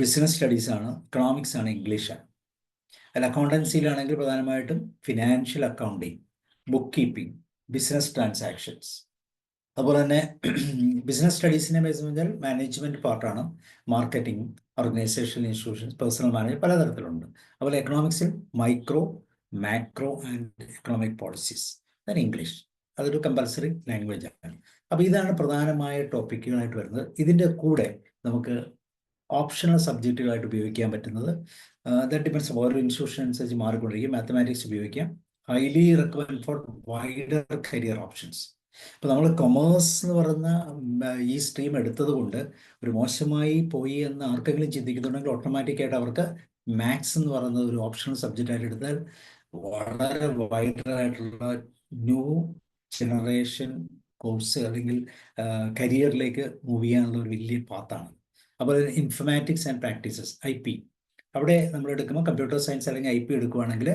ബിസിനസ് സ്റ്റഡീസ് ആണ്, എക്കണോമിക്സ് ആണ്, ഇംഗ്ലീഷാണ്. അതിൽ അക്കൗണ്ടൻസിയിലാണെങ്കിൽ പ്രധാനമായിട്ടും financial accounting, bookkeeping, business transactions. അതുപോലെ തന്നെ ബിസിനസ് സ്റ്റഡീസിനെ ബേസ് പറഞ്ഞാൽ മാനേജ്മെൻറ്റ് പാർട്ടാണ്, marketing, organisation, institutions, personnel management, പലതരത്തിലുണ്ട്. അതുപോലെ എക്കണോമിക്സിൽ micro, macro and economic policies, then English, അതൊരു കമ്പൽസറി ലാംഗ്വേജ് ആണ്. അപ്പോൾ ഇതാണ് പ്രധാനമായ ടോപ്പിക്കുകളായിട്ട് വരുന്നത്. ഇതിൻ്റെ കൂടെ നമുക്ക് ഓപ്ഷണൽ സബ്ജക്റ്റുകളായിട്ട് ഉപയോഗിക്കാൻ പറ്റുന്നത് ദാറ്റ് ഡിപ്പെൻഡ്സ്, ഓരോ ഇൻസ്റ്റിറ്റ്യൂഷൻ അനുസരിച്ച് മാറിക്കൊണ്ടിരിക്കും. മാത്തമാറ്റിക്സ് ഉപയോഗിക്കാം, highly recommend four wider career options. ഇപ്പോൾ നമ്മൾ കൊമേഴ്സ് എന്ന് പറയുന്ന ഈ സ്ട്രീം എടുത്തത് കൊണ്ട് ഒരു മോശമായി പോയി എന്ന് ആർക്കെങ്കിലും ചിന്തിക്കുന്നുണ്ടെങ്കിൽ ഓട്ടോമാറ്റിക്കായിട്ട് അവർക്ക് മാത്സ് എന്ന് പറയുന്നത് ഒരു ഓപ്ഷണൽ സബ്ജക്റ്റായിട്ട് എടുത്താൽ വളരെ വൈഡറായിട്ടുള്ള ന്യൂ ജനറേഷൻ കോഴ്സ് അല്ലെങ്കിൽ കരിയറിലേക്ക് മൂവ് ചെയ്യാനുള്ള ഒരു വലിയ പാത്താണ്. അപ്പോൾ ഇൻഫർമാറ്റിക്സ് ആൻഡ് പ്രാക്ടീസസ്, IP, അവിടെ നമ്മൾ എടുക്കുമ്പോൾ കമ്പ്യൂട്ടർ സയൻസ് അല്ലെങ്കിൽ IP എടുക്കുകയാണെങ്കിൽ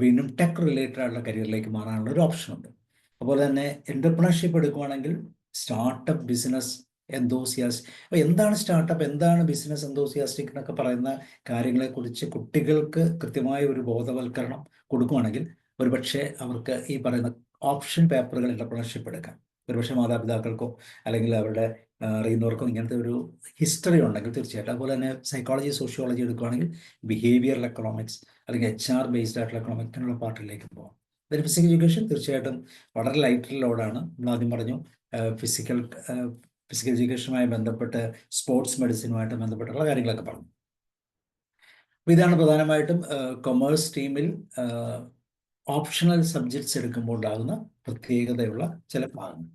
വീണ്ടും ടെക് റിലേറ്റഡ് ആയിട്ടുള്ള കരിയറിലേക്ക് മാറാനുള്ള ഒരു ഓപ്ഷനുണ്ട്. അതുപോലെ തന്നെ എൻ്റർപ്രണർഷിപ്പ് എടുക്കുകയാണെങ്കിൽ സ്റ്റാർട്ടപ്പ്, ബിസിനസ് എന്തോസിയാസ്റ്റ്. അപ്പോൾ എന്താണ് സ്റ്റാർട്ടപ്പ്, എന്താണ് ബിസിനസ് എന്തോസിയാസ്റ്റിക് എന്നൊക്കെ പറയുന്ന കാര്യങ്ങളെക്കുറിച്ച് കുട്ടികൾക്ക് കൃത്യമായ ഒരു ബോധവൽക്കരണം കൊടുക്കുകയാണെങ്കിൽ ഒരുപക്ഷെ അവർക്ക് ഈ പറയുന്ന ഓപ്ഷൻ പേപ്പറുകൾ എൻ്റർപ്രണർഷിപ്പ് എടുക്കാം. ഒരുപക്ഷെ മാതാപിതാക്കൾക്കോ അല്ലെങ്കിൽ അവരുടെ അറിയുന്നവർക്കോ ഇങ്ങനത്തെ ഒരു ഹിസ്റ്ററി ഉണ്ടെങ്കിൽ തീർച്ചയായിട്ടും. അതുപോലെ തന്നെ സൈക്കോളജി, സോഷ്യോളജി എടുക്കുകയാണെങ്കിൽ ബിഹേവിയറൽ എക്കണോമിക്സ് അല്ലെങ്കിൽ HR ബേസ്ഡ് ആയിട്ടുള്ള എക്കണോമിക്സിനുള്ള പാർട്ടിലേക്ക് പോകാം. അതിന് ഫിസിക്കൽ എഡ്യൂക്കേഷൻ തീർച്ചയായിട്ടും വളരെ ലൈറ്റ് ലോഡാണ്. നമ്മൾ ആദ്യം പറഞ്ഞു ഫിസിക്കൽ എഡ്യൂക്കേഷനുമായി ബന്ധപ്പെട്ട് സ്പോർട്സ് മെഡിസിനുമായിട്ട് ബന്ധപ്പെട്ടുള്ള കാര്യങ്ങളൊക്കെ പറഞ്ഞു. അപ്പോൾ ഇതാണ് പ്രധാനമായിട്ടും കൊമേഴ്സ് സ്ട്രീമിൽ ഓപ്ഷണൽ സബ്ജക്ട്സ് എടുക്കുമ്പോൾ ഉണ്ടാകുന്ന പ്രത്യേകതയുള്ള ചില ഭാഗങ്ങൾ.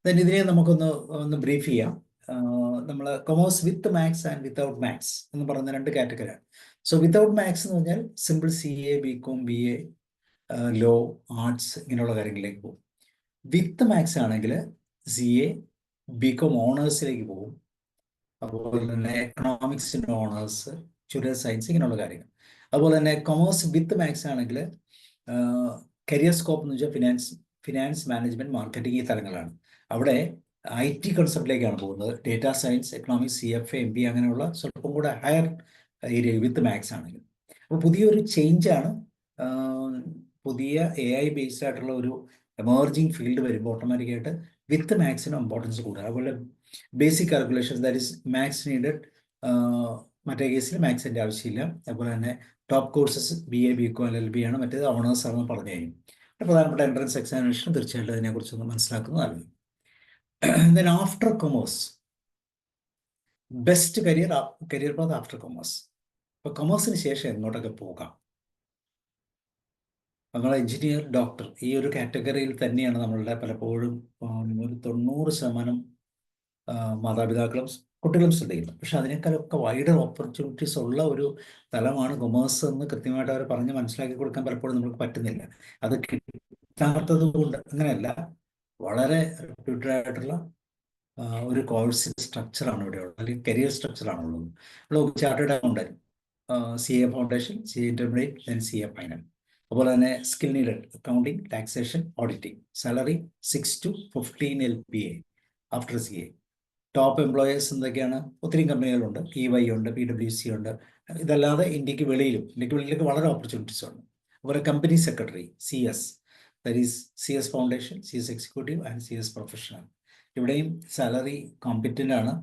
ദെൻ ഇതിനെ നമുക്കൊന്ന് ബ്രീഫ് ചെയ്യാം. നമ്മൾ commerce with maths and without maths എന്ന് പറയുന്ന 2 കാറ്റഗറിയാണ്. സോ വിത്തൗട്ട് മാത്സ് എന്ന് പറഞ്ഞാൽ simple CA, BCom, BA, law, arts ഇങ്ങനെയുള്ള കാര്യങ്ങളിലേക്ക് പോകും. വിത്ത് മാത്സ് ആണെങ്കിൽ CA, BCom ഓണേഴ്സിലേക്ക് പോകും. അതുപോലെ തന്നെ എക്കണോമിക്സിൻ്റെ ഓണേഴ്സ്, ചുരിദാർ സയൻസ് ഇങ്ങനെയുള്ള കാര്യങ്ങൾ. അതുപോലെ തന്നെ കൊമേഴ്സ് വിത്ത് മാത്സ് ആണെങ്കിൽ കരിയർ സ്കോപ്പ് എന്ന് വെച്ചാൽ ഫിനാൻസ് മാനേജ്മെൻറ്റ്, മാർക്കറ്റിംഗ് ഈ തലങ്ങളാണ്. അവിടെ IT കൺസെപ്റ്റിലേക്കാണ് പോകുന്നത്. Data science, economics, CFA, MBA അങ്ങനെയുള്ള സ്വല്പം കൂടെ ഹയർ ഏരിയ വിത്ത് മാത്സ് ആണെങ്കിൽ. അപ്പോൾ പുതിയൊരു ചേഞ്ചാണ്. പുതിയ AI ബേസ്ഡ് ആയിട്ടുള്ള ഒരു എമർജിങ് ഫീൽഡ് വരുമ്പോൾ ഓട്ടോമാറ്റിക്കായിട്ട് വിത്ത് മാത്സിന് ഇമ്പോർട്ടൻസ് കൂടുക. അതുപോലെ basic calculations, that is maths needed. മറ്റേ കേസിൽ മാത്സിൻ്റെ ആവശ്യമില്ല. അതുപോലെ തന്നെ top courses BA, BCom, LLB ആണ്. മറ്റേത് ഓണേഴ്സ് ആണെന്ന് പറഞ്ഞു കഴിഞ്ഞു. പ്രധാനപ്പെട്ട എൻട്രൻസ് എക്സാമിനേഷൻ തീർച്ചയായിട്ടും അതിനെക്കുറിച്ചൊന്ന് മനസ്സിലാക്കുന്നതാണ്. Then after commerce, best career path after commerce. ഇപ്പോൾ കൊമേഴ്സിന് ശേഷം എങ്ങോട്ടൊക്കെ പോകാം? നമ്മൾ എഞ്ചിനീയർ, ഡോക്ടർ ഈ ഒരു കാറ്റഗറിയിൽ തന്നെയാണ് നമ്മളുടെ പലപ്പോഴും ഒരു 90% മാതാപിതാക്കളും കുട്ടികളും ശ്രദ്ധിക്കുന്നത്. പക്ഷെ അതിനേക്കാളൊക്കെ വൈഡർ ഓപ്പർച്യൂണിറ്റീസ് ഉള്ള ഒരു തലമാണ് കൊമേഴ്സ് എന്ന് കൃത്യമായിട്ട് അവർ പറഞ്ഞ് മനസ്സിലാക്കി കൊടുക്കാൻ പലപ്പോഴും നമുക്ക് പറ്റുന്നില്ല. അത് കിട്ടാത്തത് കൊണ്ട് അങ്ങനെയല്ല, വളരെ റെപ്യൂട്ടഡ് ആയിട്ടുള്ള ഒരു കോഴ്സ് സ്ട്രക്ചറാണ് ഇവിടെ ഉള്ളത്, അല്ലെങ്കിൽ കരിയർ സ്ട്രക്ചറാണ് ഉള്ളത്. Chartered accountant, CA foundation, CA intermediate, then CA final. അതുപോലെ തന്നെ skill needed accounting, taxation, auditing. Salary 6 to 15 LPA after CA. Top employers എന്തൊക്കെയാണ്? ഒത്തിരി കമ്പനികളുണ്ട്. EY ഉണ്ട്, PwC ഉണ്ട്. ഇതല്ലാതെ ഇന്ത്യക്ക് വെളിയിലേക്ക് വളരെ ഓപ്പർച്യൂണിറ്റീസ് ഉണ്ട്. അതുപോലെ company secretary, CS, that is CS foundation, CS executive and CS professional. ഇവിടെയും സാലറി കോമ്പറ്റൻ്റ് ആണ്.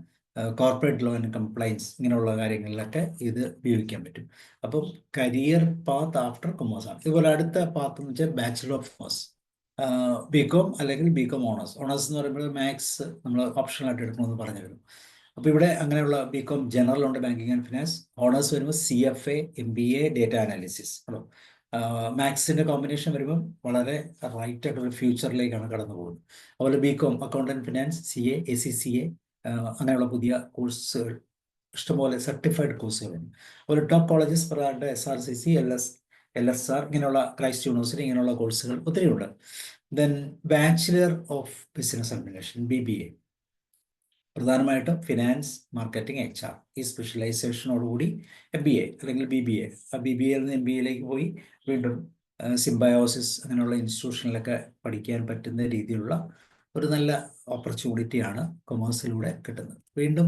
കോർപ്പറേറ്റ് ലോ ആൻഡ് കംപ്ലയൻസ് ഇങ്ങനെയുള്ള കാര്യങ്ങളിലൊക്കെ ഇത് ഉപയോഗിക്കാൻ പറ്റും. അപ്പം കരിയർ പാത്ത് ആഫ്റ്റർ കൊമേഴ്സ് ആണ്. ഇതുപോലെ അടുത്ത പാത്ത് എന്ന് വെച്ചാൽ ബാച്ചിലർ ഓഫ് കൊമേഴ്സ്, BCom അല്ലെങ്കിൽ BCom ഓണേഴ്സ്. ഓണേഴ്സ് എന്ന് പറയുമ്പോൾ മാത്സ് നമ്മൾ ഓപ്ഷണലായിട്ട് എടുക്കണമെന്ന് പറഞ്ഞു വരും. അപ്പോൾ ഇവിടെ അങ്ങനെയുള്ള BCom ജനറൽ ഉണ്ട്, ബാങ്കിങ് ആൻഡ് ഫിനാൻസ്. ഓണേഴ്സ് വരുമ്പോൾ CFA, MBA, data analysis. Hello, മാത്സിൻ്റെ കോമ്പിനേഷൻ വരുമ്പം വളരെ റൈറ്റ് ആയിട്ടുള്ള ഫ്യൂച്ചറിലേക്കാണ് കടന്നു പോകുന്നത്. അതുപോലെ BCom accountant finance, CA, ACCA, അങ്ങനെയുള്ള പുതിയ കോഴ്സുകൾ ഇഷ്ടംപോലെ സർട്ടിഫൈഡ് കോഴ്സുകളുണ്ട്. അതുപോലെ ടോപ്പ് കോളേജസ് പറയാണ്ട് SRCC, LSR, ഇങ്ങനെയുള്ള ക്രൈസ്റ്റ് യൂണിവേഴ്സിറ്റി, ഇങ്ങനെയുള്ള കോഴ്സുകൾ ഒത്തിരി ഉണ്ട്. Then bachelor of business administration, BBA, പ്രധാനമായിട്ടും ഫിനാൻസ്, മാർക്കറ്റിംഗ്, HR. ഈ സ്പെഷ്യലൈസേഷനോടുകൂടി MBA അല്ലെങ്കിൽ BBA, BBAയിൽ നിന്ന് MBAയിലേക്ക് പോയി വീണ്ടും സിംബയോസിസ് അങ്ങനെയുള്ള ഇൻസ്റ്റിറ്റ്യൂഷനിലൊക്കെ പഠിക്കാൻ പറ്റുന്ന രീതിയിലുള്ള ഒരു നല്ല ഓപ്പർച്യൂണിറ്റിയാണ് കൊമേഴ്സിലൂടെ കിട്ടുന്നത്. വീണ്ടും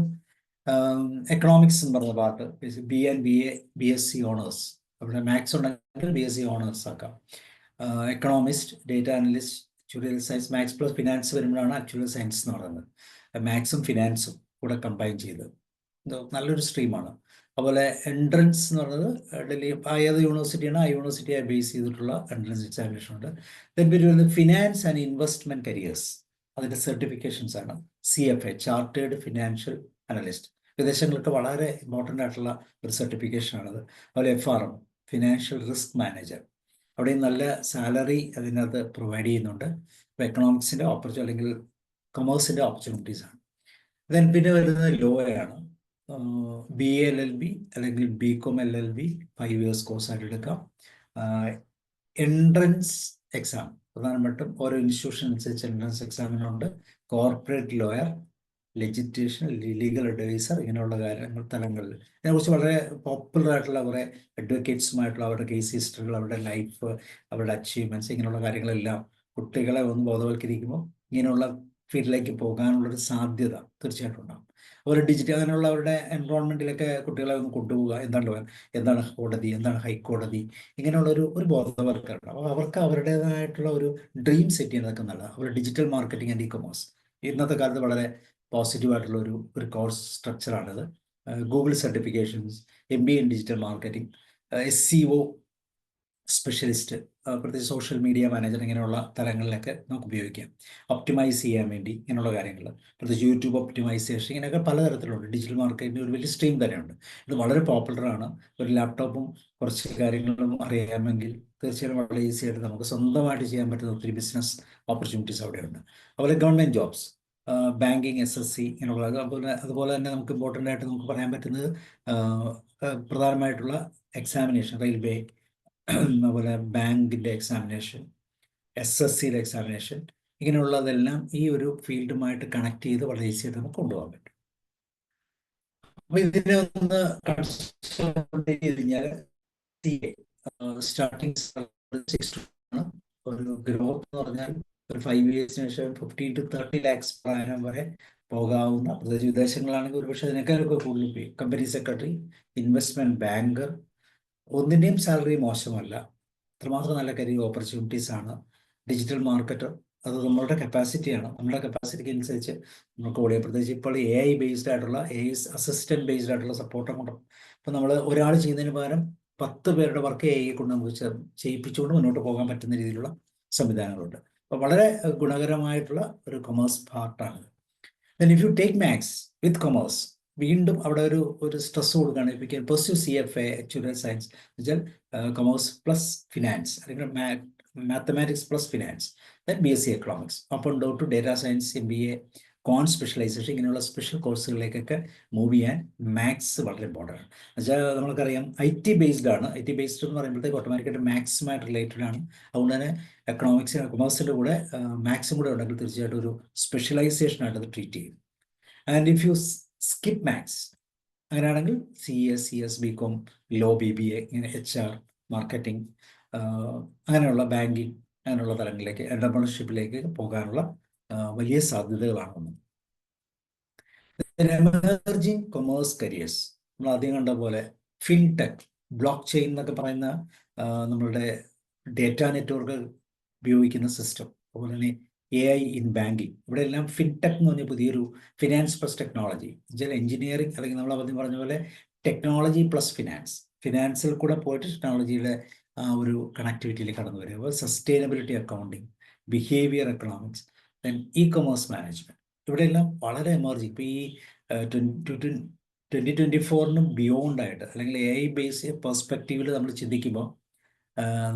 എക്കണോമിക്സ് എന്ന് പറഞ്ഞ part, BA and BA, BSc honours. അവിടെ മാത്സ് ഉണ്ടെങ്കിൽ BSc ഓണേഴ്സ് ആക്കാം. Economist, data analyst, actuarial science, maths plus finance വരുമ്പോഴാണ് ആക്ച്വൽ സയൻസ് എന്ന് പറയുന്നത്. മാത്സും ഫിനാൻസും കൂടെ കമ്പൈൻ ചെയ്ത് നല്ലൊരു സ്ട്രീമാണ്. അതുപോലെ എൻട്രൻസ് എന്ന് പറയുന്നത് ഡൽഹി ഏത് യൂണിവേഴ്സിറ്റിയാണ് ആ യൂണിവേഴ്സിറ്റിയെ ബേസ് ചെയ്തിട്ടുള്ള എൻട്രൻസ് എക്സാമിനേഷൻ ഉണ്ട്. ദെൻ വരുന്നത് ഫിനാൻസ് ആൻഡ് ഇൻവെസ്റ്റ്മെന്റ് കരിയേഴ്സ്, അതിൻ്റെ സർട്ടിഫിക്കേഷൻസ് ആണ്. CFA, ചാർട്ടേഡ് ഫിനാൻഷ്യൽ അനലിസ്റ്റ്, വിദേശങ്ങൾക്ക് വളരെ ഇമ്പോർട്ടൻ്റ് ആയിട്ടുള്ള ഒരു സർട്ടിഫിക്കേഷൻ ആണത്. അതുപോലെ FRM, ഫിനാൻഷ്യൽ റിസ്ക് മാനേജർ, അവിടെയും നല്ല സാലറി അതിനകത്ത് പ്രൊവൈഡ് ചെയ്യുന്നുണ്ട്. ഇപ്പോൾ എക്കണോമിക്സിൻ്റെ അല്ലെങ്കിൽ കൊമേഴ്സിൻ്റെ ഓപ്പർച്യൂണിറ്റീസ് ആണ്. ദെൻ പിന്നെ വരുന്നത് ലോ ആണ്. BA LLB അല്ലെങ്കിൽ BCom LLB 5 years കോഴ്സായിട്ട് എടുക്കാം. എൻട്രൻസ് എക്സാം പ്രധാനമായിട്ടും ഓരോ ഇൻസ്റ്റിറ്റ്യൂഷൻ അനുസരിച്ച് എൻട്രൻസ് എക്സാമിനുണ്ട്. Corporate lawyer, legislation, legal advisor, ഇങ്ങനെയുള്ള കാര്യങ്ങൾ തലങ്ങളിൽ ഇതിനെക്കുറിച്ച് വളരെ പോപ്പുലർ ആയിട്ടുള്ള കുറേ അഡ്വക്കേറ്റ്സുമായിട്ടുള്ള അവരുടെ കേസ് ഹിസ്റ്ററികൾ, അവരുടെ ലൈഫ്, അവരുടെ അച്ചീവ്മെൻറ്റ്സ്, ഇങ്ങനെയുള്ള കാര്യങ്ങളെല്ലാം കുട്ടികളെ ഒന്ന് ബോധവൽക്കരിക്കുമ്പോൾ ഇങ്ങനെയുള്ള ഫീൽഡിലേക്ക് പോകാനുള്ളൊരു സാധ്യത തീർച്ചയായിട്ടും ഉണ്ടാകും. അതുപോലെ ഡിജിറ്റൽ അങ്ങനെയുള്ള അവരുടെ എൻവയോൺമെൻറ്റിലൊക്കെ കുട്ടികളെ ഒന്ന് കൊണ്ടുപോവുക, എന്താണ് കോടതി, എന്താണ് ഹൈക്കോടതി, ഇങ്ങനെയുള്ളൊരു ബോധവൽക്കരണം. അപ്പോൾ അവർക്ക് അവരുടേതായിട്ടുള്ള ഒരു ഡ്രീം സെറ്റ് ചെയ്യുന്നതൊക്കെ നല്ലതാണ്. അവർ ഡിജിറ്റൽ മാർക്കറ്റിംഗ് ആൻഡ് ഇ-കൊമേഴ്സ് ഇന്നത്തെ കാലത്ത് വളരെ പോസിറ്റീവായിട്ടുള്ള ഒരു കോഴ്സ് സ്ട്രക്ചറാണിത്. Google certifications, MBA in digital marketing, SEO specialist, പ്രത്യേകിച്ച് സോഷ്യൽ മീഡിയ മാനേജർ, ഇങ്ങനെയുള്ള തലങ്ങളിലൊക്കെ നമുക്ക് ഉപയോഗിക്കാം. ഒപ്റ്റിമൈസ് ചെയ്യാൻ വേണ്ടി ഇങ്ങനെയുള്ള കാര്യങ്ങൾ, പ്രത്യേകിച്ച് യൂട്യൂബ് ഒപ്റ്റിമൈസേഷൻ, ഇങ്ങനെയൊക്കെ പലതരത്തിലുണ്ട്. ഡിജിറ്റൽ മാർക്കറ്റിംഗ് ഒരു വലിയ സ്ട്രീം തന്നെയുണ്ട്. ഇത് വളരെ പോപ്പുലറാണ്. ഒരു ലാപ്ടോപ്പും കുറച്ച് കാര്യങ്ങളും അറിയാമെങ്കിൽ തീർച്ചയായും വളരെ ഈസി ആയിട്ട് നമുക്ക് സ്വന്തമായിട്ട് ചെയ്യാൻ പറ്റുന്ന ഒത്തിരി ബിസിനസ് ഓപ്പർച്യൂണിറ്റീസ് അവിടെയുണ്ട്. അതുപോലെ ഗവൺമെൻറ് ജോബ്സ്, ബാങ്കിങ്, SSC, ഇങ്ങനെയുള്ള. അതുപോലെ തന്നെ നമുക്ക് ഇമ്പോർട്ടൻ്റ് ആയിട്ട് നമുക്ക് പറയാൻ പറ്റുന്നത് പ്രധാനമായിട്ടുള്ള എക്സാമിനേഷൻ, റെയിൽവേ, അതുപോലെ ബാങ്കിൻ്റെ എക്സാമിനേഷൻ, SSCയുടെ എക്സാമിനേഷൻ, ഇങ്ങനെയുള്ളതെല്ലാം ഈ ഒരു ഫീൽഡുമായിട്ട് കണക്ട് ചെയ്ത് വളരെ ഈസി ആയിട്ട് നമുക്ക് കൊണ്ടുപോകാൻ പറ്റും. അപ്പോൾ ഇതിനെ ഒന്ന് കഴിഞ്ഞാൽ സ്റ്റാർട്ടിങ് ഒരു ഗ്രോത്ത് എന്ന് പറഞ്ഞാൽ ഒരു 5 years ശേഷം 15 to 30 lakhs പ്രായം വരെ പോകാവുന്ന, പ്രത്യേകിച്ച് വിദേശങ്ങളാണെങ്കിൽ ഒരുപക്ഷെ അതിനേക്കാളൊക്കെ കൂടുതൽ പോയി. കമ്പനി സെക്രട്ടറി, ഇൻവെസ്റ്റ്മെന്റ് ബാങ്കർ, ഒന്നിൻ്റെയും സാലറി മോശമല്ല. അത്രമാത്രം നല്ല കരിയർ ഓപ്പർച്യൂണിറ്റീസ് ആണ്. ഡിജിറ്റൽ മാർക്കറ്റർ, അത് നമ്മളുടെ കപ്പാസിറ്റിയാണ്. നമ്മുടെ കപ്പാസിറ്റിക്ക് അനുസരിച്ച് നമുക്ക് ഓടിയ, പ്രത്യേകിച്ച് ഇപ്പോൾ AI ബേസ്ഡ് ആയിട്ടുള്ള, AI അസിസ്റ്റൻറ്റ് ബേസ്ഡ് ആയിട്ടുള്ള സപ്പോർട്ടും കൊണ്ട് ഇപ്പോൾ നമ്മൾ ഒരാൾ ചെയ്യുന്നതിന് പകരം 10 പേരുടെ വർക്ക് AI കൊണ്ട് നമുക്ക് ചെയ്യിപ്പിച്ചുകൊണ്ട് മുന്നോട്ട് പോകാൻ പറ്റുന്ന രീതിയിലുള്ള സംവിധാനങ്ങളുണ്ട്. അപ്പോൾ വളരെ ഗുണകരമായിട്ടുള്ള ഒരു കൊമേഴ്സ് പാർട്ടാണ്. Then if you take maths with commerce, വീണ്ടും അവിടെ ഒരു സ്ട്രെസ് കൊടുക്കുകയാണ്. If you can pursue CFA, actual science വെച്ചാൽ കൊമേഴ്സ് പ്ലസ് ഫിനാൻസ്, അല്ലെങ്കിൽ mathematics plus finance, then BSc economics, അപ്പം down to data science, MBA, കോൺ സ്പെഷ്യലൈസേഷൻ, ഇങ്ങനെയുള്ള സ്പെഷ്യൽ കോഴ്സുകളിലേക്കൊക്കെ മൂവ് ചെയ്യാൻ മാത്സ് വളരെ ഇമ്പോർട്ടൻ്റ് ആണ്. എന്നുവെച്ചാൽ നമ്മൾക്കറിയാം IT ബേസ്ഡ് ആണ്. IT ബേസ്ഡ് എന്ന് പറയുമ്പോഴത്തേക്ക് ഓട്ടോമാറ്റിക്കായിട്ട് മാത്സുമായിട്ട് റിലേറ്റഡ് ആണ്. അതുകൊണ്ട് തന്നെ എക്കണോമിക്സ്, കൊമേഴ്സിൻ്റെ കൂടെ മാത്സും കൂടെ ഉണ്ടെങ്കിൽ തീർച്ചയായിട്ടും ഒരു സ്പെഷ്യലൈസേഷനായിട്ട് അത് ട്രീറ്റ് ചെയ്യും. And if you skip maths അങ്ങനെയാണെങ്കിൽ CS BCom ലോ BBA ഇങ്ങനെ HR മാർക്കറ്റിംഗ് അങ്ങനെയുള്ള ബാങ്കിങ് അങ്ങനെയുള്ള തലങ്ങളിലേക്ക് എന്റർപ്രണർഷിപ്പിലേക്ക് പോകാനുള്ള വലിയ സാധ്യതകളാണ്. എമർജിങ് കൊമേഴ്സ് കരിയേഴ്സ് നമ്മൾ ആദ്യം കണ്ട പോലെ ഫിൻടെക്, ബ്ലോക്ക് ചെയിൻ എന്നൊക്കെ പറയുന്ന നമ്മളുടെ ഡേറ്റ നെറ്റ്വർക്ക് ഉപയോഗിക്കുന്ന സിസ്റ്റം, അതുപോലെ തന്നെ AI ഇൻ ബാങ്കിങ്, ഇവിടെ എല്ലാം ഫിൻടെക് എന്ന് പറഞ്ഞ പുതിയൊരു ഫിനാൻസ് പ്ലസ് ടെക്നോളജി, എഞ്ചിനീയറിംഗ് അല്ലെങ്കിൽ നമ്മൾ ആദ്യം പറഞ്ഞ പോലെ ടെക്നോളജി പ്ലസ് ഫിനാൻസ്, ഫിനാൻസിൽ കൂടെ പോയിട്ട് ടെക്നോളജിയുടെ ഒരു കണക്ടിവിറ്റിയിൽ കടന്നു വരിക. അപ്പോൾ sustainability accounting, behaviour economics, then commerce management, ഇവിടെയെല്ലാം വളരെ എമർജിങ്. ഇപ്പോൾ ഈ 2024 ബിയോണ്ട് ആയിട്ട് അല്ലെങ്കിൽ AI ബേസ് പെർസ്പെക്റ്റീവിൽ നമ്മൾ ചിന്തിക്കുമ്പോൾ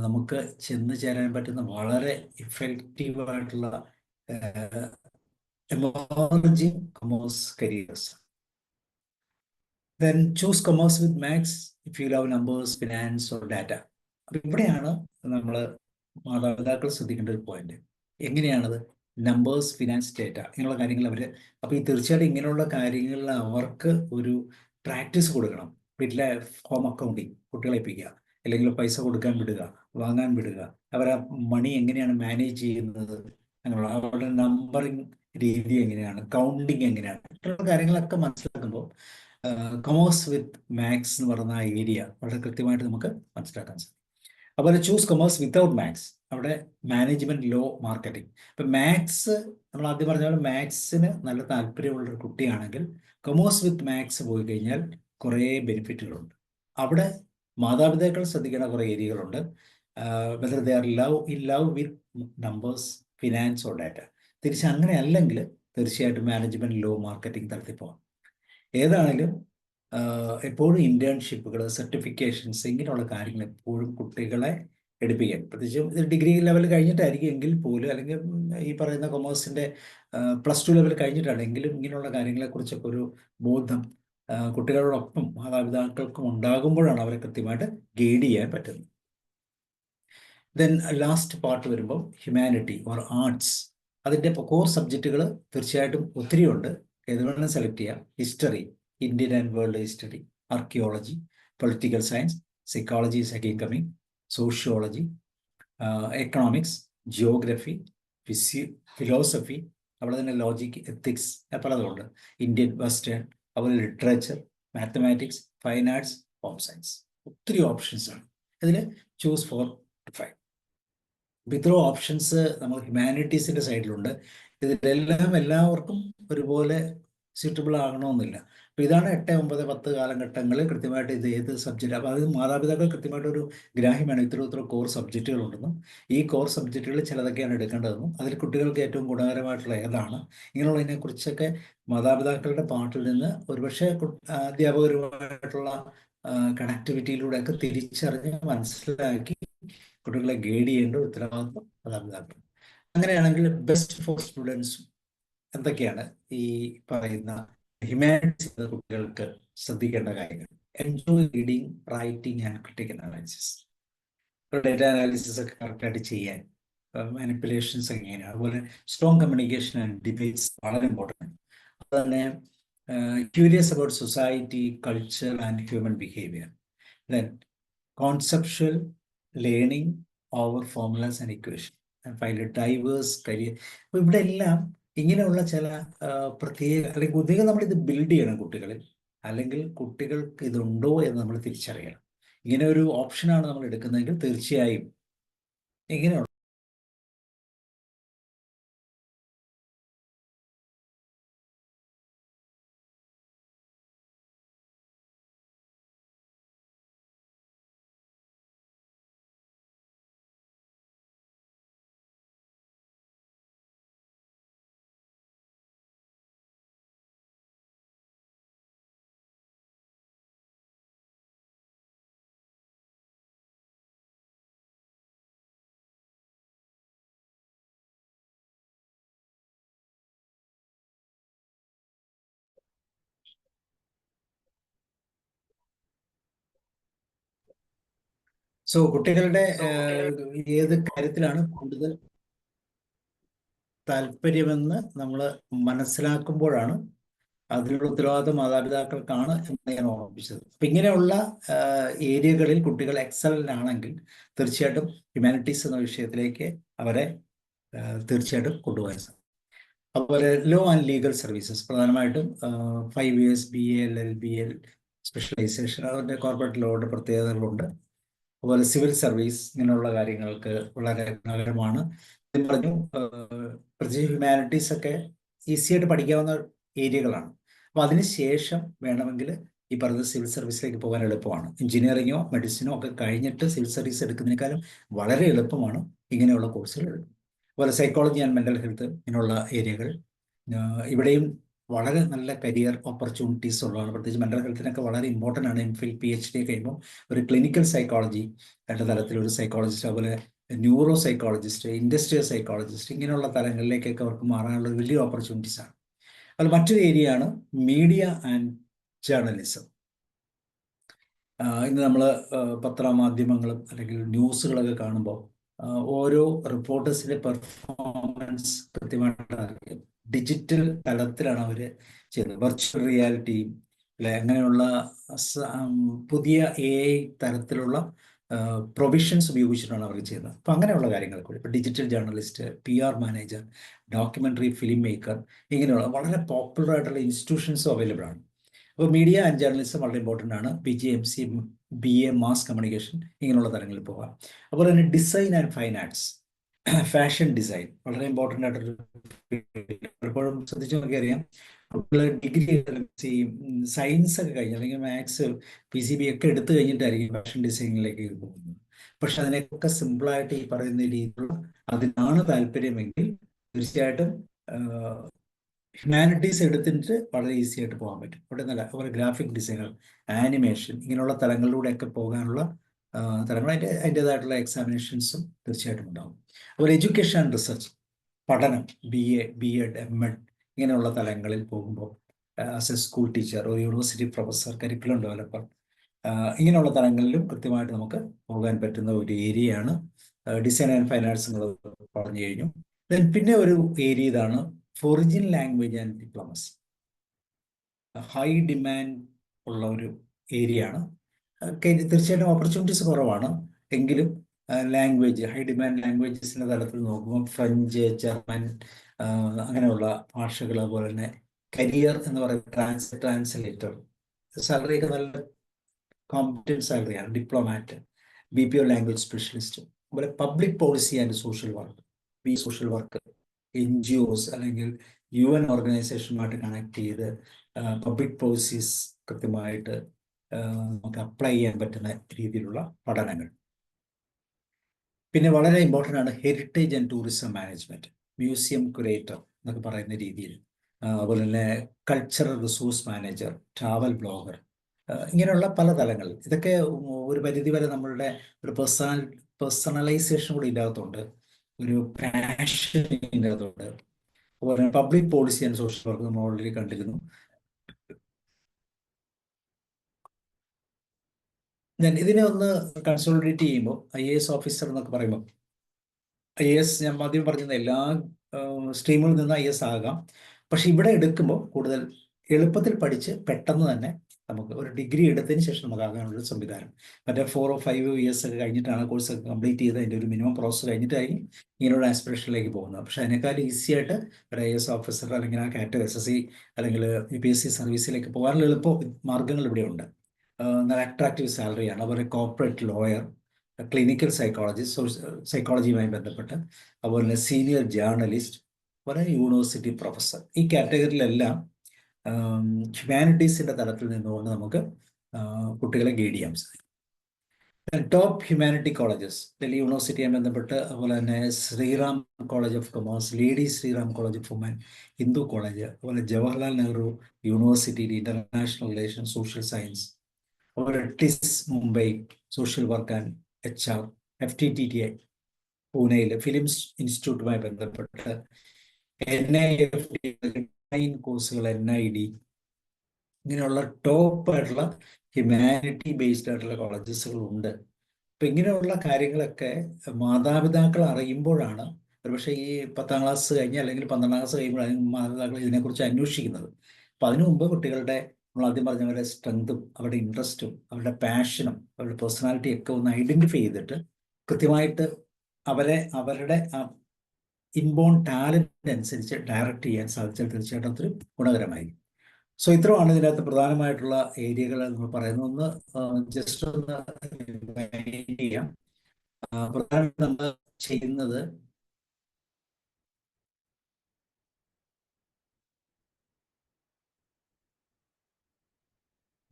നമുക്ക് ചെന്ന് ചേരാൻ പറ്റുന്ന വളരെ ഇഫക്റ്റീവായിട്ടുള്ള emerging commerce careers. Then choose commerce with maths if you love numbers, finance or data. അപ്പം ഇവിടെയാണ് നമ്മൾ മാതാപിതാക്കൾ ശ്രദ്ധിക്കേണ്ട ഒരു പോയിന്റ്. എങ്ങനെയാണത് നമ്പേഴ്സ്, ഫിനാൻസ്, ഡേറ്റ ഇങ്ങനെയുള്ള കാര്യങ്ങൾ അവർ, അപ്പോൾ ഈ തീർച്ചയായിട്ടും ഇങ്ങനെയുള്ള കാര്യങ്ങളിൽ അവർക്ക് ഒരു പ്രാക്ടീസ് കൊടുക്കണം. വീട്ടിലെ ഹോം അക്കൗണ്ടിങ് കുട്ടികളെ ഏൽപ്പിക്കുക, അല്ലെങ്കിൽ പൈസ കൊടുക്കാൻ വിടുക, വാങ്ങാൻ വിടുക, അവരെ മണി എങ്ങനെയാണ് മാനേജ് ചെയ്യുന്നത്, അങ്ങനെയുള്ള അവരുടെ നമ്പറിങ് രീതി എങ്ങനെയാണ്, കൗണ്ടിങ് എങ്ങനെയാണ്, ഇങ്ങനെയുള്ള കാര്യങ്ങളൊക്കെ മനസ്സിലാക്കുമ്പോൾ കൊമേഴ്സ് വിത്ത് മാത്സ് എന്ന് പറയുന്ന ഏരിയ വളരെ കൃത്യമായിട്ട് നമുക്ക് മനസ്സിലാക്കാൻ സാധിക്കും. അതുപോലെ ചൂസ് കൊമേഴ്സ് വിത്തൗട്ട് മാത്സ്, അവിടെ മാനേജ്മെന്റ്, ലോ, മാർക്കറ്റിംഗ്. ഇപ്പം മാത്സ് നമ്മൾ ആദ്യം പറഞ്ഞ പോലെ മാത്സിന് നല്ല താല്പര്യമുള്ളൊരു കുട്ടിയാണെങ്കിൽ കൊമേഴ്സ് വിത്ത് മാത്സ് പോയി കഴിഞ്ഞാൽ കുറേ ബെനിഫിറ്റുകളുണ്ട്. അവിടെ മാതാപിതാക്കൾ ശ്രദ്ധിക്കേണ്ട കുറേ ഏരിയകളുണ്ട്. Whether they are love with numbers, finance or data. തിരിച്ച് അങ്ങനെ അല്ലെങ്കിൽ തീർച്ചയായിട്ടും മാനേജ്മെന്റ്, ലോ, മാർക്കറ്റിംഗ് തലത്തിൽ പോകാം. ഏതാണെങ്കിലും എപ്പോഴും ഇന്റേൺഷിപ്പുകൾ, സർട്ടിഫിക്കേഷൻസ് ഇങ്ങനെയുള്ള കാര്യങ്ങൾ എപ്പോഴും കുട്ടികളെ എടുപ്പിക്കാൻ, പ്രത്യേകിച്ചും ഇത് ഡിഗ്രി ലെവൽ കഴിഞ്ഞിട്ടായിരിക്കും എങ്കിൽ പോലും, അല്ലെങ്കിൽ ഈ പറയുന്ന കൊമേഴ്സിൻ്റെ +2 ലെവൽ കഴിഞ്ഞിട്ടാണെങ്കിലും ഇങ്ങനെയുള്ള കാര്യങ്ങളെക്കുറിച്ചൊക്കെ ഒരു ബോധം കുട്ടികളോടൊപ്പം മാതാപിതാക്കൾക്കും ഉണ്ടാകുമ്പോഴാണ് അവരെ കൃത്യമായിട്ട് ഗൈഡ് ചെയ്യാൻ പറ്റുന്നത്. ദെൻ ലാസ്റ്റ് പാർട്ട് വരുമ്പോൾ ഹ്യൂമാനിറ്റി ഓർ ആർട്സ്, അതിൻ്റെ കോർ സബ്ജക്റ്റുകൾ തീർച്ചയായിട്ടും ഒത്തിരിയുണ്ട്. ഏത് വേണമെങ്കിലും സെലക്ട് ചെയ്യാം. History, Indian and world history, archaeology, political science, psychology is again coming, sociology, economics, geography, philosophy, അവിടെ തന്നെ ലോജിക്, എത്തിക്സ് പലതുണ്ട്, ഇന്ത്യൻ വെസ്റ്റേൺ, അതുപോലെ literature, mathematics, fine arts, home science, ഒത്തിരി ഓപ്ഷൻസ് ആണ്. ഇതിൽ ചൂസ് 4 to 5. അപ്പം ഇത്രയും ഓപ്ഷൻസ് നമ്മൾ ഹ്യൂമാനിറ്റീസിൻ്റെ സൈഡിലുണ്ട്. ഇതിലെല്ലാം എല്ലാവർക്കും ഒരുപോലെ സ്യൂട്ടബിൾ ആകണമെന്നില്ല. അപ്പോൾ ഇതാണ് 8, 9, 10 കാലഘട്ടങ്ങളിൽ കൃത്യമായിട്ട് ഇത് ഏത് സബ്ജക്റ്റ്, അപ്പോൾ അത് മാതാപിതാക്കൾ കൃത്യമായിട്ടൊരു ഗ്രാഹ്യമാണ് ഇത്ര കോർ സബ്ജക്റ്റുകളുണ്ടെന്നും ഈ കോർ സബ്ജക്റ്റുകളിൽ ചിലതൊക്കെയാണ് എടുക്കേണ്ടതെന്നും അതിൽ കുട്ടികൾക്ക് ഏറ്റവും ഗുണകരമായിട്ടുള്ള ഏതാണ്, ഇങ്ങനെയുള്ളതിനെക്കുറിച്ചൊക്കെ മാതാപിതാക്കളുടെ പാർട്ടിൽ നിന്ന് ഒരുപക്ഷെ അധ്യാപകരുമായിട്ടുള്ള കണക്ടിവിറ്റിയിലൂടെയൊക്കെ തിരിച്ചറിഞ്ഞ് മനസ്സിലാക്കി കുട്ടികളെ ഗൈഡ് ചെയ്യേണ്ട ഉത്തരവാദിത്വം മാതാപിതാക്കൾ. അങ്ങനെയാണെങ്കിൽ ബെസ്റ്റ് ഫോർ സ്റ്റുഡൻസ് എന്തൊക്കെയാണ് ഈ പറയുന്ന ഹ്യൂമാനിറ്റീസ് കുട്ടികൾക്ക് ശ്രദ്ധിക്കേണ്ട കാര്യങ്ങൾ? Enjoy reading, writing and critical analysis. Data analysis ഒക്കെ കറക്റ്റായിട്ട് ചെയ്യാൻ, മാനിപ്പുലേഷൻസ് എങ്ങനെയാണ്, അതുപോലെ സ്ട്രോങ് കമ്മ്യൂണിക്കേഷൻ ആൻഡ് ഡിബേറ്റ്സ് വളരെ ഇമ്പോർട്ടൻ്റ്. അതുതന്നെ curious about society, culture and human behaviour. Then conceptual learning over formulas and equation, and find diverse career. അപ്പോൾ ഇവിടെ എല്ലാം ഇങ്ങനെയുള്ള ചില പ്രത്യേക അല്ലെങ്കിൽ ഒന്നുകിൽ നമ്മളിത് ബിൽഡ് ചെയ്യണം കുട്ടികളിൽ, അല്ലെങ്കിൽ കുട്ടികൾക്ക് ഇതുണ്ടോ എന്ന് നമ്മൾ തിരിച്ചറിയണം. ഇങ്ങനെ ഒരു ഓപ്ഷനാണ് നമ്മൾ എടുക്കുന്നതെങ്കിൽ തീർച്ചയായും ഇങ്ങനെയുള്ള കുട്ടികളുടെ ഏത് കാര്യത്തിലാണ് കൂടുതൽ താല്പര്യമെന്ന് നമ്മൾ മനസ്സിലാക്കുമ്പോഴാണ് അതിനുള്ള ഉത്തരവാദിത്വം മാതാപിതാക്കൾക്കാണ് എന്ന് ഞാൻ ഓർമ്മിപ്പിച്ചത്. അപ്പം ഇങ്ങനെയുള്ള ഏരിയകളിൽ കുട്ടികൾ എക്സലൻ്റ് ആണെങ്കിൽ തീർച്ചയായിട്ടും ഹ്യൂമാനിറ്റീസ് എന്ന വിഷയത്തിലേക്ക് അവരെ തീർച്ചയായിട്ടും കൊണ്ടുപോകാൻ സാധിക്കും. അതുപോലെ ലോ ആൻഡ് ലീഗൽ സർവീസസ്, പ്രധാനമായിട്ടും 5 years BA LLB സ്പെഷ്യലൈസേഷൻ, അതിൻ്റെ കോർപ്പറേറ്റ് ലോയുടെ പ്രത്യേകതകളുണ്ട്. അതുപോലെ സിവിൽ സർവീസ്, ഇങ്ങനെയുള്ള കാര്യങ്ങൾക്ക് വളരെ ഗുണകരമാണ്. ഞാൻ പറഞ്ഞു, പ്രത്യേകിച്ച് ഹ്യൂമാനിറ്റീസ് ഒക്കെ ഈസിയായിട്ട് പഠിക്കാവുന്ന ഏരിയകളാണ്. അപ്പോൾ അതിനുശേഷം വേണമെങ്കിൽ ഈ പറഞ്ഞ സിവിൽ സർവീസിലേക്ക് പോകാൻ എളുപ്പമാണ്. എഞ്ചിനീയറിങ്ങോ മെഡിസിനോ ഒക്കെ കഴിഞ്ഞിട്ട് സിവിൽ സർവീസ് എടുക്കുന്നതിനേക്കാളും വളരെ എളുപ്പമാണ് ഇങ്ങനെയുള്ള കോഴ്സുകൾ. അതുപോലെ സൈക്കോളജി ആൻഡ് മെൻ്റൽ ഹെൽത്ത്, ഇങ്ങനെയുള്ള ഏരിയകൾ ഇവിടെയും വളരെ നല്ല കരിയർ ഓപ്പർച്യൂണിറ്റീസ് ഉള്ളതാണ്. പ്രത്യേകിച്ച് മെൻ്റൽ ഹെൽത്തിനൊക്കെ വളരെ ഇമ്പോർട്ടൻ്റ് ആണ്. MPhil PhD കഴിയുമ്പോൾ ഒരു ക്ലിനിക്കൽ സൈക്കോളജി തലത്തിൽ ഒരു സൈക്കോളജിസ്റ്റ്, അതുപോലെ ന്യൂറോ സൈക്കോളജിസ്റ്റ്, ഇൻഡസ്ട്രിയൽ സൈക്കോളജിസ്റ്റ്, ഇങ്ങനെയുള്ള തലങ്ങളിലേക്കൊക്കെ അവർക്ക് മാറാനുള്ള വലിയ ഓപ്പർച്യൂണിറ്റീസ് ആണ്. അതിൽ മറ്റൊരു ഏരിയയാണ് മീഡിയ ആൻഡ് ജേർണലിസം. ഇന്ന് നമ്മൾ പത്രമാധ്യമങ്ങളും അല്ലെങ്കിൽ ന്യൂസുകളൊക്കെ കാണുമ്പോൾ ഓരോ റിപ്പോർട്ടേഴ്സിന്റെ പെർഫോമൻസ് കൃത്യമായിട്ട് അറിയാം. ഡിജിറ്റൽ തലത്തിലാണ് അവർ ചെയ്യുന്നത്. വെർച്വൽ റിയാലിറ്റിയും അല്ലെ അങ്ങനെയുള്ള പുതിയ AI തരത്തിലുള്ള പ്രൊവിഷൻസ് ഉപയോഗിച്ചിട്ടാണ് അവർ ചെയ്യുന്നത്. അപ്പം അങ്ങനെയുള്ള കാര്യങ്ങൾ കൂടി ഇപ്പോൾ digital journalist, PR manager, documentary film maker, ഇങ്ങനെയുള്ള വളരെ പോപ്പുലർ ആയിട്ടുള്ള ഇൻസ്റ്റിറ്റ്യൂഷൻസും അവൈലബിൾ ആണ്. അപ്പോൾ മീഡിയ ആൻഡ് ജേർണലിസം വളരെ ഇമ്പോർട്ടൻ്റ് ആണ്. PGMC, BA മാസ് കമ്മ്യൂണിക്കേഷൻ, ഇങ്ങനെയുള്ള തലങ്ങളിൽ പോകാം. അതുപോലെ തന്നെ design and fine arts, fashion design വളരെ ഇമ്പോർട്ടൻ്റ് ആയിട്ടൊരു, പലപ്പോഴും ശ്രദ്ധിച്ചു നോക്കി അറിയാം, കുട്ടികൾ ഡിഗ്രി സയൻസ് ഒക്കെ കഴിഞ്ഞ് അല്ലെങ്കിൽ മാത്സ് PCB ഒക്കെ എടുത്തു കഴിഞ്ഞിട്ടായിരിക്കും ഫാഷൻ ഡിസൈനിങ്ങിലേക്ക് പോകുന്നത്. പക്ഷെ അതിനെയൊക്കെ സിമ്പിളായിട്ട് ഈ പറയുന്ന രീതിയിലുള്ള അതിനാണ് താല്പര്യമെങ്കിൽ തീർച്ചയായിട്ടും ഹ്യൂമാനിറ്റീസ് എടുത്തിട്ട് വളരെ ഈസി ആയിട്ട് പോകാൻ പറ്റും. അവിടെ നല്ല അതുപോലെ ഗ്രാഫിക് ഡിസൈനർ, ആനിമേഷൻ, ഇങ്ങനെയുള്ള തലങ്ങളിലൂടെയൊക്കെ പോകാനുള്ള തലങ്ങൾ അതിൻ്റെതായിട്ടുള്ള എക്സാമിനേഷൻസും തീർച്ചയായിട്ടും ഉണ്ടാകും. അതുപോലെ എഡ്യൂക്കേഷൻ ആൻഡ് റിസർച്ച്, പഠനം, BA B.Ed M.Ed ഇങ്ങനെയുള്ള തലങ്ങളിൽ പോകുമ്പോൾ ആസ് എ സ്കൂൾ ടീച്ചർ, ഒരു യൂണിവേഴ്സിറ്റി പ്രൊഫസർ, കരിക്കുലം ഡെവലപ്പർ, ഇങ്ങനെയുള്ള തലങ്ങളിലും കൃത്യമായിട്ട് നമുക്ക് പോകാൻ പറ്റുന്ന ഒരു ഏരിയയാണ് ഡിസൈൻ ആൻഡ് ഫൈൻ ആർട്സ് എന്നുള്ളത് പറഞ്ഞു കഴിഞ്ഞു. പിന്നെ ഒരു ഏരിയ ഇതാണ് foreign language and diplomacy. High demand ഉള്ള ഒരു ഏരിയ ആണ്. തീർച്ചയായിട്ടും ഓപ്പർച്യൂണിറ്റീസ് കുറവാണ്, എങ്കിലും ലാംഗ്വേജ്, ഹൈ ഡിമാൻഡ് ലാംഗ്വേജസിൻ്റെ തലത്തിൽ നോക്കുമ്പോൾ ഫ്രഞ്ച്, ജർമ്മൻ, അങ്ങനെയുള്ള ഭാഷകൾ, അതുപോലെ തന്നെ കരിയർ എന്ന് പറയുന്ന ട്രാൻസ്ലേറ്റർ, സാലറിയൊക്കെ നല്ല കോമ്പറ്റൻറ്റ് സാലറിയാണ്. ഡിപ്ലോമാറ്റ്, BPO ലാംഗ്വേജ് സ്പെഷ്യലിസ്റ്റ്, അതുപോലെ public policy and social work, social work, NGOs അല്ലെങ്കിൽ UN ഓർഗനൈസേഷനുമായിട്ട് കണക്ട് ചെയ്ത് പബ്ലിക് പോളിസീസ് കൃത്യമായിട്ട് നമുക്ക് അപ്ലൈ ചെയ്യാൻ പറ്റുന്ന രീതിയിലുള്ള പഠനങ്ങൾ. പിന്നെ വളരെ ഇമ്പോർട്ടൻ്റ് ആണ് heritage and tourism management, museum curator എന്നൊക്കെ പറയുന്ന രീതിയിൽ, അതുപോലെ തന്നെ cultural resource manager, travel blogger, ഇങ്ങനെയുള്ള പല തലങ്ങൾ. ഇതൊക്കെ ഒരു പരിധിവരെ നമ്മളുടെ ഒരു പേഴ്സണലൈസേഷൻ കൂടി ഇതിനകത്തുണ്ട്, ഒരു പാഷൻ ഇതിനകത്തുണ്ട്. അതുപോലെ public policy and social work നമ്മൾ ഓൾറെഡി കണ്ടിരുന്നു. ഞാൻ ഇതിനെ ഒന്ന് കൺസോളിഡേറ്റ് ചെയ്യുമ്പോൾ IAS ഓഫീസർ എന്നൊക്കെ പറയുമ്പോൾ, IAS ഞാൻ ആദ്യം പറഞ്ഞത് എല്ലാ സ്ട്രീമുകളിൽ നിന്ന് IAS ആകാം. പക്ഷെ ഇവിടെ എടുക്കുമ്പോൾ കൂടുതൽ എളുപ്പത്തിൽ പഠിച്ച് പെട്ടെന്ന് തന്നെ നമുക്ക് ഒരു ഡിഗ്രി എടുത്തതിന് ശേഷം നമുക്ക് ആകാനുള്ള സംവിധാനം. മറ്റേ 4 or 5 years ഒക്കെ കഴിഞ്ഞിട്ടാണ് കോഴ്സ് കംപ്ലീറ്റ് ചെയ്ത് അതിൻ്റെ ഒരു മിനിമം പ്രോസസ്സ് കഴിഞ്ഞിട്ടായിരിക്കും ഇങ്ങനെയുള്ള ആസ്പിറേഷനിലേക്ക് പോകുന്നത്. പക്ഷെ അതിനേക്കാൾ ഈസി ആയിട്ട് ഒരു IAS ഓഫീസർ അല്ലെങ്കിൽ ആ കാറ്റഗറി SSC അല്ലെങ്കിൽ UPSC സർവീസിലേക്ക് പോകാനുള്ള എളുപ്പ മാർഗ്ഗങ്ങൾ ഇവിടെയുണ്ട്. നല്ല അട്രാക്റ്റീവ് സാലറിയാണ്. അതുപോലെ കോർപ്പറേറ്റ് ലോയർ, ക്ലിനിക്കൽ സൈക്കോളജിസ്റ്റ്, സൈക്കോളജിയുമായി ബന്ധപ്പെട്ട്, അതുപോലെ തന്നെ സീനിയർ ജേർണലിസ്റ്റ്, അതുപോലെ യൂണിവേഴ്സിറ്റി പ്രൊഫസർ, ഈ കാറ്റഗറിയിലെല്ലാം ഹ്യൂമാനിറ്റീസിൻ്റെ തലത്തിൽ നിന്നുകൊണ്ട് നമുക്ക് കുട്ടികളെ ഗൈഡ് ചെയ്യാൻ സാധിക്കും. ടോപ്പ് ഹ്യൂമാനിറ്റി കോളേജസ്, ഡൽഹി യൂണിവേഴ്സിറ്റിയുമായി ബന്ധപ്പെട്ട്, അതുപോലെ തന്നെ Shriram College of Commerce, Lady Shriram College of Woman, Hindu College, അതുപോലെ Jawaharlal Nehru University international relation social science, അതുപോലെ TIS Mumbai social work and HR, FTTTI പൂനെയിൽ, ഫിലിം ഇൻസ്റ്റിറ്റ്യൂട്ടുമായി ബന്ധപ്പെട്ട് NIFT കോഴ്സുകൾ, NID, ഇങ്ങനെയുള്ള ടോപ്പ് ആയിട്ടുള്ള ഹ്യൂമാനിറ്റി ബേസ്ഡ് ആയിട്ടുള്ള കോളേജസുകളുണ്ട്. അപ്പം ഇങ്ങനെയുള്ള കാര്യങ്ങളൊക്കെ മാതാപിതാക്കൾ അറിയുമ്പോഴാണ്, ഒരുപക്ഷെ ഈ 10ാം ക്ലാസ് കഴിഞ്ഞ് അല്ലെങ്കിൽ 12ാം ക്ലാസ് കഴിയുമ്പോഴാണ് മാതാപിതാക്കൾ ഇതിനെക്കുറിച്ച് അന്വേഷിക്കുന്നത്. അപ്പം അതിനു മുമ്പ് കുട്ടികളുടെ നമ്മൾ ആദ്യം പറഞ്ഞ പോലെ സ്ട്രെങ്തും അവരുടെ ഇൻട്രസ്റ്റും അവരുടെ പാഷനും അവരുടെ പേഴ്സണാലിറ്റി ഒക്കെ ഒന്ന് ഐഡന്റിഫൈ ചെയ്തിട്ട് കൃത്യമായിട്ട് അവരുടെ ഇൻബോൺ ടാലന്റ് അനുസരിച്ച് ഡയറക്റ്റ് ചെയ്യാൻ സാധിച്ചാൽ തീർച്ചയായിട്ടും അതൊരു ഗുണകരമായിരിക്കും. സോ ഇത്രയാണ് ഇതിനകത്ത് പ്രധാനമായിട്ടുള്ള ഏരിയകൾ നമ്മൾ പറയുന്നത്. ഒന്ന് ജസ്റ്റ് ഒന്ന് ചെയ്യാം. പ്രധാനമായിട്ട് നമ്മൾ ചെയ്യുന്നത്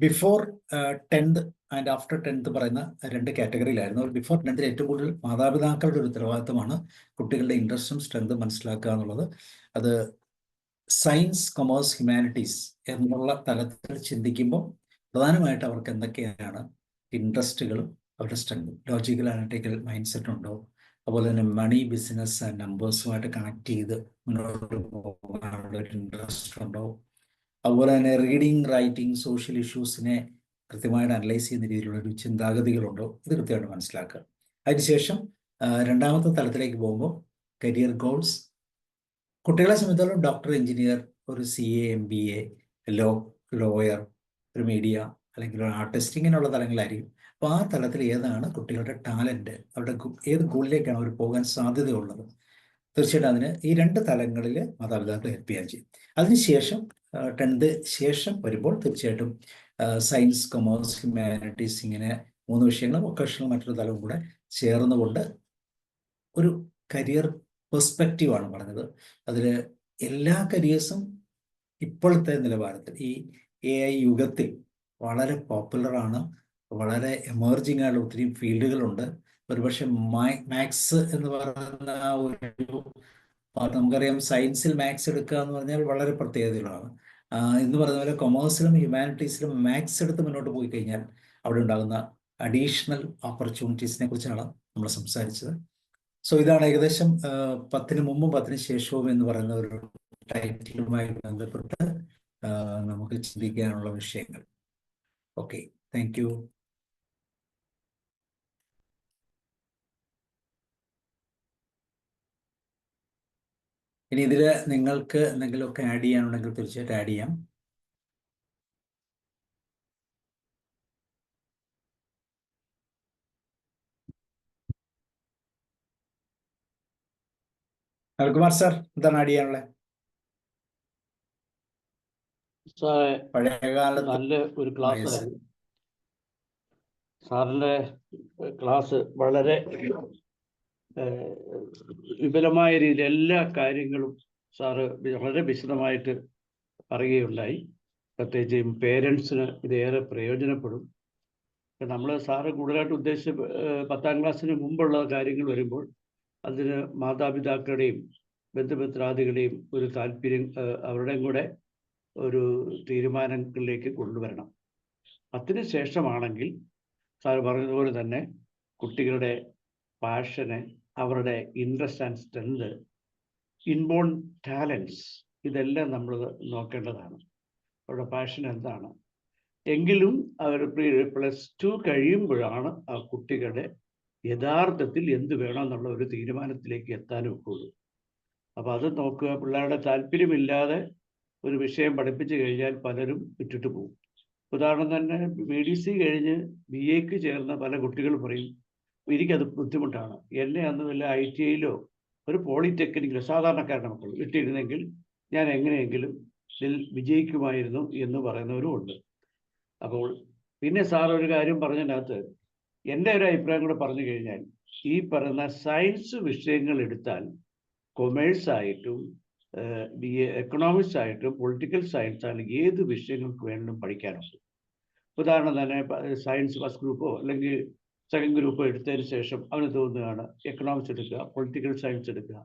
before 10th and after 10th പറയുന്ന 2 കാറ്റഗറിയിലായിരുന്നു. ബിഫോർ 10th ഏറ്റവും കൂടുതൽ മാതാപിതാക്കളുടെ ഒരു ഉത്തരവാദിത്തമാണ് കുട്ടികളുടെ ഇൻട്രസ്റ്റും സ്ട്രെങ്തും മനസ്സിലാക്കുക എന്നുള്ളത്. അത് സയൻസ്, കൊമേഴ്സ്, ഹ്യൂമാനിറ്റീസ് എന്നുള്ള തലത്തിൽ ചിന്തിക്കുമ്പോൾ പ്രധാനമായിട്ട് അവർക്ക് എന്തൊക്കെയാണ് ഇൻട്രസ്റ്റുകളും അവരുടെ സ്ട്രെങ്തും. ലോജിക്കൽ അനലിറ്റിക്കൽ മൈൻഡ് സെറ്റ് ഉണ്ടോ, അതുപോലെ തന്നെ മണി, ബിസിനസ് ആൻഡ് നമ്പേഴ്സുമായിട്ട് കണക്ട് ചെയ്ത് മുന്നോട്ട് പോകാനുള്ള ഒരു ഇൻട്രസ്റ്റ് ഉണ്ടോ, അതുപോലെ തന്നെ റീഡിങ്, റൈറ്റിംഗ്, സോഷ്യൽ ഇഷ്യൂസിനെ കൃത്യമായിട്ട് അനലൈസ് ചെയ്യുന്ന രീതിയിലുള്ള ഒരു ചിന്താഗതികളുണ്ടോ, ഇത് കൃത്യമായിട്ട് മനസ്സിലാക്കുക. അതിനുശേഷം രണ്ടാമത്തെ തലത്തിലേക്ക് പോകുമ്പോൾ കരിയർ ഗോൾസ്. കുട്ടികളെ സംബന്ധിച്ചിടത്തോളം ഡോക്ടർ, എഞ്ചിനീയർ, ഒരു CA, MBA, ലോയർ, ഒരു മീഡിയ അല്ലെങ്കിൽ ഒരു ആർട്ടിസ്റ്റ്, ഇങ്ങനെയുള്ള തലങ്ങളായിരിക്കും. അപ്പോൾ ആ തലത്തിൽ ഏതാണ് കുട്ടികളുടെ ടാലൻറ്റ്, അവരുടെ ഏത് ഗോളിലേക്കാണ് അവർ പോകാൻ സാധ്യതയുള്ളത്, തീർച്ചയായിട്ടും അതിന് ഈ 2 തലങ്ങളിൽ മാതാപിതാക്കൾ ഹെൽപ്പ് ചെയ്യാൻ ചെയ്യും. അതിനുശേഷം 10th ശേഷം വരുമ്പോൾ തീർച്ചയായിട്ടും സയൻസ്, കൊമേഴ്സ്, ഹ്യൂമാനിറ്റീസ്, ഇങ്ങനെ 3 വിഷയങ്ങളും വൊക്കേഷണൽ മറ്റൊരു തലവും കൂടെ ചേർന്നുകൊണ്ട് ഒരു കരിയർ പെർസ്പെക്റ്റീവാണ് പറഞ്ഞത്. അതിൽ എല്ലാ കരിയേഴ്സും ഇപ്പോഴത്തെ നിലവാരത്തിൽ ഈ AI യുഗത്തിൽ വളരെ പോപ്പുലറാണ്, വളരെ എമർജിങ് ആയുള്ള ഒത്തിരി ഫീൽഡുകളുണ്ട്. ഒരുപക്ഷെ മാത്സ് എന്ന് പറയുന്ന ഒരു നമുക്കറിയാം, സയൻസിൽ മാത്സ് എടുക്കുക എന്ന് പറഞ്ഞാൽ വളരെ പ്രത്യേകതകളാണ്. എന്ന് പറഞ്ഞ പോലെ കൊമേഴ്സിലും ഹ്യൂമാനിറ്റീസിലും മാത്സ് എടുത്ത് മുന്നോട്ട് പോയി കഴിഞ്ഞാൽ അവിടെ ഉണ്ടാകുന്ന അഡീഷണൽ ഓപ്പർച്യൂണിറ്റീസിനെ കുറിച്ചാണ് നമ്മൾ സംസാരിച്ചത്. സോ ഇതാണ് ഏകദേശം 10ന് മുമ്പും 10ന് ശേഷവും എന്ന് പറയുന്ന ഒരു ടൈറ്റിലുമായി ബന്ധപ്പെട്ട് നമുക്ക് ചിന്തിക്കാനുള്ള വിഷയങ്ങൾ. Okay, thank U. ഇനി ഇതിൽ നിങ്ങൾക്ക് എന്തെങ്കിലുമൊക്കെ ആഡ് ചെയ്യാനുണ്ടെങ്കിൽ തീർച്ചയായിട്ടും ആഡ് ചെയ്യാം. അൽകുമാർ സാർ, എന്താണ് ആഡ് ചെയ്യാനുള്ളത്? പഴയകാലത്ത് നല്ല ഒരു ക്ലാസ് ആയിരുന്നു സാറിൻ്റെ ക്ലാസ്. വളരെ വിപുലമായ രീതിയിൽ എല്ലാ കാര്യങ്ങളും സാറ് വളരെ വിശദമായിട്ട് പറയുകയുണ്ടായി. പ്രത്യേകിച്ചും പേരൻസിന് ഇതേറെ പ്രയോജനപ്പെടും. നമ്മൾ സാറ് കൂടുതലായിട്ട് ഉദ്ദേശിച്ച് 10ാം ക്ലാസ്സിന് മുമ്പുള്ള കാര്യങ്ങൾ വരുമ്പോൾ അതിന് മാതാപിതാക്കളുടെയും ബന്ധുമിത്രാദികളുടെയും ഒരു താല്പര്യം, അവരുടെയും കൂടെ ഒരു തീരുമാനങ്ങളിലേക്ക് കൊണ്ടുവരണം. 10ന് ശേഷമാണെങ്കിൽ സാർ പറഞ്ഞതുപോലെ തന്നെ കുട്ടികളുടെ പാഷന്, അവരുടെ interest and strength, inborn talents, ഇതെല്ലാം നമ്മൾ നോക്കേണ്ടതാണ്. അവരുടെ പാഷൻ എന്താണ് എങ്കിലും അവർ +2 കഴിയുമ്പോഴാണ് ആ കുട്ടികളുടെ യഥാർത്ഥത്തിൽ എന്ത് വേണമെന്നുള്ള ഒരു തീരുമാനത്തിലേക്ക് എത്താനും ഒക്കുള്ളൂ. അപ്പോൾ അത് നോക്കുക. പിള്ളേരുടെ താല്പര്യമില്ലാതെ ഒരു വിഷയം പഠിപ്പിച്ചു കഴിഞ്ഞാൽ പലരും വിട്ടിട്ട് പോകും. ഉദാഹരണം തന്നെ BDC കഴിഞ്ഞ് BAക്ക് ചേർന്ന പല കുട്ടികൾ പറയും, എനിക്കത് ബുദ്ധിമുട്ടാണ്, എന്നെ അന്ന് വല്ല ITIയിലോ ഒരു പോളിടെക്നിക്കിലോ സാധാരണക്കാരുടെ മക്കൾ ഇട്ടിരുന്നെങ്കിൽ ഞാൻ എങ്ങനെയെങ്കിലും ഇതിൽ വിജയിക്കുമായിരുന്നു എന്ന് പറയുന്നവരും ഉണ്ട്. അപ്പോൾ പിന്നെ സാർ ഒരു കാര്യം പറഞ്ഞതിനകത്ത് എൻ്റെ ഒരു അഭിപ്രായം കൂടെ പറഞ്ഞു കഴിഞ്ഞാൽ, ഈ പറയുന്ന സയൻസ് വിഷയങ്ങൾ എടുത്താൽ കൊമേഴ്സ് ആയിട്ടും BA എക്കണോമിക്സ് ആയിട്ടും പൊളിറ്റിക്കൽ സയൻസ് ആയാലും ഏത് വിഷയങ്ങൾക്ക് വേണമെങ്കിലും പഠിക്കാനുണ്ട്. ഉദാഹരണം തന്നെ സയൻസ് ഫസ്റ്റ് ഗ്രൂപ്പോ അല്ലെങ്കിൽ സെക്കൻഡ് ഗ്രൂപ്പോ എടുത്തതിന് ശേഷം അവന് തോന്നുകയാണ് എക്കണോമിക്സ് എടുക്കുക, പൊളിറ്റിക്കൽ സയൻസ് എടുക്കുക,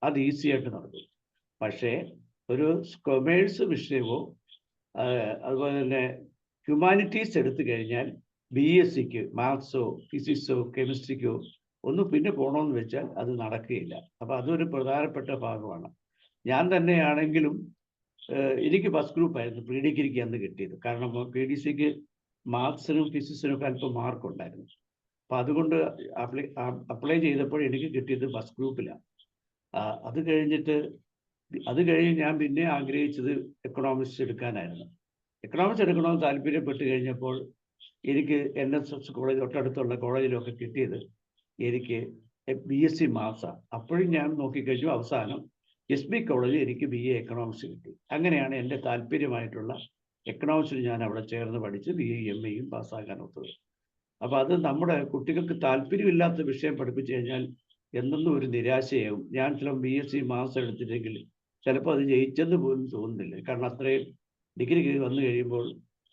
അത് ഈസി ആയിട്ട് നടക്കും. പക്ഷേ ഒരു കൊമേഴ്സ് വിഷയമോ അതുപോലെ തന്നെ ഹ്യൂമാനിറ്റീസ് എടുത്തു കഴിഞ്ഞാൽ BSCക്ക് മാത്സോ ഫിസിക്സോ കെമിസ്ട്രിക്കോ ഒന്ന് പിന്നെ പോകണമെന്ന് വെച്ചാൽ അത് നടക്കുകയില്ല. അപ്പോൾ അതൊരു പ്രധാനപ്പെട്ട ഭാഗമാണ്. ഞാൻ തന്നെയാണെങ്കിലും എനിക്ക് ഫസ്റ്റ് ഗ്രൂപ്പായിരുന്നു പ്രീ ഡിഗ്രിക്ക് അന്ന് കിട്ടിയത്. കാരണം PDCക്ക് മാത്സിനും ഫിസിക്സിനും ഒക്കെ അല്പം മാർക്കുണ്ടായിരുന്നു. അപ്പം അതുകൊണ്ട് അപ്ലൈ ചെയ്തപ്പോൾ എനിക്ക് കിട്ടിയത് ഫസ്റ്റ് ഗ്രൂപ്പിലാണ്. അത് കഴിഞ്ഞിട്ട് അത് കഴിഞ്ഞ് ഞാൻ പിന്നെ ആഗ്രഹിച്ചത് എക്കണോമിക്സ് എടുക്കാനായിരുന്നു. എക്കണോമിക്സ് എടുക്കണമെന്ന് താല്പര്യപ്പെട്ട് കഴിഞ്ഞപ്പോൾ എനിക്ക് NSS കോളേജ് തൊട്ടടുത്തുള്ള കോളേജിലൊക്കെ കിട്ടിയത് എനിക്ക് BSc മാത്സാണ്. അപ്പോഴും ഞാൻ നോക്കിക്കഴിഞ്ഞു അവസാനം SB കോളേജിൽ എനിക്ക് BA എക്കണോമിക്സ് കിട്ടി. അങ്ങനെയാണ് എൻ്റെ താല്പര്യമായിട്ടുള്ള എക്കണോമിക്സിൽ ഞാൻ അവിടെ ചേർന്ന് പഠിച്ച് BA MAയും പാസ്സാക്കാൻ ഒത്തത്. അപ്പോൾ അത് നമ്മുടെ കുട്ടികൾക്ക് താല്പര്യമില്ലാത്ത വിഷയം പഠിപ്പിച്ചു കഴിഞ്ഞാൽ എന്നെന്നും ഒരു നിരാശയാവും. ഞാൻ ചില BSc മാത്സ് എടുത്തിട്ടെങ്കിൽ ചിലപ്പോൾ അത് ജയിച്ചെന്ന് പോലും തോന്നുന്നില്ല. കാരണം അത്രയും ഡിഗ്രി വന്നു കഴിയുമ്പോൾ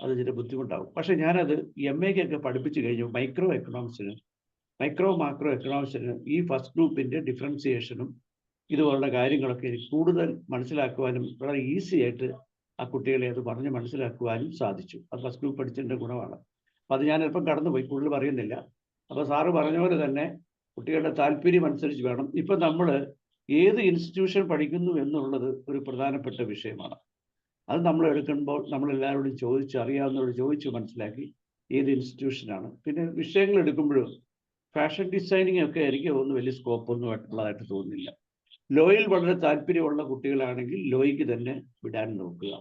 അത് ചില ബുദ്ധിമുട്ടാവും. പക്ഷെ ഞാനത് MAക്കൊക്കെ പഠിപ്പിച്ചു കഴിഞ്ഞു. മൈക്രോ മാക്രോ എക്കണോമിക്സിന് ഈ ഫസ്റ്റ് ഗ്രൂപ്പിൻ്റെ ഡിഫറൻസിയേഷനും ഇതുപോലുള്ള കാര്യങ്ങളൊക്കെ എനിക്ക് കൂടുതൽ മനസ്സിലാക്കുവാനും വളരെ ഈസി ആയിട്ട് ആ കുട്ടികളെ അത് പറഞ്ഞ് മനസ്സിലാക്കുവാനും സാധിച്ചു. അത് ഫസ്റ്റ് ഗ്രൂപ്പ് പഠിച്ചതിൻ്റെ ഗുണമാണ്. അപ്പം അത് ഞാനിപ്പം കടന്നുപോയി, കൂടുതൽ പറയുന്നില്ല. അപ്പോൾ സാറ് പറഞ്ഞ പോലെ തന്നെ കുട്ടികളുടെ താല്പര്യം അനുസരിച്ച് വേണം. ഇപ്പം നമ്മൾ ഏത് ഇൻസ്റ്റിറ്റ്യൂഷൻ പഠിക്കുന്നു എന്നുള്ളത് ഒരു പ്രധാനപ്പെട്ട വിഷയമാണ്. അത് നമ്മൾ എടുക്കുമ്പോൾ നമ്മളെല്ലാവരോടും ചോദിച്ച്, അറിയാവുന്നവരോട് ചോദിച്ച് മനസ്സിലാക്കി ഏത് ഇൻസ്റ്റിറ്റ്യൂഷനാണ്. പിന്നെ വിഷയങ്ങൾ എടുക്കുമ്പോഴും ഫാഷൻ ഡിസൈനിങ് ഒക്കെ എനിക്ക് ഒന്നും വലിയ സ്കോപ്പൊന്നും ഉള്ളതായിട്ട് തോന്നുന്നില്ല. ലോയിൽ വളരെ താല്പര്യമുള്ള കുട്ടികളാണെങ്കിൽ ലോയ്ക്ക് തന്നെ വിടാൻ നോക്കുക.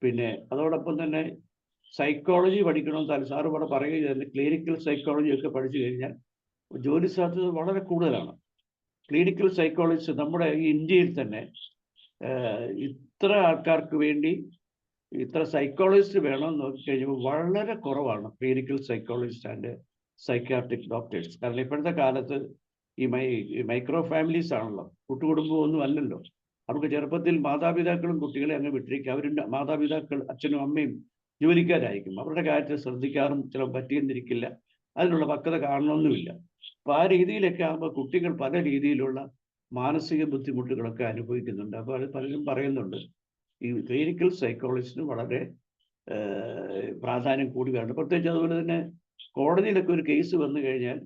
പിന്നെ അതോടൊപ്പം തന്നെ സൈക്കോളജി പഠിക്കണമെന്ന് സാറ് ഇവിടെ പറയുക തന്നെ, ക്ലിനിക്കൽ സൈക്കോളജി ഒക്കെ പഠിച്ചു കഴിഞ്ഞാൽ ജോലി സാധ്യത വളരെ കൂടുതലാണ്. ക്ലിനിക്കൽ സൈക്കോളജിസ്റ്റ് നമ്മുടെ ഈ ഇന്ത്യയിൽ തന്നെ ഇത്ര ആൾക്കാർക്ക് വേണ്ടി ഇത്ര സൈക്കോളജിസ്റ്റ് വേണമെന്ന് നോക്കിക്കഴിഞ്ഞപ്പോൾ വളരെ കുറവാണ് clinical psychologist and psychiatric doctors. കാരണം ഇപ്പോഴത്തെ കാലത്ത് ഈ മൈക്രോ ഫാമിലീസ് ആണല്ലോ, കൂട്ടുകുടുംബമൊന്നും അല്ലല്ലോ. അവർക്ക് ചെറുപ്പത്തിൽ മാതാപിതാക്കളും കുട്ടികളെ അങ്ങ് വിട്ടിരിക്കുക. അവരുടെ മാതാപിതാക്കൾ അച്ഛനും അമ്മയും ജോലിക്കാരായിരിക്കും. അവരുടെ കാര്യത്തിൽ ശ്രദ്ധിക്കാറും ചില പറ്റിയെന്നിരിക്കില്ല, അതിനുള്ള പക്വത കാണണമെന്നുമില്ല. അപ്പോൾ ആ രീതിയിലൊക്കെ ആകുമ്പോൾ കുട്ടികൾ പല രീതിയിലുള്ള മാനസിക ബുദ്ധിമുട്ടുകളൊക്കെ അനുഭവിക്കുന്നുണ്ട്. അപ്പോൾ അത് പലരും പറയുന്നുണ്ട് ഈ ക്ലിനിക്കൽ സൈക്കോളജിസ്റ്റിന് വളരെ പ്രാധാന്യം കൂടി വേണം. പ്രത്യേകിച്ച് അതുപോലെ തന്നെ കോടതിയിലൊക്കെ ഒരു കേസ് വന്നു കഴിഞ്ഞാൽ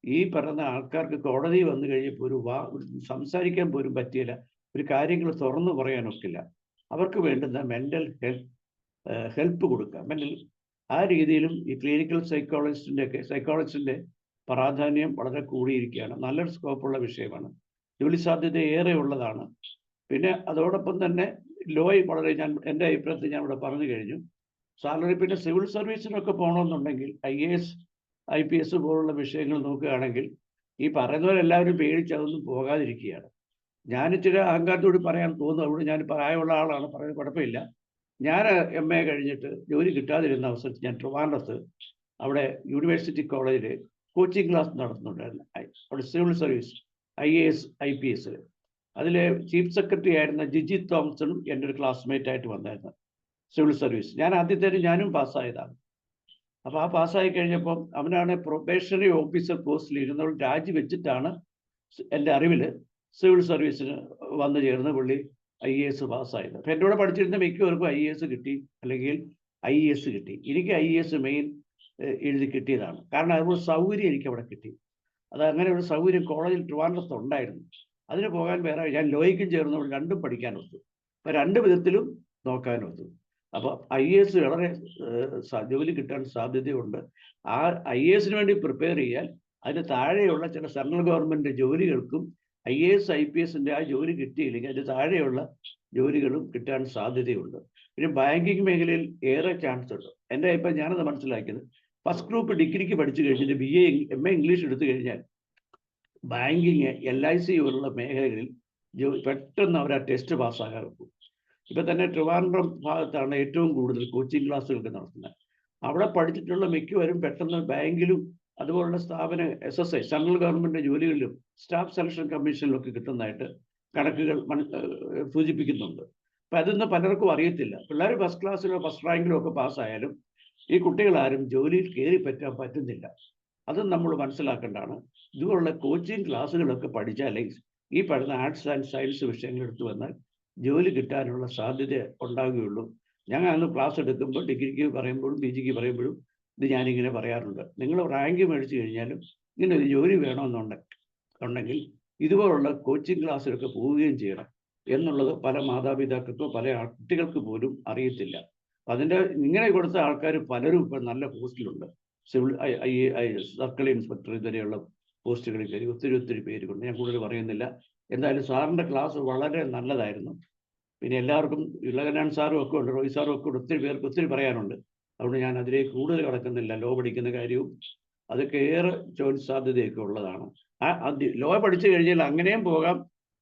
ഈ പറയുന്ന ആൾക്കാർക്ക് കോടതി വന്നു കഴിഞ്ഞപ്പോൾ സംസാരിക്കാൻ പോലും പറ്റിയില്ല, ഒരു കാര്യങ്ങൾ തുറന്നു പറയാനൊക്കില്ല. അവർക്ക് വേണ്ടുന്ന മെൻ്റൽ ഹെൽപ്പ് കൊടുക്കുക. ആ രീതിയിലും ഈ ക്ലിനിക്കൽ സൈക്കോളജിസ്റ്റിൻ്റെ പ്രാധാന്യം വളരെ കൂടിയിരിക്കുകയാണ്. നല്ലൊരു സ്കോപ്പുള്ള വിഷയമാണ്, ജോലി സാധ്യത ഏറെ ഉള്ളതാണ്. പിന്നെ അതോടൊപ്പം തന്നെ ലോയും വളരെ, എൻ്റെ അഭിപ്രായത്തിൽ ഞാൻ ഇവിടെ പറഞ്ഞു കഴിഞ്ഞു. സാലറി പിന്നെ സിവിൽ സർവീസിനൊക്കെ പോകണമെന്നുണ്ടെങ്കിൽ IAS IPS പോലുള്ള വിഷയങ്ങൾ നോക്കുകയാണെങ്കിൽ ഈ പറയുന്നവരെല്ലാവരും പേടിച്ച് അതൊന്നും പോകാതിരിക്കുകയാണ്. ഞാൻ ഇച്ചിരി അഹങ്കാരത്തോട് പറയാൻ തോന്നുന്നു, അവിടെ ഞാൻ പ്രായമുള്ള ആളാണ്, പറയുന്നത് കുഴപ്പമില്ല. ഞാൻ MA കഴിഞ്ഞിട്ട് ജോലി കിട്ടാതിരുന്ന അവസരത്തിൽ ഞാൻ ട്രിവാൻഡ്രത്ത് അവിടെ യൂണിവേഴ്സിറ്റി കോളേജിൽ കോച്ചിങ് ക്ലാസ് നടത്തുന്നുണ്ടായിരുന്നു. അവിടെ സിവിൽ സർവീസ് IAS IPS അതിലെ ചീഫ് സെക്രട്ടറി ആയിരുന്ന ജിജി തോമസണും എൻ്റെ ഒരു ക്ലാസ്മേറ്റ് ആയിട്ട് വന്നായിരുന്നു സിവിൽ സർവീസ്. ഞാൻ ആദ്യത്തേക്ക് ഞാനും പാസ്സായതാണ്. അപ്പോൾ ആ പാസ്സായി കഴിഞ്ഞപ്പം അവനാണ് പ്രൊബേഷണറി ഓഫീസർ പോസ്റ്റിൽ ഇരുന്നവൾ രാജിവെച്ചിട്ടാണ് എൻ്റെ അറിവിൽ സിവിൽ സർവീസിന് വന്നു ചേർന്ന് പുള്ളി IAS പാസ്സായത്. അപ്പോൾ എൻ്റെ കൂടെ പഠിച്ചിരുന്ന മിക്കവർക്കും IAS കിട്ടി, അല്ലെങ്കിൽ IAS കിട്ടി. എനിക്ക് IAS മെയിൻ എഴുതി കിട്ടിയതാണ്. കാരണം അതുപോലെ സൗകര്യം എനിക്ക് അവിടെ കിട്ടി. അത് അങ്ങനെ ഒരു സൗകര്യം കോളേജിൽ ട്രിവാൻഡ്രത്ത് ഉണ്ടായിരുന്നു. അതിന് പോകാൻ വേറെ, ഞാൻ ലോയ്ക്കും ചേർന്നപ്പോൾ രണ്ടും പഠിക്കാൻ ഒത്തു. അപ്പോൾ രണ്ട് വിധത്തിലും നോക്കാൻ ഒത്തു. അപ്പോൾ IAS വളരെ ജോലി കിട്ടാൻ സാധ്യതയുണ്ട്. ആ IASന് വേണ്ടി പ്രിപ്പയർ ചെയ്യാൻ അതിന് താഴെയുള്ള ചില സെൻട്രൽ ഗവൺമെൻറ് ജോലികൾക്കും IAS IPSൻ്റെ ആ ജോലി കിട്ടിയില്ലെങ്കിൽ അതിന് താഴെയുള്ള ജോലികളും കിട്ടാൻ സാധ്യതയുണ്ട്. പിന്നെ ബാങ്കിങ് മേഖലയിൽ ഏറെ ചാൻസ് ഉണ്ട്. എൻ്റെ ഇപ്പം ഞാനത് മനസ്സിലാക്കിയത്, ഫസ്റ്റ് ഗ്രൂപ്പ് ഡിഗ്രിക്ക് പഠിച്ചു കഴിഞ്ഞിട്ട് BA MA ഇംഗ്ലീഷ് എടുത്തു കഴിഞ്ഞാൽ ബാങ്കിങ് LIC പോലുള്ള മേഖലകളിൽ പെട്ടെന്ന് അവർ ആ ടെസ്റ്റ് പാസ്സാകാൻ വെക്കും. ഇപ്പം തന്നെ ട്രിവാൻഡ്രം ഭാഗത്താണ് ഏറ്റവും കൂടുതൽ കോച്ചിങ് ക്ലാസ്സുകളൊക്കെ നടത്തുന്നത്. അവിടെ പഠിച്ചിട്ടുള്ള മിക്കവരും പെട്ടെന്ന് ബാങ്കിലും അതുപോലുള്ള സ്ഥാപന SSI സെൻട്രൽ ഗവൺമെൻറ് ജോലികളിലും സ്റ്റാഫ് സെലക്ഷൻ കമ്മീഷനിലൊക്കെ കിട്ടുന്നതായിട്ട് കണക്കുകൾ സൂചിപ്പിക്കുന്നുണ്ട്. അപ്പം അതൊന്നും പലർക്കും അറിയത്തില്ല. പിള്ളേർ ഫസ്റ്റ് ക്ലാസ്സിലോ ഫസ്റ്റ് റാങ്കിലോ ഒക്കെ പാസ്സായാലും ഈ കുട്ടികളാരും ജോലിയിൽ കയറി പറ്റുന്നില്ല. അതും നമ്മൾ മനസ്സിലാക്കേണ്ടതാണ്. ഇതുപോലുള്ള കോച്ചിങ് ക്ലാസ്സുകളൊക്കെ പഠിച്ചാലേ ഈ പഠന ആർട്സ് ആൻഡ് സയൻസ് വിഷയങ്ങൾ എടുത്തു വന്നാൽ ജോലി കിട്ടാനുള്ള സാധ്യത ഉണ്ടാകുകയുള്ളൂ. ഞങ്ങൾ അന്ന് ക്ലാസ് എടുക്കുമ്പോൾ ഡിഗ്രിക്ക് പറയുമ്പോഴും PGക്ക് പറയുമ്പോഴും ഇത് ഞാനിങ്ങനെ പറയാറുണ്ട്. നിങ്ങൾ റാങ്ക് മേടിച്ചു കഴിഞ്ഞാലും ഇങ്ങനെ ഒരു ജോലി വേണമെന്നുണ്ടെങ്കിൽ ഇതുപോലുള്ള കോച്ചിങ് ക്ലാസ്സിലൊക്കെ പോവുകയും ചെയ്യണം എന്നുള്ളത് പല മാതാപിതാക്കൾക്കോ പല കുട്ടികൾക്ക് പോലും അറിയത്തില്ല. അതിൻ്റെ ഇങ്ങനെ കൊടുത്ത ആൾക്കാർ പലരും ഇപ്പം നല്ല പോസ്റ്റിലുണ്ട്. സിവിൽ സർക്കിൾ ഇൻസ്പെക്ടർ ഇതുവരെയുള്ള പോസ്റ്റുകളിൽ കയറി ഒത്തിരി പേരുണ്ട്. ഞാൻ കൂടുതൽ പറയുന്നില്ല. എന്തായാലും സാറിൻ്റെ ക്ലാസ് വളരെ നല്ലതായിരുന്നു. പിന്നെ എല്ലാവർക്കും ഇളകനാൻ സാറും ഒക്കെ ഉണ്ട്, റോയ് സാറും ഒക്കെ ഉണ്ട്, ഒത്തിരി പേർക്ക് ഒത്തിരി പറയാനുണ്ട്. അതുകൊണ്ട് ഞാൻ അതിലേക്ക് കൂടുതൽ കടക്കുന്നില്ല. ലോ പഠിക്കുന്ന കാര്യവും അതൊക്കെ ഏറെ ജോലി സാധ്യതയൊക്കെ ഉള്ളതാണ്. ലോ പഠിച്ചു കഴിഞ്ഞാൽ അങ്ങനെയും പോകാം.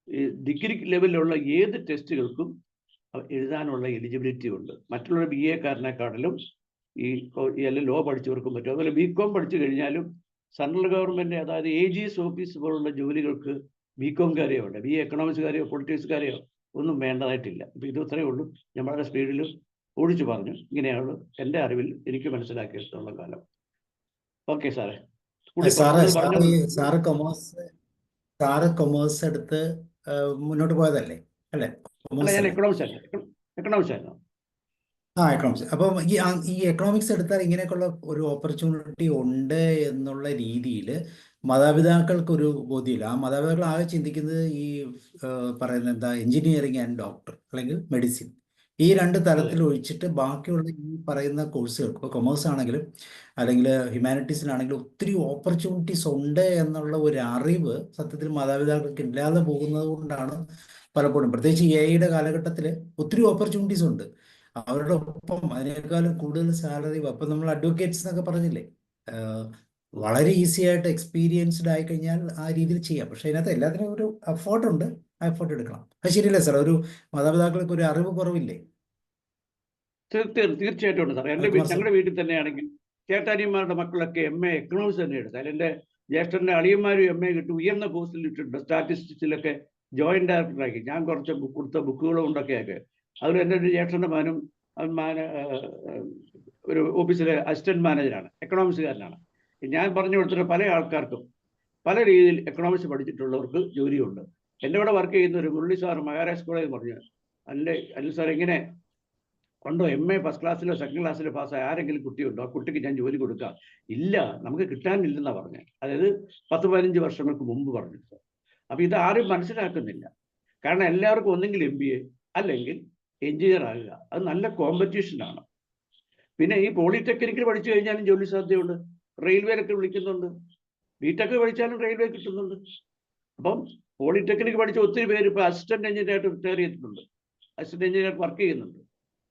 ഈ ഡിഗ്രി ലെവലിലുള്ള ഏത് ടെസ്റ്റുകൾക്കും എഴുതാനുള്ള എലിജിബിലിറ്റി ഉണ്ട്. മറ്റുള്ള ബി എക്കാരനെക്കാട്ടിലും ഈ ലോ പഠിച്ചവർക്കും പറ്റും. അതുപോലെ ബികോം പഠിച്ചു കഴിഞ്ഞാലും സെൻട്രൽ ഗവൺമെന്റ്, അതായത് AGS ഓഫീസ് പോലുള്ള ജോലികൾക്ക് ബികോംകാരെയോ ഉണ്ട്, BA എക്കണോമിക്സുകാരെയോ പൊളിറ്റിക്സുകാരെയോ ഒന്നും വേണ്ടതായിട്ടില്ല. ഇപ്പം ഇത് ഇത്രയേ ഉള്ളൂ. ഞാൻ വളരെ സ്പീഡിൽ ഓടിച്ചു പറഞ്ഞു. ഇങ്ങനെയാണ് എൻ്റെ അറിവിൽ എനിക്ക് മനസ്സിലാക്കിയിട്ടുള്ള കാലം. ഓക്കെ സാറേ. സാറ് കൊമേഴ്സ് എടുത്ത് മുന്നോട്ട് പോയതല്ലേ? അല്ലേ? അല്ല, ഞാൻ എക്കണോമിക്സ് ആയിരുന്നു. എക്കണോമിക്സ്. അപ്പം ഈ എക്കണോമിക്സ് എടുത്താൽ ഇങ്ങനെയൊക്കെയുള്ള ഒരു ഓപ്പർച്യൂണിറ്റി ഉണ്ട് എന്നുള്ള രീതിയിൽ മാതാപിതാക്കൾക്കൊരു ബോധ്യമില്ല. ആ മാതാപിതാക്കൾ ആകെ ചിന്തിക്കുന്നത് ഈ പറയുന്ന എന്താ, എഞ്ചിനീയറിംഗ് ആൻഡ് ഡോക്ടർ അല്ലെങ്കിൽ മെഡിസിൻ, ഈ രണ്ട് തലത്തിൽ ഒഴിച്ചിട്ട് ബാക്കിയുള്ള ഈ പറയുന്ന കോഴ്സുകൾ, ഇപ്പോൾ കൊമേഴ്സ് ആണെങ്കിലും അല്ലെങ്കിൽ ഹ്യൂമാനിറ്റീസിനാണെങ്കിലും ഒത്തിരി ഓപ്പർച്യൂണിറ്റീസ് ഉണ്ട് എന്നുള്ള ഒരു അറിവ് സത്യത്തിൽ മാതാപിതാക്കൾക്ക് ഇല്ലാതെ പോകുന്നത് കൊണ്ടാണ് പലപ്പോഴും, പ്രത്യേകിച്ച് AI കാലഘട്ടത്തിൽ ഒത്തിരി ഓപ്പർച്യൂണിറ്റീസ് ഉണ്ട്. അവരുടെ ഒപ്പം അതിനേക്കാളും കൂടുതൽ സാലറി. അപ്പം നമ്മൾ അഡ്വക്കേറ്റ്സ് എന്നൊക്കെ പറഞ്ഞില്ലേ, വളരെ ഈസി ആയിട്ട് എക്സ്പീരിയൻസ്ഡ് ആയി കഴിഞ്ഞാൽ ആ രീതിയിൽ ചെയ്യാം. പക്ഷെ അതിനകത്ത് എല്ലാത്തിനും ഒരു എഫേർട്ട് ഉണ്ട്. ആ എഫേർട്ട് എടുക്കണം. അത് ശരിയല്ലേ സാർ? ഒരു മാതാപിതാക്കൾക്ക് ഒരു അറിവ് കുറവില്ലേ? തീർച്ചയായിട്ടും ഉണ്ട് സാർ. ഞങ്ങളുടെ വീട്ടിൽ തന്നെയാണെങ്കിൽ ചേട്ടാനിമാരുടെ മക്കളൊക്കെ MA എക്കണോമിക്സ് തന്നെ എടുത്താൽ, എൻ്റെ ജ്യേഷ്ഠൻ്റെ അളിയന്മാരും MA കിട്ടും, ഉയർന്ന പോസ്റ്റിൽ ഇട്ടിട്ടുണ്ട്. സ്റ്റാറ്റിസ്റ്റിക്സിലൊക്കെ ജോയിന്റ് ഡയറക്ടറാക്കി. ഞാൻ കുറച്ച് കൊടുത്ത ബുക്കുകളും കൊണ്ടൊക്കെയൊക്കെ. അതിൽ എൻ്റെ ഒരു ജ്യേഷ്ഠൻ്റെ മകനും ഒരു ഓഫീസിലെ അസിസ്റ്റന്റ് മാനേജറാണ്, എക്കണോമിക്സുകാരനാണ്. ഞാൻ പറഞ്ഞു കൊടുത്തിട്ട് പല ആൾക്കാർക്കും പല രീതിയിൽ എക്കണോമിക്സ് പഠിച്ചിട്ടുള്ളവർക്ക് ജോലിയുണ്ട്. എൻ്റെ കൂടെ വർക്ക് ചെയ്യുന്ന ഒരു മുരളി സാർ മഹാരാജ് കോളേജിൽ പറഞ്ഞു, അല്ല സാർ, ഇങ്ങനെ ഉണ്ടോ, MA ഫസ്റ്റ് ക്ലാസ്സിലോ സെക്കൻഡ് ക്ലാസ്സിലോ പാസ്സായ ആരെങ്കിലും കുട്ടിയുണ്ടോ? ആ കുട്ടിക്ക് ഞാൻ ജോലി കൊടുക്കാം. ഇല്ല, നമുക്ക് കിട്ടാനില്ലെന്നാണ് പറഞ്ഞത്. അതായത് 10-15 വർഷങ്ങൾക്ക് മുമ്പ് പറഞ്ഞു സാർ. അപ്പം ഇത് ആരും മനസ്സിലാക്കുന്നില്ല. കാരണം എല്ലാവർക്കും ഒന്നെങ്കിൽ MBA അല്ലെങ്കിൽ എഞ്ചിനീയർ ആകുക. അത് നല്ല കോമ്പറ്റീഷനാണ്. പിന്നെ ഈ പോളിടെക്നിക്കിൽ പഠിച്ചു കഴിഞ്ഞാലും ജോലി സാധ്യതയുണ്ട്. റെയിൽവേയിലൊക്കെ വിളിക്കുന്നുണ്ട്. BTech പഠിച്ചാലും റെയിൽവേ കിട്ടുന്നുണ്ട്. അപ്പം പോളിടെക്നിക്ക് പഠിച്ച ഒത്തിരി പേര് ഇപ്പോൾ അസിസ്റ്റന്റ് എഞ്ചിനീയറായിട്ട് റിട്ടയർ ചെയ്തിട്ടുണ്ട്. അസിസ്റ്റന്റ് എഞ്ചിനീയർ വർക്ക് ചെയ്യുന്നുണ്ട്.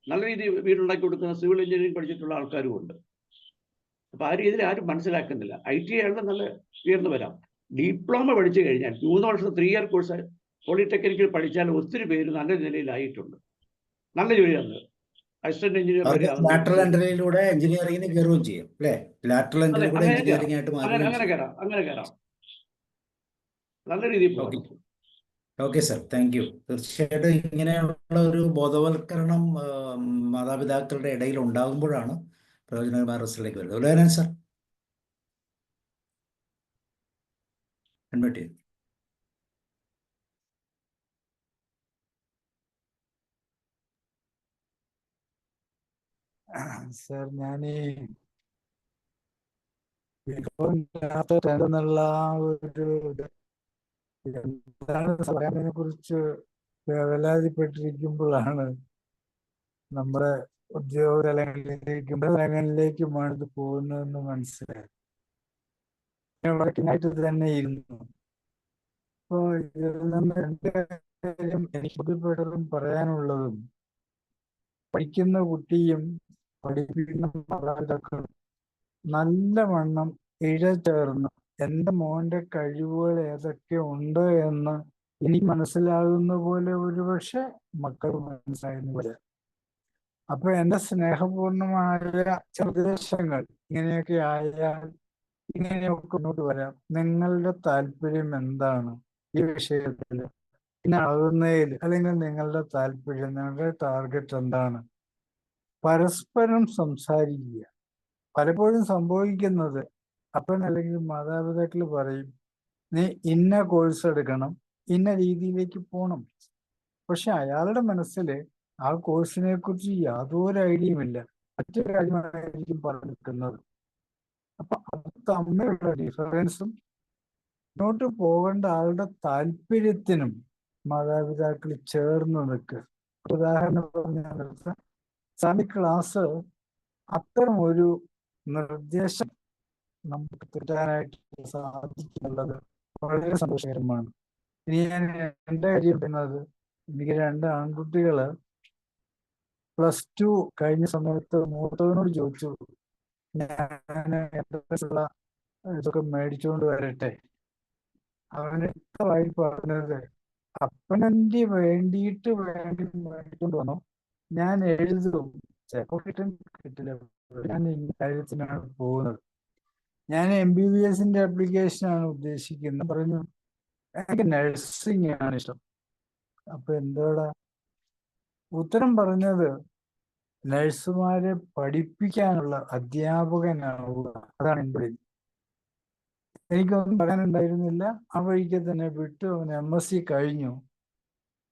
നല്ല രീതിയിൽ വീടുണ്ടാക്കി കൊടുക്കുന്ന സിവിൽ എഞ്ചിനീയറിംഗ് പഠിച്ചിട്ടുള്ള ആൾക്കാരും ഉണ്ട്. അപ്പം ആ രീതിയിൽ ആരും മനസ്സിലാക്കുന്നില്ല. IT ആണെങ്കിൽ നല്ല ഉയർന്നു വരാം. ഡിപ്ലോമ പഠിച്ചു കഴിഞ്ഞാൽ 3 വർഷം 3 ഇയർ കോഴ്സ് പോളിടെക്നിക്കിൽ പഠിച്ചാൽ ഒത്തിരി പേര് നല്ല നിലയിലായിട്ടുണ്ട്. നല്ല ജോലിയാണ്. അസിസ്റ്റന്റ് എഞ്ചിനീയർ ലാറ്ററൽ എൻട്രിയിലൂടെ എഞ്ചിനീയറിംഗിന് കയറുകയും ചെയ്യും അല്ലേ? ലാറ്ററൽ എൻട്രിയിലൂടെ എഞ്ചിനീയറിംഗ് ആയിട്ട് അങ്ങനെ കയറാം. നല്ല രീതിയിൽ പോകാം. Okay sir, thank U. തീർച്ചയായിട്ടും ഇങ്ങനെയുള്ള ഒരു ബോധവൽക്കരണം മാതാപിതാക്കളുടെ ഇടയിൽ ഉണ്ടാകുമ്പോഴാണ് പ്രയോജനകരമായ റിസൾട്ടിലേക്ക് വരുന്നത്. ഉദയനൻ സർ, അഡ്മിറ്റ് ചെയ്യും. സർ, ഞാൻ എന്നുള്ള ഒരു പറയാനെ കുറിച്ച് വേവലാതിപ്പെട്ടിരിക്കുമ്പോഴാണ് നമ്മുടെ ഉദ്യോഗ തലങ്ങളിലേക്കുമാണ് ഇത് പോകുന്നതെന്ന് മനസ്സിലായി. വർക്കിനായിട്ട് തന്നെ ഇരുന്നു. അപ്പോൾ ഇതിൽ നിന്ന് 2 കാര്യം എനിക്ക് ബോധ്യപ്പെട്ടതും പറയാനുള്ളതും, പഠിക്കുന്ന കുട്ടിയും പഠിപ്പിക്കുന്ന മാതാപിതാക്കളും നല്ലവണ്ണം ഇഴചേർന്ന് എൻ്റെ മോൻ്റെ കഴിവുകൾ ഏതൊക്കെ ഉണ്ട് എന്ന് എനിക്ക് മനസ്സിലാകുന്ന പോലെ ഒരുപക്ഷെ മക്കൾ മനസ്സിലാകുന്ന പോലെ. അപ്പൊ എൻ്റെ സ്നേഹപൂർണമായ നിർദ്ദേശങ്ങൾ ഇങ്ങനെയൊക്കെ ആയാൽ ഇങ്ങനെയൊക്കെ മുന്നോട്ട് വരാം. നിങ്ങളുടെ താല്പര്യം എന്താണ് ഈ വിഷയത്തിൽ, പിന്നെ ആകുന്നതിൽ, അല്ലെങ്കിൽ നിങ്ങളുടെ താല്പര്യം, നിങ്ങളുടെ ടാർഗറ്റ് എന്താണ്? പരസ്പരം സംസാരിക്കുക. പലപ്പോഴും സംഭവിക്കുന്നത്, അപ്പൻ അല്ലെങ്കിൽ മാതാപിതാക്കൾ പറയും, നീ ഇന്ന കോഴ്സ് എടുക്കണം, ഇന്ന രീതിയിലേക്ക് പോകണം. പക്ഷെ അയാളുടെ മനസ്സിൽ ആ കോഴ്സിനെ കുറിച്ച് യാതൊരു ഐഡിയയുമില്ല. മറ്റൊരു കാര്യമായിരിക്കും പറഞ്ഞിരിക്കുന്നത്. അപ്പൊ അത് തമ്മിലുള്ള ഡിഫറൻസും മുന്നോട്ട് പോകേണ്ട ആളുടെ താല്പര്യത്തിനും മാതാപിതാക്കൾ ചേർന്ന് നിൽക്കുക. ഉദാഹരണം പറഞ്ഞാൽ സാമി ക്ലാസ് അത്തരം ഒരു നിർദ്ദേശം നമുക്ക് തെറ്റാനായിട്ട് സാധിക്കുന്നുള്ളത് വളരെ സന്തോഷകരമാണ്. ഇനി ഞാൻ എൻ്റെ കാര്യം പറയുന്നത്, എനിക്ക് 2 ആൺകുട്ടികള്. +2 കഴിഞ്ഞ സമയത്ത് മൂത്തവനോട് ചോദിച്ചു, ഞാൻ ഉള്ള ഇതൊക്കെ മേടിച്ചുകൊണ്ട് വരട്ടെ. അവന് വ്യക്തമായി പറഞ്ഞത്, അപ്പനന്റെ വേണ്ടിയിട്ട് മേടിച്ചുകൊണ്ട് വന്നു, ഞാൻ എഴുതും, ചിലപ്പോൾ കിട്ടും കിട്ടില്ല, ഞാൻ ഈ കാര്യത്തിനാണ് പോകുന്നത്, ഞാൻ MBBSന്റെ ആപ്ലിക്കേഷനാണ് ഉദ്ദേശിക്കുന്നത്. പറഞ്ഞു, എനിക്ക് നഴ്സിംഗ് ആണ് ഇഷ്ടം. അപ്പൊ എന്തോടാ ഉത്തരം പറഞ്ഞത്, നഴ്സുമാരെ പഠിപ്പിക്കാനുള്ള അധ്യാപകനാവുക, അതാണ് എൻ്റെ. എനിക്കൊന്നും പറയാനുണ്ടായിരുന്നില്ല. ആ വഴിക്ക് തന്നെ വിട്ടു. അവൻ MSc കഴിഞ്ഞു.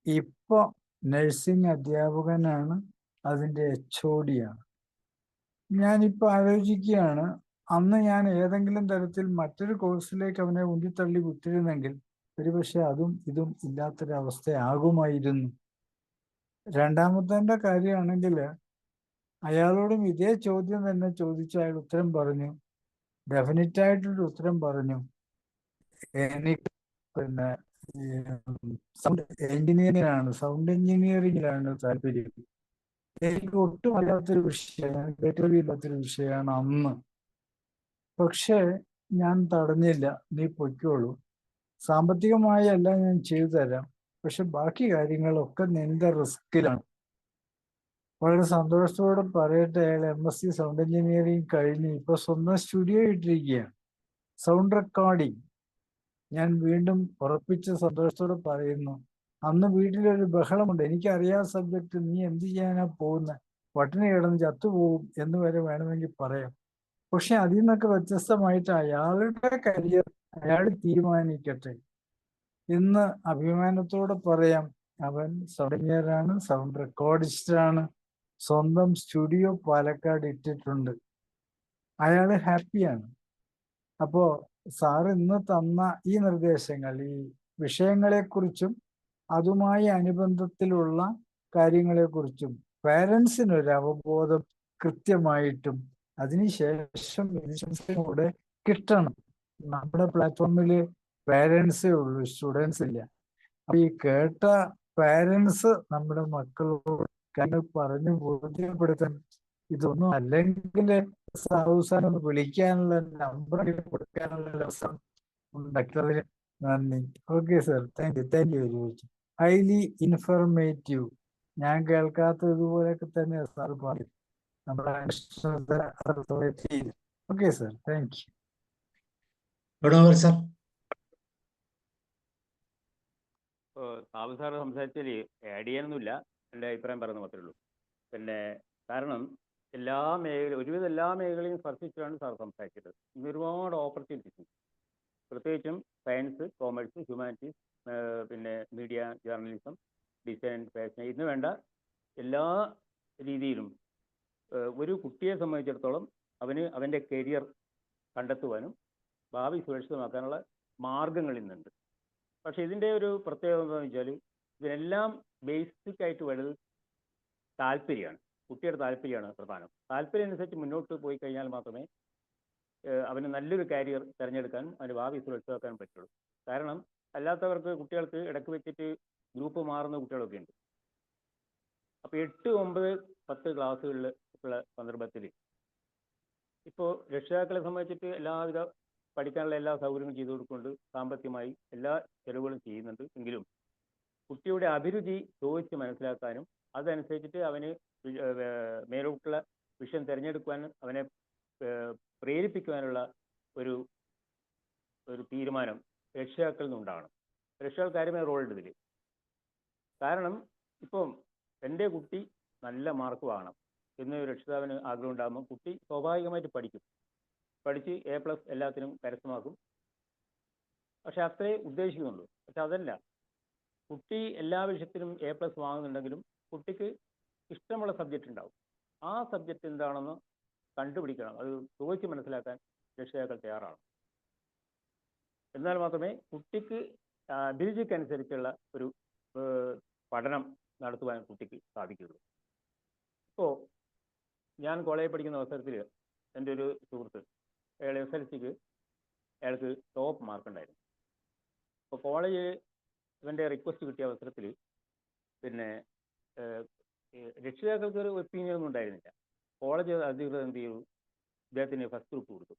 ഇപ്പൊ നഴ്സിംഗ് അധ്യാപകനാണ്, അതിൻ്റെ HOD ആണ്. ഞാനിപ്പോൾ ആലോചിക്കുകയാണ്, അന്ന് ഞാൻ ഏതെങ്കിലും തരത്തിൽ മറ്റൊരു കോഴ്സിലേക്ക് അവനെ ഉന്തിത്തള്ളി വിട്ടിരുന്നെങ്കിൽ ഒരുപക്ഷെ അതും ഇതും ഇല്ലാത്തൊരവസ്ഥയാകുമായിരുന്നു. രണ്ടാമത്തെ കാര്യമാണെങ്കിൽ അയാളോടും ഇതേ ചോദ്യം തന്നെ ചോദിച്ചു. അയാൾ ഉത്തരം പറഞ്ഞു, ഡെഫിനറ്റായിട്ടൊരു ഉത്തരം പറഞ്ഞു, എനിക്ക് പിന്നെ സൗണ്ട് എഞ്ചിനീയറിംഗിലാണ് താല്പര്യം. എനിക്ക് ഒട്ടും അറിയാത്തൊരു വിഷയമാണ്, കേട്ടറിയില്ലാത്തൊരു വിഷയമാണ് അന്ന്. പക്ഷേ ഞാൻ തടഞ്ഞില്ല, നീ പൊയ്ക്കോളൂ, സാമ്പത്തികമായി എല്ലാം ഞാൻ ചെയ്തു തരാം, പക്ഷെ ബാക്കി കാര്യങ്ങളൊക്കെ നിന്റെ റിസ്കിലാണ്. വളരെ സന്തോഷത്തോടെ പറയട്ടെ, അയാൾ MSc സൗണ്ട് എഞ്ചിനീയറിംഗ് കഴിഞ്ഞ് ഇപ്പൊ സ്വന്തം സ്റ്റുഡിയോ ഇട്ടിരിക്കുകയാണ്, സൗണ്ട് റെക്കോർഡിങ്. ഞാൻ വീണ്ടും ഉറപ്പിച്ച സന്തോഷത്തോടെ പറയുന്നു, അന്ന് വീട്ടിലൊരു ബഹളമുണ്ട്, എനിക്കറിയാത്ത സബ്ജക്റ്റ്, നീ എന്ത് ചെയ്യാനാ പോകുന്നത്, പട്ടിണി കിടന്ന് ചത്തുപോകും എന്ന് വരെ വേണമെങ്കിൽ പറയാം. പക്ഷെ അതിൽ നിന്നൊക്കെ വ്യത്യസ്തമായിട്ട് അയാളുടെ കരിയർ അയാൾ തീരുമാനിക്കട്ടെ. ഇന്ന് അഭിമാനത്തോടെ പറയാം, അവൻ സൗണ്ട് എഞ്ചിനീയറാണ്, സൗണ്ട് റെക്കോർഡിസ്റ്റാണ്, സ്വന്തം സ്റ്റുഡിയോ പാലക്കാട് ഇട്ടിട്ടുണ്ട്, അയാള് ഹാപ്പിയാണ്. അപ്പോ സാർ ഇന്ന് തന്ന ഈ നിർദ്ദേശങ്ങൾ, ഈ വിഷയങ്ങളെക്കുറിച്ചും അതുമായി അനുബന്ധത്തിലുള്ള കാര്യങ്ങളെക്കുറിച്ചും പേരൻസിനൊരു അവബോധം കൃത്യമായിട്ടും അതിനുശേഷം കൂടെ കിട്ടണം. നമ്മുടെ പ്ലാറ്റ്ഫോമിൽ പേരൻസേ ഉള്ളൂ, സ്റ്റുഡൻസ് ഇല്ല. അപ്പൊ ഈ കേട്ട പേരൻസ് നമ്മുടെ മക്കളോട് കാര്യങ്ങൾ പറഞ്ഞു ബോധ്യപ്പെടുത്താൻ, ഇതൊന്നും അല്ലെങ്കിൽ അവസാനം ഒന്ന് വിളിക്കാനുള്ള നമ്പർ കൊടുക്കാനുള്ള അവസരം ഉണ്ടാക്കിയതിന് നന്ദി. Okay sir, thank you very much. Highly informative. ഞാൻ കേൾക്കാത്ത ഇതുപോലെയൊക്കെ തന്നെ സാർ പറയും നമ്മുടെ അതോറിറ്റിയിൽ. Okay sir, thank you. Sir, Sabu sir സംസാരിച്ചാൽ ആഡ് ചെയ്യാനൊന്നുമില്ല, എൻ്റെ അഭിപ്രായം പറയുന്നത് മാത്രമേ ഉള്ളൂ. പിന്നെ കാരണം ഒരുവിധം എല്ലാ മേഖലയും സ്പർശിച്ചാണ് സാർ സംസാരിച്ചത്. ഇന്ന് ഒരുപാട് ഓപ്പർച്യൂണിറ്റീസ്, പ്രത്യേകിച്ചും സയൻസ്, കോമേഴ്സ്, ഹ്യൂമാനിറ്റീസ്, പിന്നെ മീഡിയ, ജേർണലിസം, ഡിസൈൻ, ഫാഷൻ, ഇന്ന് വേണ്ട എല്ലാ രീതിയിലും ഒരു കുട്ടിയെ സംബന്ധിച്ചിടത്തോളം അവൻ്റെ കരിയർ കണ്ടെത്തുവാനും ഭാവി സുരക്ഷിതമാക്കാനുള്ള മാർഗങ്ങൾ ഇന്നുണ്ട്. പക്ഷെ ഇതിൻ്റെ ഒരു പ്രത്യേകത എന്താണെന്ന് വെച്ചാൽ, ഇതിനെല്ലാം ബേസിക് ആയിട്ട് വേണ്ടത് താല്പര്യമാണ്. കുട്ടിയുടെ താല്പര്യമാണ് പ്രധാനം. താല്പര്യം അനുസരിച്ച് മുന്നോട്ട് പോയി കഴിഞ്ഞാൽ മാത്രമേ അവന് നല്ലൊരു കരിയർ തിരഞ്ഞെടുക്കാൻ, അവന് ഭാവി സുരക്ഷിതമാക്കാൻ പറ്റുള്ളൂ. കാരണം അല്ലാത്തവർക്ക്, കുട്ടികൾക്ക് ഇടയ്ക്ക് വെച്ചിട്ട് ഗ്രൂപ്പ് മാറുന്ന കുട്ടികളൊക്കെ ഉണ്ട്. അപ്പോൾ 8, 9, 10 ക്ലാസ്സുകളിൽ ഉള്ള സന്ദർഭത്തിൽ ഇപ്പോൾ രക്ഷിതാക്കളെ സംബന്ധിച്ചിട്ട് എല്ലാവിധ പഠിക്കാനുള്ള എല്ലാ സൗകര്യങ്ങളും ചെയ്തു കൊടുക്കുന്നുണ്ട്, സാമ്പത്തികമായി എല്ലാ ചെലവുകളും ചെയ്യുന്നുണ്ട്. എങ്കിലും കുട്ടിയുടെ അഭിരുചി ചോദിച്ച് മനസ്സിലാക്കാനും അതനുസരിച്ചിട്ട് അവന് മേലോട്ടുള്ള വിഷയം തിരഞ്ഞെടുക്കുവാനും അവനെ പ്രേരിപ്പിക്കുവാനുള്ള ഒരു തീരുമാനം രക്ഷിതാക്കളിൽ നിന്നുണ്ടാകണം. രക്ഷിതാക്കൾ കാര്യമായ റോളുണ്ട് ഇതിൽ. കാരണം ഇപ്പം എൻ്റെ കുട്ടി നല്ല മാർക്ക് വാങ്ങണം എന്ന് രക്ഷിതാവിന് ആഗ്രഹം ഉണ്ടാകുമ്പോൾ കുട്ടി സ്വാഭാവികമായിട്ട് പഠിച്ച് A+ എല്ലാത്തിനും കരസ്ഥമാക്കും. പക്ഷെ അത്രേ ഉദ്ദേശിക്കുന്നുള്ളൂ. പക്ഷെ അതല്ല, കുട്ടി എല്ലാ വിഷയത്തിലും A+ വാങ്ങുന്നുണ്ടെങ്കിലും കുട്ടിക്ക് ഇഷ്ടമുള്ള സബ്ജക്റ്റ് ഉണ്ടാവും. ആ സബ്ജക്റ്റ് എന്താണെന്ന് കണ്ടുപിടിക്കണം, അത് ചോദിച്ച് മനസ്സിലാക്കാൻ രക്ഷിതാക്കൾ തയ്യാറാണ്. എന്നാൽ മാത്രമേ കുട്ടിക്ക് അഭിരുചിക്കനുസരിച്ചുള്ള ഒരു പഠനം നടത്തുവാൻ കുട്ടിക്ക് സാധിക്കുകയുള്ളൂ. ഇപ്പോൾ ഞാൻ കോളേജിൽ പഠിക്കുന്ന അവസരത്തിൽ എൻ്റെ ഒരു സുഹൃത്ത്, അയാൾ SLCക്ക് അയാൾക്ക് ടോപ്പ് മാർക്ക് ഉണ്ടായിരുന്നു. അപ്പോൾ കോളേജ് ഇവൻ്റെ റിക്വസ്റ്റ് കിട്ടിയ അവസരത്തിൽ പിന്നെ രക്ഷിതാക്കൾക്ക് ഒരു ഒപ്പീനിയൻ ഒന്നും ഉണ്ടായിരുന്നില്ല. കോളേജ് അധികൃതർ എന്ത് ചെയ്തു, ഇദ്ദേഹത്തിന് ഫസ്റ്റ് ഗ്രൂപ്പ് കൊടുത്തു.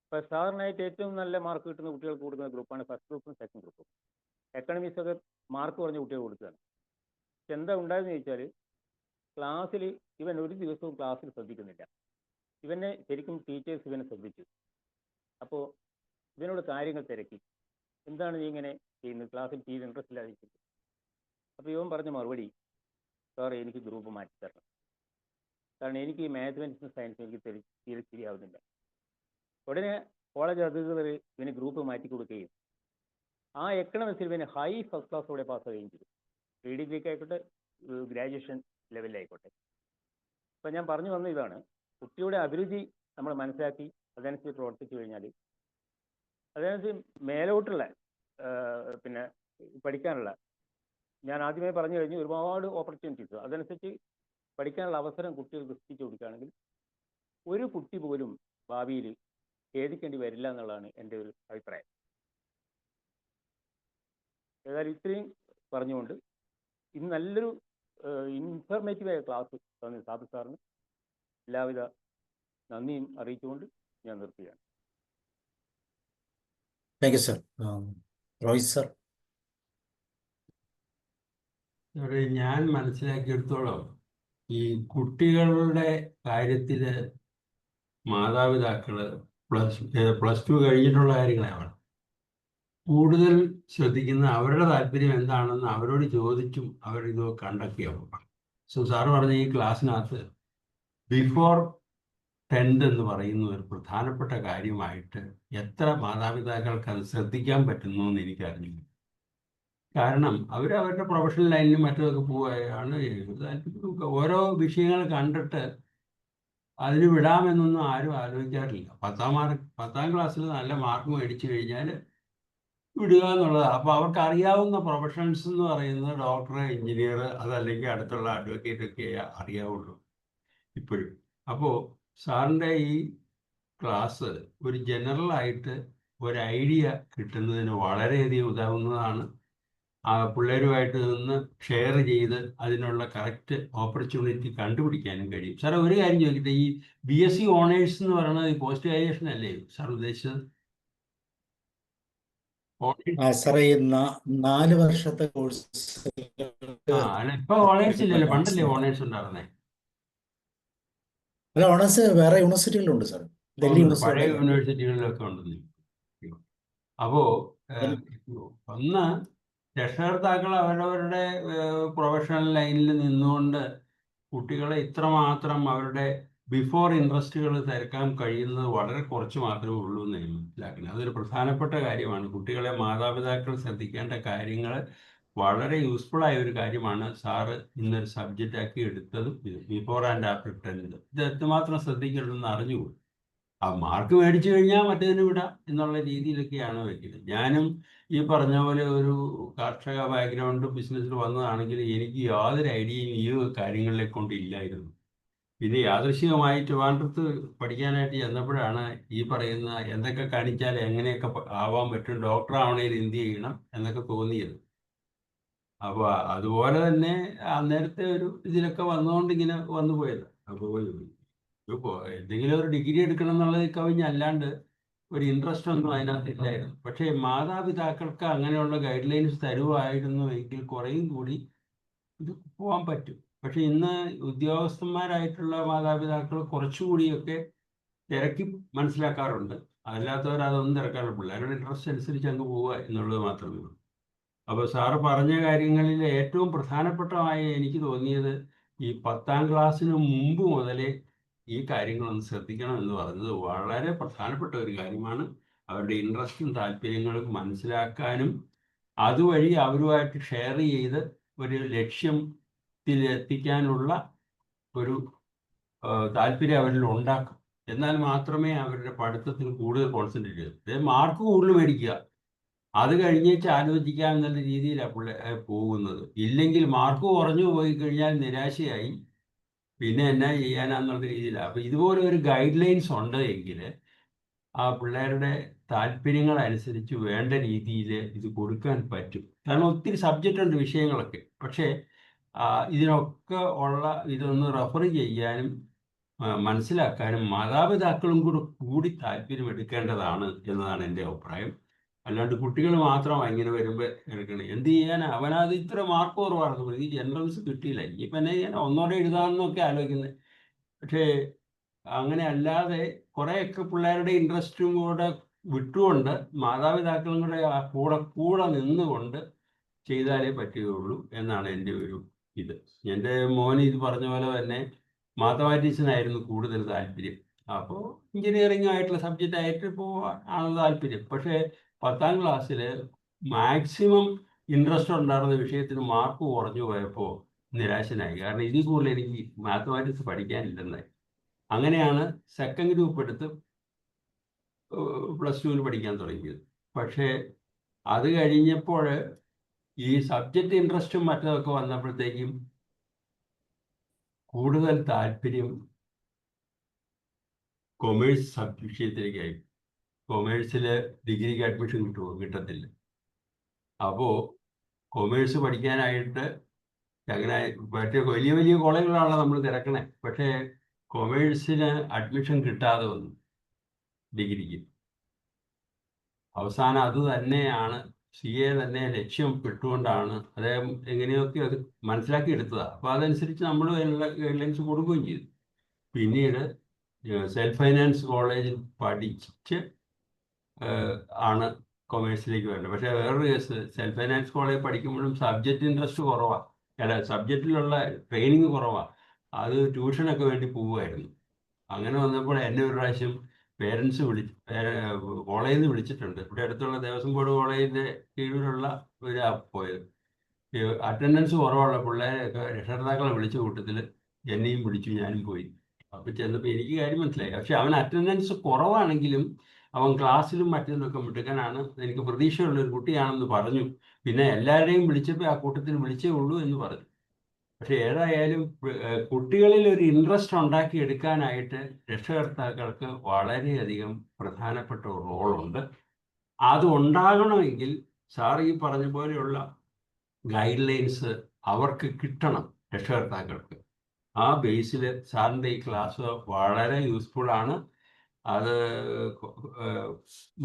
ഇപ്പോൾ സാധാരണയായിട്ട് ഏറ്റവും നല്ല മാർക്ക് കിട്ടുന്ന കുട്ടികൾക്ക് കൊടുക്കുന്ന ഗ്രൂപ്പാണ് ഫസ്റ്റ് ഗ്രൂപ്പും സെക്കൻഡ് ഗ്രൂപ്പും. എക്കണമിക്സ് ഒക്കെ മാർക്ക് കുറഞ്ഞ കുട്ടികൾ കൊടുക്കുകയാണ്. പക്ഷെ എന്താ ഉണ്ടായെന്ന് ചോദിച്ചാൽ, ക്ലാസ്സിൽ ഇവൻ ഒരു ദിവസവും ക്ലാസ്സിൽ ശ്രദ്ധിക്കുന്നില്ല. ഇവനെ ശരിക്കും ടീച്ചേഴ്സ് ഇവനെ ശ്രദ്ധിച്ചു. അപ്പോൾ ഇവനോട് കാര്യങ്ങൾ തിരക്കി, എന്താണ് നീ ഇങ്ങനെ ചെയ്യുന്നത്, ക്ലാസ്സിൽ തീരെ ഇൻട്രസ്റ്റ് ഇല്ലാതിരിക്കുന്നത്. അപ്പോൾ ഇവൻ പറഞ്ഞ മറുപടി, സാറേ എനിക്ക് ഗ്രൂപ്പ് മാറ്റി തരണം, കാരണം എനിക്ക് ഈ മാത്തമാറ്റിക്സും സയൻസും എനിക്ക് തീരെ ശരിയാവുന്നില്ല. ഉടനെ കോളേജ് അധികൃതർ ഇവന് ഗ്രൂപ്പ് മാറ്റി കൊടുക്കുകയും ആ എക്കണോമിക്സിൽ ഇവന് ഹൈ ഫസ്റ്റ് ക്ലാസ്സോടെ പാസ്സാവുകയും ചെയ്തു. പ്രീ ഡിഗ്രിക്ക് ആയിക്കോട്ടെ, ഗ്രാജുവേഷൻ ലെവലിലായിക്കോട്ടെ. അപ്പം ഞാൻ പറഞ്ഞു വന്ന ഇതാണ്, കുട്ടിയുടെ അഭിരുചി നമ്മൾ മനസ്സിലാക്കി അതനുസരിച്ച് പ്രവർത്തിച്ചു കഴിഞ്ഞാൽ അതനുസരിച്ച് മേലോട്ടുള്ള പിന്നെ പഠിക്കാനുള്ള, ഞാൻ ആദ്യമേ പറഞ്ഞു കഴിഞ്ഞു, ഒരുപാട് ഓപ്പർച്യൂണിറ്റീസ്, അതനുസരിച്ച് പഠിക്കാനുള്ള അവസരം കുട്ടികൾക്ക് സൃഷ്ടിച്ചു കൊടുക്കുകയാണെങ്കിൽ ഒരു കുട്ടി പോലും ഭാവിയിൽ ഖേദിക്കേണ്ടി വരില്ല എന്നുള്ളതാണ് എൻ്റെ ഒരു അഭിപ്രായം. ഏതായാലും ഇത്രയും പറഞ്ഞുകൊണ്ട് ഇന്ന് നല്ലൊരു ഇൻഫർമേറ്റീവായ ക്ലാസ് തന്ന സാബു സാറിന് എല്ലാവിധ നന്ദിയും അറിയിച്ചുകൊണ്ട് ഞാൻ നിർത്തുകയാണ്. Thank you sir. Roy sir. ഞാൻ മനസ്സിലാക്കിയെടുത്തോളം ഈ കുട്ടികളുടെ കാര്യത്തിൽ മാതാപിതാക്കൾ പ്ലസ് ടു കഴിഞ്ഞിട്ടുള്ള കാര്യങ്ങളാണ് കൂടുതൽ ശ്രദ്ധിക്കുന്ന. അവരുടെ താല്പര്യം എന്താണെന്ന് അവരോട് ചോദിച്ചും അവരിത് കണ്ടക്ട് ചെയ്യണം. സോ സാറ് പറഞ്ഞ ഈ ക്ലാസ്സിനകത്ത് ബിഫോർ 10th എന്ന് പറയുന്ന ഒരു പ്രധാനപ്പെട്ട കാര്യമായിട്ട് എത്ര മാതാപിതാക്കൾക്ക് അത് ശ്രദ്ധിക്കാൻ പറ്റുന്നു എന്ന് എനിക്കറിഞ്ഞില്ല. കാരണം അവരുടെ പ്രൊഫഷണൽ ലൈനിലും മറ്റുമൊക്കെ പോവുകയാണ്. ഓരോ വിഷയങ്ങൾ കണ്ടിട്ട് അതിന് വിടാമെന്നൊന്നും ആരും ആലോചിക്കാറില്ല. 10th ക്ലാസ്സിൽ നല്ല മാർക്ക് മേടിച്ചു കഴിഞ്ഞാൽ വിടുക എന്നുള്ളതാണ്. അപ്പോൾ അവർക്ക് അറിയാവുന്ന പ്രൊഫഷണൽസ് എന്ന് പറയുന്നത് ഡോക്ടർ, എഞ്ചിനീയർ, അതല്ലെങ്കിൽ അടുത്തുള്ള അഡ്വക്കേറ്റ് ഒക്കെ അറിയാവുള്ളൂ ഇപ്പോഴും. അപ്പോൾ സാറിൻ്റെ ഈ ക്ലാസ് ഒരു ജനറലായിട്ട് ഒരു ഐഡിയ കിട്ടുന്നതിന് വളരെയധികം ഉതകുന്നതാണ്. പിള്ളേരുമായിട്ട് നിന്ന് ഷെയർ ചെയ്ത് അതിനുള്ള കറക്റ്റ് ഓപ്പർച്യൂണിറ്റി കണ്ടുപിടിക്കാനും കഴിയും. സാറേ ഒരു കാര്യം ചോദിക്കട്ടെ, ഈ BSc ഓണേഴ്സ് എന്ന് പറയുന്നത് പോസ്റ്റ് ഗ്രാജുവേഷൻ അല്ലേ സാർ ഉദ്ദേശിച്ചത്? സാറേ ഈ 4 വർഷത്തെ കോഴ്സ് അല്ല ഇപ്പൊ ഓണേഴ്സ് ഇല്ലല്ലോ, പണ്ടല്ലേ ഓണേഴ്സ് ഉണ്ടായിരുന്നേ? അല്ല, ഓണേഴ്സ് വേറെ യൂണിവേഴ്സിറ്റികളിലുണ്ട് സാർ. ഡൽഹി പഴയ യൂണിവേഴ്സിറ്റി യൂണിവേഴ്സിറ്റികളിലൊക്കെ ഉണ്ടെന്ന്. അപ്പോ ഒന്ന് രക്ഷകർത്താക്കൾ അവരവരുടെ പ്രൊഫഷണൽ ലൈനിൽ നിന്നുകൊണ്ട് കുട്ടികളെ ഇത്രമാത്രം അവരുടെ ബിഫോർ ഇൻട്രസ്റ്റുകൾ തിരക്കാൻ കഴിയുന്നത് വളരെ കുറച്ച് മാത്രമേ ഉള്ളൂ എന്ന് ഞാൻ മനസ്സിലാക്കുന്നത്. അതൊരു പ്രധാനപ്പെട്ട കാര്യമാണ്. കുട്ടികളെ മാതാപിതാക്കൾ ശ്രദ്ധിക്കേണ്ട കാര്യങ്ങൾ വളരെ യൂസ്ഫുൾ ആയ ഒരു കാര്യമാണ് സാറ് ഇന്നൊരു സബ്ജക്റ്റാക്കി എടുത്തതും. ഇത് ബിഫോർ ആൻഡ് ആഫ്റ്റർ 10th ഇത് എത്രമാത്രം ശ്രദ്ധിക്കണമെന്ന് അറിഞ്ഞുകൂടും. ആ മാർക്ക് മേടിച്ചു കഴിഞ്ഞാൽ മറ്റേതിന് വിടാം എന്നുള്ള രീതിയിലൊക്കെയാണ് വയ്ക്കുന്നത്. ഞാനും ഈ പറഞ്ഞ പോലെ ഒരു കാർഷിക ബാക്ക്ഗ്രൗണ്ട് ബിസിനസ്സിൽ വന്നതാണെങ്കിൽ എനിക്ക് യാതൊരു ഐഡിയയും ഈ കാര്യങ്ങളിലെ കൊണ്ടില്ലായിരുന്നു. പിന്നെ യാദൃശ്ചികമായി ട്രിവാൻഡ്രത്ത് പഠിക്കാനായിട്ട് ചെന്നപ്പോഴാണ് ഈ പറയുന്ന എന്തൊക്കെ കാണിച്ചാൽ എങ്ങനെയൊക്കെ ആവാൻ പറ്റും, ഡോക്ടർ ആവണേൽ എന്ത് ചെയ്യണം എന്നൊക്കെ തോന്നിയത്. അപ്പോൾ അതുപോലെ തന്നെ അന്നേരത്തെ ഒരു ഇതിലൊക്കെ വന്നുകൊണ്ട് ഇങ്ങനെ വന്നു പോയത്. അപ്പോൾ ഇപ്പോൾ എന്തെങ്കിലും ഒരു ഡിഗ്രി എടുക്കണം എന്നുള്ളത് കവിഞ്ഞല്ലാണ്ട് ഒരു ഇൻട്രസ്റ്റ് ഒന്നും അതിനകത്ത് ഇല്ലായിരുന്നു. പക്ഷേ മാതാപിതാക്കൾക്ക് അങ്ങനെയുള്ള ഗൈഡ് ലൈൻസ് തരുമായിരുന്നു എങ്കിൽ കുറേയും കൂടി ഇത് പോകാൻ പറ്റും. പക്ഷെ ഇന്ന് ഉദ്യോഗസ്ഥന്മാരായിട്ടുള്ള മാതാപിതാക്കൾ കുറച്ചുകൂടിയൊക്കെ തിരക്കി മനസ്സിലാക്കാറുണ്ട്. അതല്ലാത്തവർ അതൊന്നും തിരക്കാറില്ല. പിള്ളേരുടെ ഇൻട്രസ്റ്റ് അനുസരിച്ച് അങ്ങ് പോവുക എന്നുള്ളത് മാത്രമേ ഉള്ളൂ. അപ്പോൾ സാറ് പറഞ്ഞ കാര്യങ്ങളിൽ ഏറ്റവും പ്രധാനപ്പെട്ടതായി എനിക്ക് തോന്നിയത് ഈ 10th ക്ലാസ്സിന് മുമ്പ് മുതലേ ഈ കാര്യങ്ങളൊന്ന് ശ്രദ്ധിക്കണം എന്ന് പറഞ്ഞത് വളരെ പ്രധാനപ്പെട്ട ഒരു കാര്യമാണ്. അവരുടെ ഇൻട്രസ്റ്റും താല്പര്യങ്ങളും മനസ്സിലാക്കാനും അതുവഴി അവരുമായിട്ട് ഷെയർ ചെയ്ത് ഒരു ലക്ഷ്യത്തിലെത്തിക്കാനുള്ള ഒരു താല്പര്യം അവരിൽ ഉണ്ടാക്കും. എന്നാൽ മാത്രമേ അവരുടെ പഠിത്തത്തിൽ കൂടുതൽ കോൺസെൻട്രേറ്റ് ചെയ്തു. മാർക്ക് കൂടുതൽ മേടിക്കുക, അത് കഴിഞ്ഞേച്ച് ആലോചിക്കാം എന്നുള്ള രീതിയിലാണ് പോകുന്നത്. ഇല്ലെങ്കിൽ മാർക്ക് കുറഞ്ഞു പോയി കഴിഞ്ഞാൽ നിരാശയായി പിന്നെ എന്നാ ചെയ്യാനാന്നുള്ള രീതിയിലാണ്. അപ്പം ഇതുപോലെ ഒരു ഗൈഡ് ലൈൻസ് ഉണ്ട് എങ്കിൽ ആ പിള്ളേരുടെ താല്പര്യങ്ങളനുസരിച്ച് വേണ്ട രീതിയിൽ ഇത് കൊടുക്കാൻ പറ്റും. കാരണം ഒത്തിരി സബ്ജക്റ്റ് ഉണ്ട് വിഷയങ്ങളൊക്കെ. പക്ഷേ ഇതിനൊക്കെ ഉള്ള ഇതൊന്ന് റെഫർ ചെയ്യാനും മനസ്സിലാക്കാനും മാതാപിതാക്കളും കൂടി താല്പര്യം എടുക്കേണ്ടതാണ് എന്നതാണ് എൻ്റെ അഭിപ്രായം. അല്ലാണ്ട് കുട്ടികൾ മാത്രം ഇങ്ങനെ വരുമ്പോൾ എടുക്കണം. എന്ത് ചെയ്യാൻ, അവനത് ഇത്ര മാർക്ക് കുറവാണ്, ഈ എൻട്രൻസ് കിട്ടിയില്ല, ഇനിയിപ്പം എന്നെ ചെയ്യാൻ ഒന്നോടെ എഴുതാമെന്നൊക്കെ ആലോചിക്കുന്നത്. പക്ഷേ അങ്ങനെ അല്ലാതെ കുറേയൊക്കെ പിള്ളേരുടെ ഇൻട്രസ്റ്റും കൂടെ വിട്ടുകൊണ്ട് മാതാപിതാക്കളും കൂടെ കൂടെ നിന്നുകൊണ്ട് ചെയ്താലേ പറ്റുകയുള്ളൂ എന്നാണ് എൻ്റെ ഒരു ഇത്. എൻ്റെ മോന് ഇത് പറഞ്ഞ പോലെ തന്നെ മാത്തമാറ്റിക്സിനായിരുന്നു കൂടുതൽ താല്പര്യം. അപ്പോൾ എഞ്ചിനീയറിംഗ് ആയിട്ടുള്ള സബ്ജക്റ്റ് ആയിട്ട് ഇപ്പോൾ ആണ് താല്പര്യം. പക്ഷേ 10ാം ക്ലാസ്സിൽ മാക്സിമം ഇൻട്രസ്റ്റ് ഉണ്ടായിരുന്ന വിഷയത്തിന് മാർക്ക് കുറഞ്ഞു പോയപ്പോൾ നിരാശനായി. കാരണം ഇതിൽ കൂടുതൽ എനിക്ക് മാത്തമാറ്റിക്സ് പഠിക്കാനില്ലെന്നായി. അങ്ങനെയാണ് സെക്കൻഡ് ഗ്രൂപ്പ് എടുത്ത് +2 പഠിക്കാൻ തുടങ്ങിയത്. പക്ഷേ അത് കഴിഞ്ഞപ്പോൾ ഈ സബ്ജക്റ്റ് ഇൻട്രസ്റ്റും മറ്റതൊക്കെ വന്നപ്പോഴത്തേക്കും കൂടുതൽ താല്പര്യം കൊമേഴ്സ് വിഷയത്തിലേക്കായി. കൊമേഴ്സിൽ ഡിഗ്രിക്ക് അഡ്മിഷൻ കിട്ടത്തില്ല. അപ്പോൾ കൊമേഴ്സ് പഠിക്കാനായിട്ട് അങ്ങനെ മറ്റേ വലിയ വലിയ കോളേജുകളാണല്ലോ നമ്മൾ തിരക്കണേ. പക്ഷേ കൊമേഴ്സിന് അഡ്മിഷൻ കിട്ടാതെ വന്നു ഡിഗ്രിക്ക്. അവസാനം അത് തന്നെയാണ് CA തന്നെ ലക്ഷ്യം ഇട്ടുകൊണ്ടാണ് അദ്ദേഹം എങ്ങനെയൊക്കെ അത് മനസ്സിലാക്കി എടുത്തതാണ്. അപ്പോൾ അതനുസരിച്ച് നമ്മൾ ഗൈഡ്ലൈൻസ് കൊടുക്കുകയും ചെയ്തു. പിന്നീട് സെൽഫ് ഫൈനാൻസ് കോളേജിൽ പഠിച്ച് ആണ് കൊമേഴ്സിലേക്ക് വേണ്ടത്. പക്ഷേ വേറൊരു കേസ്, സെൽഫ് ഫൈനാൻസ് കോളേജ് പഠിക്കുമ്പോഴും സബ്ജക്റ്റ് ഇൻട്രസ്റ്റ് കുറവാണ്, അല്ല സബ്ജക്റ്റിലുള്ള ട്രെയിനിങ് കുറവാണ്. അത് ട്യൂഷനൊക്കെ വേണ്ടി പോവുമായിരുന്നു. അങ്ങനെ വന്നപ്പോൾ എന്നെ ഒരു പ്രാവശ്യം പേരൻസ് കോളേജിൽ നിന്ന് വിളിച്ചിട്ടുണ്ട്. ഇവിടെ അടുത്തുള്ള ദേവസ്വം ബോർഡ് കോളേജിൻ്റെ കീഴിലുള്ള പോയത്. അറ്റൻഡൻസ് കുറവുള്ള പിള്ളേരെയൊക്കെ രക്ഷകർത്താക്കളെ വിളിച്ച കൂട്ടത്തിൽ എന്നെയും വിളിച്ചു, ഞാനും പോയി. അപ്പോൾ ചെന്നപ്പോൾ എനിക്ക് കാര്യം മനസ്സിലായി. പക്ഷെ അവൻ അറ്റൻഡൻസ് കുറവാണെങ്കിലും അവൻ ക്ലാസ്സിലും മറ്റൊന്നൊക്കെ മിടുക്കനാണ്, എനിക്ക് പ്രതീക്ഷയുള്ള ഒരു കുട്ടിയാണെന്ന് പറഞ്ഞു. പിന്നെ എല്ലാവരെയും വിളിച്ചപ്പോൾ ആ കൂട്ടത്തിൽ വിളിച്ചേ ഉള്ളൂ എന്ന് പറഞ്ഞു. പക്ഷെ ഏതായാലും കുട്ടികളിൽ ഒരു ഇൻട്രസ്റ്റ് ഉണ്ടാക്കിയെടുക്കാനായിട്ട് രക്ഷകർത്താക്കൾക്ക് വളരെയധികം പ്രധാനപ്പെട്ട ഒരു റോളുണ്ട്. അത് ഉണ്ടാകണമെങ്കിൽ സാർ ഈ പറഞ്ഞ പോലെയുള്ള ഗൈഡ് ലൈൻസ് അവർക്ക് കിട്ടണം രക്ഷകർത്താക്കൾക്ക്. ആ ബേസിൽ സാറിൻ്റെ ഈ ക്ലാസ് വളരെ യൂസ്ഫുള്ളാണ്. അത്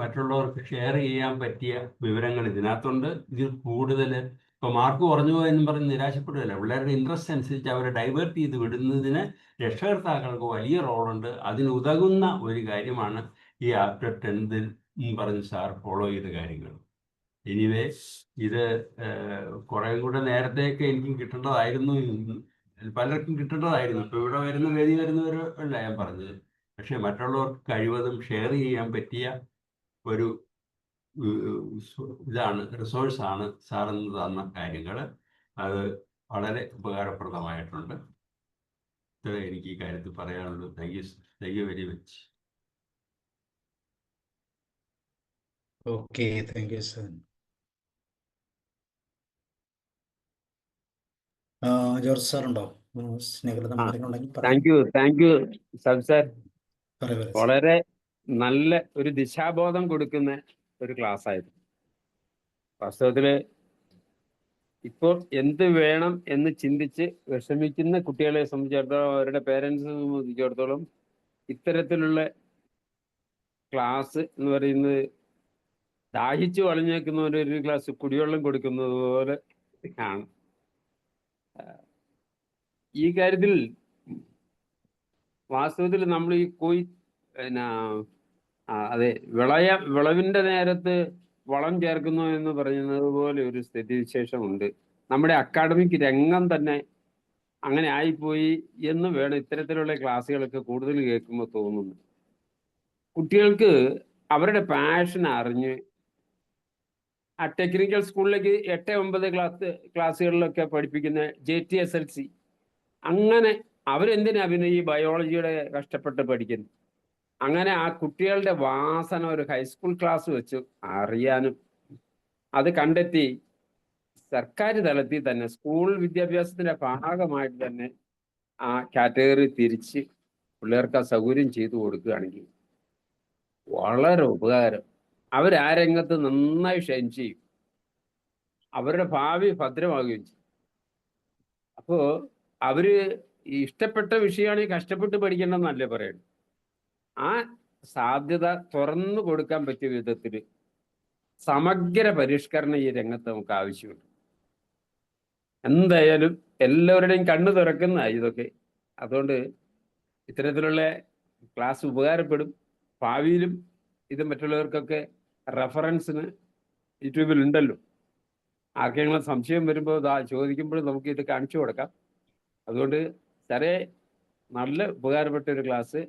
മറ്റുള്ളവർക്ക് ഷെയർ ചെയ്യാൻ പറ്റിയ വിവരങ്ങൾ ഇതിനകത്തുണ്ട്. ഇതിൽ കൂടുതൽ ഇപ്പോൾ മാർക്ക് കുറഞ്ഞു പോയെന്നും പറഞ്ഞ് നിരാശപ്പെടുകയല്ല, പിള്ളേരുടെ ഇൻട്രസ്റ്റ് അനുസരിച്ച് അവരെ ഡൈവേർട്ട് ചെയ്ത് വിടുന്നതിന് രക്ഷകർത്താക്കൾക്ക് വലിയ റോളുണ്ട്. അതിനുതകുന്ന ഒരു കാര്യമാണ് ഈ ആഫ്റ്റർ 10th പറഞ്ഞ് സാർ ഫോളോ ചെയ്ത കാര്യങ്ങൾ. എനിവേ ഇത് കുറേ കൂടെ നേരത്തെയൊക്കെ എനിക്കും കിട്ടേണ്ടതായിരുന്നു, പലർക്കും കിട്ടേണ്ടതായിരുന്നു. ഇപ്പോൾ ഇവിടെ വരുന്നവരല്ല ഞാൻ പറഞ്ഞത്. പക്ഷെ മറ്റുള്ളവർക്ക് കഴിവതും ഷെയർ ചെയ്യാൻ പറ്റിയ ഒരു റിസോഴ്സാണ് സാറെന്ന് തന്ന കാര്യങ്ങൾ. അത് വളരെ ഉപകാരപ്രദമായിട്ടുണ്ട്. ഇത്ര എനിക്ക് ഈ കാര്യത്തിൽ പറയാനുള്ളൂ. Thank you very much. Okay, thank you sir. George sir ഉണ്ടോ? Thank you sir. പറയൂ. വളരെ നല്ല ഒരു ദിശാബോധം കൊടുക്കുന്ന ഒരു ക്ലാസ് ആയിരുന്നു. വാസ്തവത്തില് ഇപ്പോൾ എന്ത് വേണം എന്ന് ചിന്തിച്ച് വിഷമിക്കുന്ന കുട്ടികളെ സംബന്ധിച്ചിടത്തോളം, അവരുടെ പേരൻസിനെ സംബന്ധിച്ചിടത്തോളം ഇത്തരത്തിലുള്ള ക്ലാസ് എന്ന് പറയുന്നത് ദാഹിച്ചു വളഞ്ഞേക്കുന്നവർ ഒരു ഗ്ലാസ് കുടിവെള്ളം കൊടുക്കുന്നത് പോലെ ആണ്. ഈ കാര്യത്തിൽ വാസ്തവത്തിൽ നമ്മൾ ഈ അതെ, വിളവിന്റെ നേരത്ത് വളം ചേർക്കുന്നു എന്ന് പറയുന്നത് പോലെ ഒരു സ്ഥിതിവിശേഷമുണ്ട്. നമ്മുടെ അക്കാഡമിക് രംഗം തന്നെ അങ്ങനെ ആയിപ്പോയി എന്ന് വേണം ഇത്തരത്തിലുള്ള ക്ലാസ്സുകളൊക്കെ കൂടുതൽ കേൾക്കുമ്പോൾ തോന്നുന്നു. കുട്ടികൾക്ക് അവരുടെ പാഷൻ അറിഞ്ഞ് ആ ടെക്നിക്കൽ സ്കൂളിലേക്ക് 8-9 ക്ലാസ്സുകളിലൊക്കെ പഠിപ്പിക്കുന്ന JTSLC, അങ്ങനെ അവരെന്തിനാ പിന്നെ ഈ ബയോളജിയുടെ കഷ്ടപ്പെട്ട് പഠിക്കുന്നു? അങ്ങനെ ആ കുട്ടികളുടെ വാസന ഒരു ഹൈസ്കൂൾ ക്ലാസ് വെച്ച് അറിയാനും അത് കണ്ടെത്തി സർക്കാർ തലത്തിൽ തന്നെ സ്കൂൾ വിദ്യാഭ്യാസത്തിന്റെ ഭാഗമായിട്ട് തന്നെ ആ കാറ്റഗറി തിരിച്ച് പിള്ളേർക്ക് ആ സൗകര്യം ചെയ്തു കൊടുക്കുകയാണെങ്കിൽ വളരെ ഉപകാരം. അവരാ രംഗത്ത് നന്നായി ഷൈൻ ചെയ്യും. അവരുടെ ഭാവി ഭദ്രമാകുകയും ചെയ്യും. അപ്പോ അവര് ഇഷ്ടപ്പെട്ട വിഷയമാണെങ്കിൽ കഷ്ടപ്പെട്ട് പഠിക്കണമെന്നല്ലേ പറയുന്നത്. ആ സാധ്യത തുറന്നു കൊടുക്കാൻ പറ്റിയ വിധത്തിൽ സമഗ്ര പരിഷ്കരണം ഈ രംഗത്ത് നമുക്ക് ആവശ്യമുണ്ട്. എന്തായാലും എല്ലാവരുടെയും കണ്ണു തുറക്കുന്നതായി ഇതൊക്കെ. അതുകൊണ്ട് ഇത്തരത്തിലുള്ള ക്ലാസ് ഉപകാരപ്പെടും. ഭാവിയിലും ഇത് മറ്റുള്ളവർക്കൊക്കെ റെഫറൻസിന് യൂട്യൂബിൽ ഉണ്ടല്ലോ. ആർക്കെങ്കിലും സംശയം വരുമ്പോൾ ചോദിക്കുമ്പോൾ നമുക്ക് ഇത് കാണിച്ചു കൊടുക്കാം. അതുകൊണ്ട് വളരെ നല്ല ഉപകാരപ്പെട്ട ഒരു ക്ലാസ്.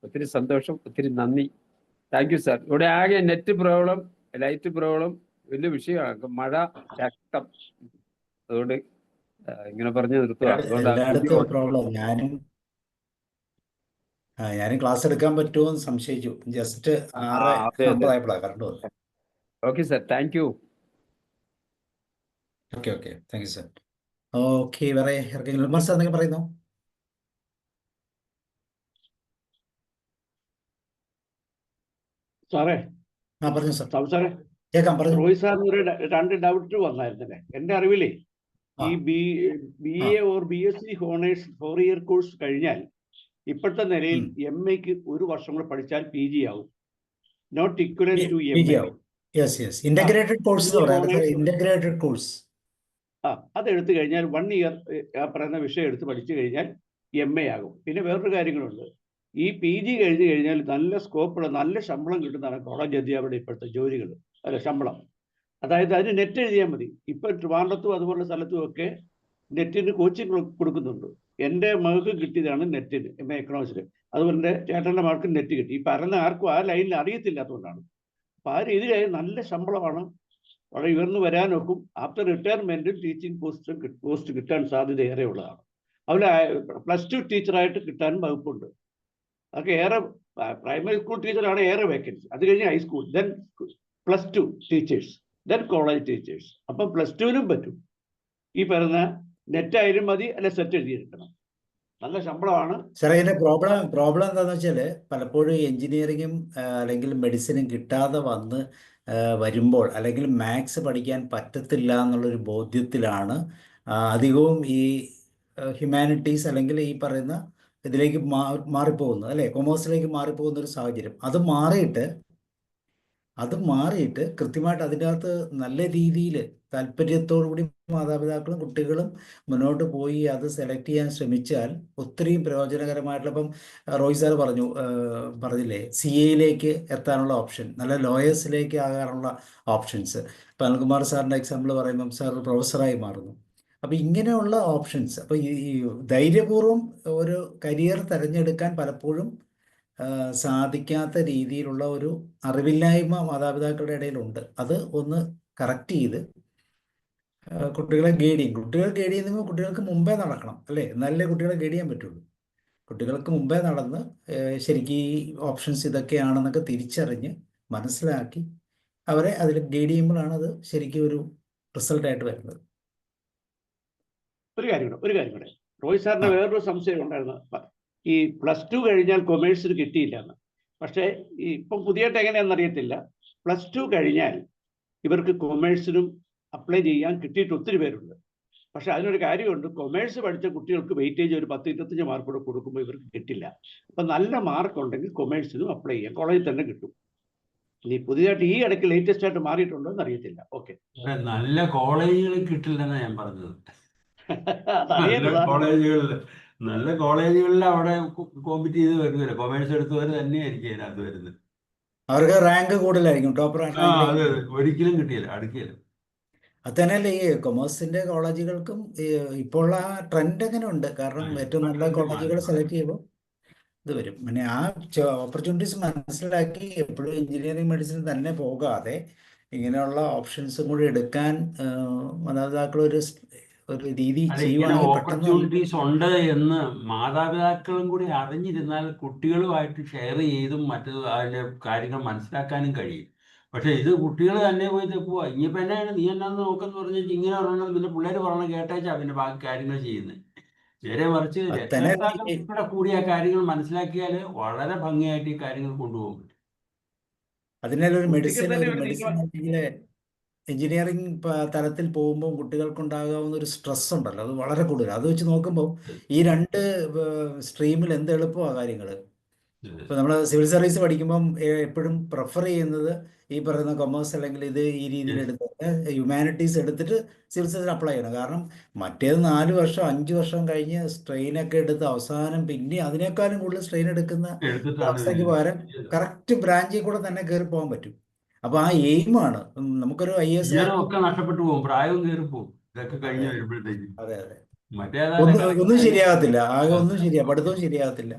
ഒത്തിരി സന്തോഷം, ഒത്തിരി നന്ദി. Thank you sir. ഇവിടെ ആകെ നെറ്റ് പ്രോബ്ലം, ലൈറ്റ് പ്രോബ്ലം വലിയ വിഷയമാണ്. മഴ ശക്തം. അതുകൊണ്ട് ഇങ്ങനെ പറഞ്ഞു നിർത്തുക. എല്ലായിടത്തും പ്രോബ്ലം. ഞാനും ക്ലാസ് എടുക്കാൻ പറ്റുമോ എന്ന് സംശയിച്ചു. ജസ്റ്റ് 6:50 കറണ്ട് വന്നു. Okay sir, thank U. Okay thank you sir. Okay, വേറെ ആർക്കെങ്കിലും വിമർശനം എന്തെങ്കിലും പറയുന്നോ? സാറേ, പറഞ്ഞു സാർ. സാറേ, കേൾക്കാം, പറഞ്ഞു. റോയ് സാറിന് ഒരു 2 ഡൗട്ട് വന്നായിരുന്നല്ലേ. എൻ്റെ അറിവിലേ ഈ BA or BSc honours 4 year course കഴിഞ്ഞാൽ ഇപ്പോഴത്തെ നിലയിൽ MAക്ക് 1 വർഷം കൂടെ പഠിച്ചാൽ PG ആവും. Not equivalent to MA. Integrated course integrated course. അതെടുത്തു കഴിഞ്ഞാൽ 1 ഇയർ ആ പറയുന്ന വിഷയം എടുത്ത് പഠിച്ചു കഴിഞ്ഞാൽ MA ആകും. പിന്നെ വേറൊരു കാര്യങ്ങളുണ്ട്. ഈ PG കഴിഞ്ഞു കഴിഞ്ഞാൽ നല്ല സ്കോപ്പുള്ള നല്ല ശമ്പളം കിട്ടുന്നതാണ് കോളേജ് അധ്യാപകരുടെ ഇപ്പോഴത്തെ ജോലികൾ. അല്ല, ശമ്പളം. അതായത് അതിന് നെറ്റ് എഴുതിയാൽ മതി. ഇപ്പൊ ട്രിവാൻഡ്രത്തും അതുപോലുള്ള സ്ഥലത്തും ഒക്കെ നെറ്റിന് കോച്ചിങ് കൊടുക്കുന്നുണ്ട്. എൻ്റെ മകൾക്ക് കിട്ടിയതാണ് നെറ്റിന് MA എക്കണോമിക്സിൽ. അതുപോലെ എൻ്റെ ചേട്ടൻ്റെ മകൾക്ക് നെറ്റ് കിട്ടി. ഈ പറയുന്ന ആർക്കും ആ ലൈനിൽ അറിയത്തില്ലാത്തതുകൊണ്ടാണ്. അപ്പൊ ആ രീതിയിലായി നല്ല ശമ്പളമാണ്, വളരെ ഉയർന്നു വരാനൊക്കും. ആഫ്റ്റർ റിട്ടയർമെന്റും ടീച്ചിങ് പോസ്റ്റ് കിട്ടാൻ സാധ്യത ഏറെ ഉള്ളതാണ്. അതുപോലെ +2 ടീച്ചറായിട്ട് കിട്ടാനും വകുപ്പുണ്ട്. അതൊക്കെ ഏറെ പ്രൈമറി സ്കൂൾ ടീച്ചറാണ് ഏറെ വേക്കൻസി. അത് കഴിഞ്ഞ് high school, then +2 teachers, then college teachers. അപ്പം +2നും പറ്റും. ഈ പറയുന്ന നെറ്റ് ആയാലും മതി, അല്ലെ സെറ്റ് എഴുതിയെടുക്കണം. നല്ല ശമ്പളമാണ്. സാറേ, ഇതിന്റെ പ്രോബ്ലം എന്താണെന്ന് വെച്ചാൽ പലപ്പോഴും എഞ്ചിനീയറിങ്ങും അല്ലെങ്കിൽ മെഡിസിനും കിട്ടാതെ വരുമ്പോൾ അല്ലെങ്കിൽ മാത്സ് പഠിക്കാൻ പറ്റത്തില്ല എന്നുള്ളൊരു ബോധ്യത്തിലാണ് അധികവും ഈ ഹ്യൂമാനിറ്റീസ് അല്ലെങ്കിൽ ഈ പറയുന്ന ഇതിലേക്ക് മാറിപ്പോകുന്നത്, അല്ലേ, കൊമേഴ്സിലേക്ക് മാറിപ്പോകുന്ന ഒരു സാഹചര്യം. അത് മാറിയിട്ട് കൃത്യമായിട്ട് അതിൻ്റെ അകത്ത് നല്ല രീതിയിൽ താല്പര്യത്തോടുകൂടി മാതാപിതാക്കളും കുട്ടികളും മുന്നോട്ട് പോയി അത് സെലക്ട് ചെയ്യാൻ ശ്രമിച്ചാൽ ഒത്തിരിയും പ്രയോജനകരമായിട്ടുള്ള, ഇപ്പം റോയ് സാർ പറഞ്ഞില്ലേ, CAയിലേക്ക് എത്താനുള്ള ഓപ്ഷൻ, നല്ല ലോയേഴ്സിലേക്ക് ആകാനുള്ള ഓപ്ഷൻസ്. ഇപ്പം അനിൽകുമാർ സാറിൻ്റെ എക്സാമ്പിൾ പറയുമ്പം സാർ പ്രൊഫസറായി മാറുന്നു. അപ്പം ഇങ്ങനെയുള്ള ഓപ്ഷൻസ്, അപ്പോൾ ഈ ധൈര്യപൂർവ്വം ഒരു കരിയർ തിരഞ്ഞെടുക്കാൻ പലപ്പോഴും സാധിക്കാത്ത രീതിയിലുള്ള ഒരു അറിവില്ലായ്മ മാതാപിതാക്കളുടെ ഇടയിലുണ്ട്. അത് ഒന്ന് കറക്റ്റ് ചെയ്ത് കുട്ടികളെ ഗൈഡ് ചെയ്യുമ്പോൾ കുട്ടികൾക്ക് മുമ്പേ നടക്കണം, അല്ലേ, എന്നാലേ കുട്ടികളെ ഗൈഡ് ചെയ്യാൻ പറ്റുള്ളൂ. കുട്ടികൾക്ക് മുമ്പേ നടന്ന് ശരിക്കും ഈ ഓപ്ഷൻസ് ഇതൊക്കെയാണെന്നൊക്കെ തിരിച്ചറിഞ്ഞ് മനസ്സിലാക്കി അവരെ അതിൽ ഗൈഡ് ചെയ്യുമ്പോഴാണ് അത് ശരിക്കും ഒരു റിസൾട്ടായിട്ട് വരുന്നത്. ഒരു കാര്യം കൂടെ റോയ് സാറിന് വേറൊരു സംശയം ഉണ്ടായിരുന്നു. ഈ +2 കഴിഞ്ഞാൽ കൊമേഴ്സിന് കിട്ടിയില്ല എന്ന്. പക്ഷേ ഇപ്പം പുതിയതായിട്ട് എങ്ങനെയാണെന്ന് അറിയത്തില്ല. +2 കഴിഞ്ഞാൽ ഇവർക്ക് കൊമേഴ്സിനും അപ്ലൈ ചെയ്യാൻ കിട്ടിയിട്ട് ഒത്തിരി പേരുണ്ട്. പക്ഷെ അതിനൊരു കാര്യമുണ്ട്. കൊമേഴ്സ് പഠിച്ച കുട്ടികൾക്ക് വെയിറ്റേജ് ഒരു 10-25 മാർക്ക് കൂടെ കൊടുക്കുമ്പോൾ ഇവർക്ക് കിട്ടില്ല. അപ്പം നല്ല മാർക്ക് ഉണ്ടെങ്കിൽ കൊമേഴ്സിനും അപ്ലൈ ചെയ്യാം, കോളേജിൽ തന്നെ കിട്ടും. ഇനി പുതിയതായിട്ട് ഈ ഇടയ്ക്ക് ലേറ്റസ്റ്റ് ആയിട്ട് മാറിയിട്ടുണ്ടോ എന്ന് അറിയത്തില്ല. ഓക്കെ, നല്ല കോളേജുകളിൽ കിട്ടില്ലെന്നാണ് ഞാൻ പറഞ്ഞത്. നല്ല കോളേജുകളിൽ അവിടെ കോമ്പറ്റ് ചെയ്ത് വരുന്നില്ല. കൊമേഴ്സ് എടുത്തവർ തന്നെയായിരിക്കും അതിനകത്ത് വരുന്നത്. അവർക്ക് റാങ്ക് കൂടുതലായിരിക്കും, ടോപ്പ് റാങ്ക്. ഒരിക്കലും കിട്ടിയില്ല, അടുക്കിയില്ല. അത് തന്നെയല്ലേ ഈ കൊമേഴ്സിന്റെ കോളേജുകൾക്കും ഇപ്പോൾ ആ ട്രെൻഡ് അങ്ങനെ ഉണ്ട്. കാരണം ഏറ്റവും നല്ല കോളേജുകൾ സെലക്ട് ചെയ്യുമ്പോൾ ഇത് വരും. പിന്നെ ആ ഓപ്പർച്യൂണിറ്റീസ് മനസ്സിലാക്കി എപ്പോഴും എഞ്ചിനീയറിംഗ് മെഡിസിൻ തന്നെ പോകാതെ ഇങ്ങനെയുള്ള ഓപ്ഷൻസും കൂടി എടുക്കാൻ മാതാപിതാക്കൾ ഒരു രീതി ചെയ്യുവാണെങ്കിൽ ഓപ്പർച്യൂണിറ്റീസ് ഉണ്ട് എന്ന് മാതാപിതാക്കളും കൂടി അറിഞ്ഞിരുന്നാൽ കുട്ടികളുമായിട്ട് ഷെയർ ചെയ്തും അതിന്റെ കാര്യങ്ങൾ മനസ്സിലാക്കാനും കഴിയും. പക്ഷെ ഇത് കുട്ടികൾ തന്നെ പോയി തെക്കുക. ഇനിയിപ്പോൾ എന്നാണ് നീ എന്നാന്ന് നോക്കെന്ന് പറഞ്ഞിട്ട് ഇങ്ങനെ പറയണത്, പിന്നെ പിള്ളേർ പറഞ്ഞ കേട്ടേച്ചാ പിന്നെ ബാക്കി കാര്യങ്ങൾ ചെയ്യുന്നത്. നേരെ മറിച്ച് രക്ഷകർത്താക്കളുടെ കൂടി ആ കാര്യങ്ങൾ മനസ്സിലാക്കിയാൽ വളരെ ഭംഗിയായിട്ട് ഈ കാര്യങ്ങൾ കൊണ്ടുപോകും. അതിനൊരു മെഡിസിൻ അല്ലെങ്കിൽ എഞ്ചിനീയറിംഗ് തലത്തിൽ പോകുമ്പോൾ കുട്ടികൾക്കുണ്ടാകാവുന്ന ഒരു സ്ട്രെസ് ഉണ്ടല്ലോ, അത് വളരെ കൂടുതലാണ്. അത് വെച്ച് നോക്കുമ്പോൾ ഈ രണ്ട് സ്ട്രീമിൽ എന്ത് എളുപ്പമാണ് കാര്യങ്ങൾ. ഇപ്പോൾ നമ്മൾ സിവിൽ സർവീസ് പഠിക്കുമ്പം എപ്പോഴും പ്രിഫർ ചെയ്യുന്നത് ഈ പറയുന്ന കൊമേഴ്സ് അല്ലെങ്കിൽ ഇത് ഈ രീതിയിൽ എടുത്തിട്ട് ഹ്യൂമാനിറ്റീസ് എടുത്തിട്ട് സിവിൽ സർവീസിന് അപ്ലൈ ചെയ്യണം. കാരണം മറ്റേത് 4 വർഷം 5 വർഷം കഴിഞ്ഞ് സ്ട്രെയിനൊക്കെ എടുത്ത് അവസാനം പിന്നെ അതിനേക്കാളും കൂടുതൽ സ്ട്രെയിൻ എടുക്കുന്ന എടുത്തിട്ടാണ് അവസ്ഥയ്ക്ക് പകരം കറക്റ്റ് ബ്രാഞ്ചിൽ കൂടെ തന്നെ കയറി പോകാൻ പറ്റും. അപ്പോൾ ആ എയിമാണ് നമുക്കൊരു IAS ഒക്കെ നഷ്ടപ്പെട്ടു പോകും, പ്രായവും കയറി പോകും ഇതൊക്കെ കഴിഞ്ഞ് വരുമ്പോഴത്തേക്ക്. അതെ അതെ മറ്റേതായാലും ഒന്നും ശരിയാകത്തില്ല, ആകെ ഒന്നും ശരിയാ, പഠിത്തവും ശരിയാകത്തില്ല.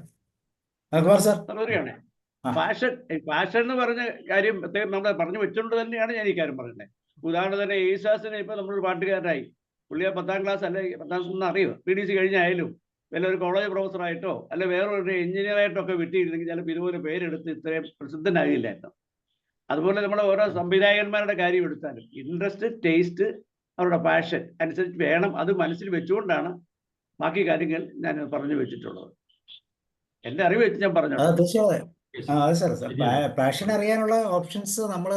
അക്ബർ സാർ പറയുകയാണെ ആ. ഫാഷൻ എന്ന് പറഞ്ഞ കാര്യം പ്രത്യേകം നമ്മൾ പറഞ്ഞു വെച്ചുകൊണ്ട് തന്നെയാണ് ഞാൻ ഈ കാര്യം പറയുന്നത്. ഉദാഹരണത്തിന് യേശുദാസിനെ ഇപ്പൊ നമ്മളൊരു പാട്ടുകാരനായി, പുള്ളിയെ 10ാം ക്ലാസ് അല്ലെ 10ാം ക്ലാസ് ഒന്നും അറിയുമോ, PDC കഴിഞ്ഞായാലും വല്ല ഒരു കോളേജ് പ്രൊഫസറായിട്ടോ അല്ലെ വേറൊരു എഞ്ചിനീയറായിട്ടോ ഒക്കെ വിട്ടിയിരുന്നെങ്കിൽ ചിലപ്പോൾ ഇതുപോലെ പേരെടുത്ത് ഇത്രയും പ്രസിദ്ധനാകില്ലായിരുന്നു. അതുപോലെ നമ്മുടെ ഓരോ സംവിധായകന്മാരുടെ കാര്യം എടുത്താലും ഇൻട്രസ്റ്റ്, ടേസ്റ്റ്, അവരുടെ പാഷൻ അനുസരിച്ച് വേണം. അത് മനസ്സിൽ വെച്ചുകൊണ്ടാണ് ബാക്കി കാര്യങ്ങൾ ഞാൻ പറഞ്ഞു വെച്ചിട്ടുള്ളത്. എൻ്റെ അറിവ് വെച്ച് ഞാൻ പറഞ്ഞു. തീർച്ചയായും അതെ സാർ. പാഷൻ അറിയാനുള്ള ഓപ്ഷൻസ് നമ്മൾ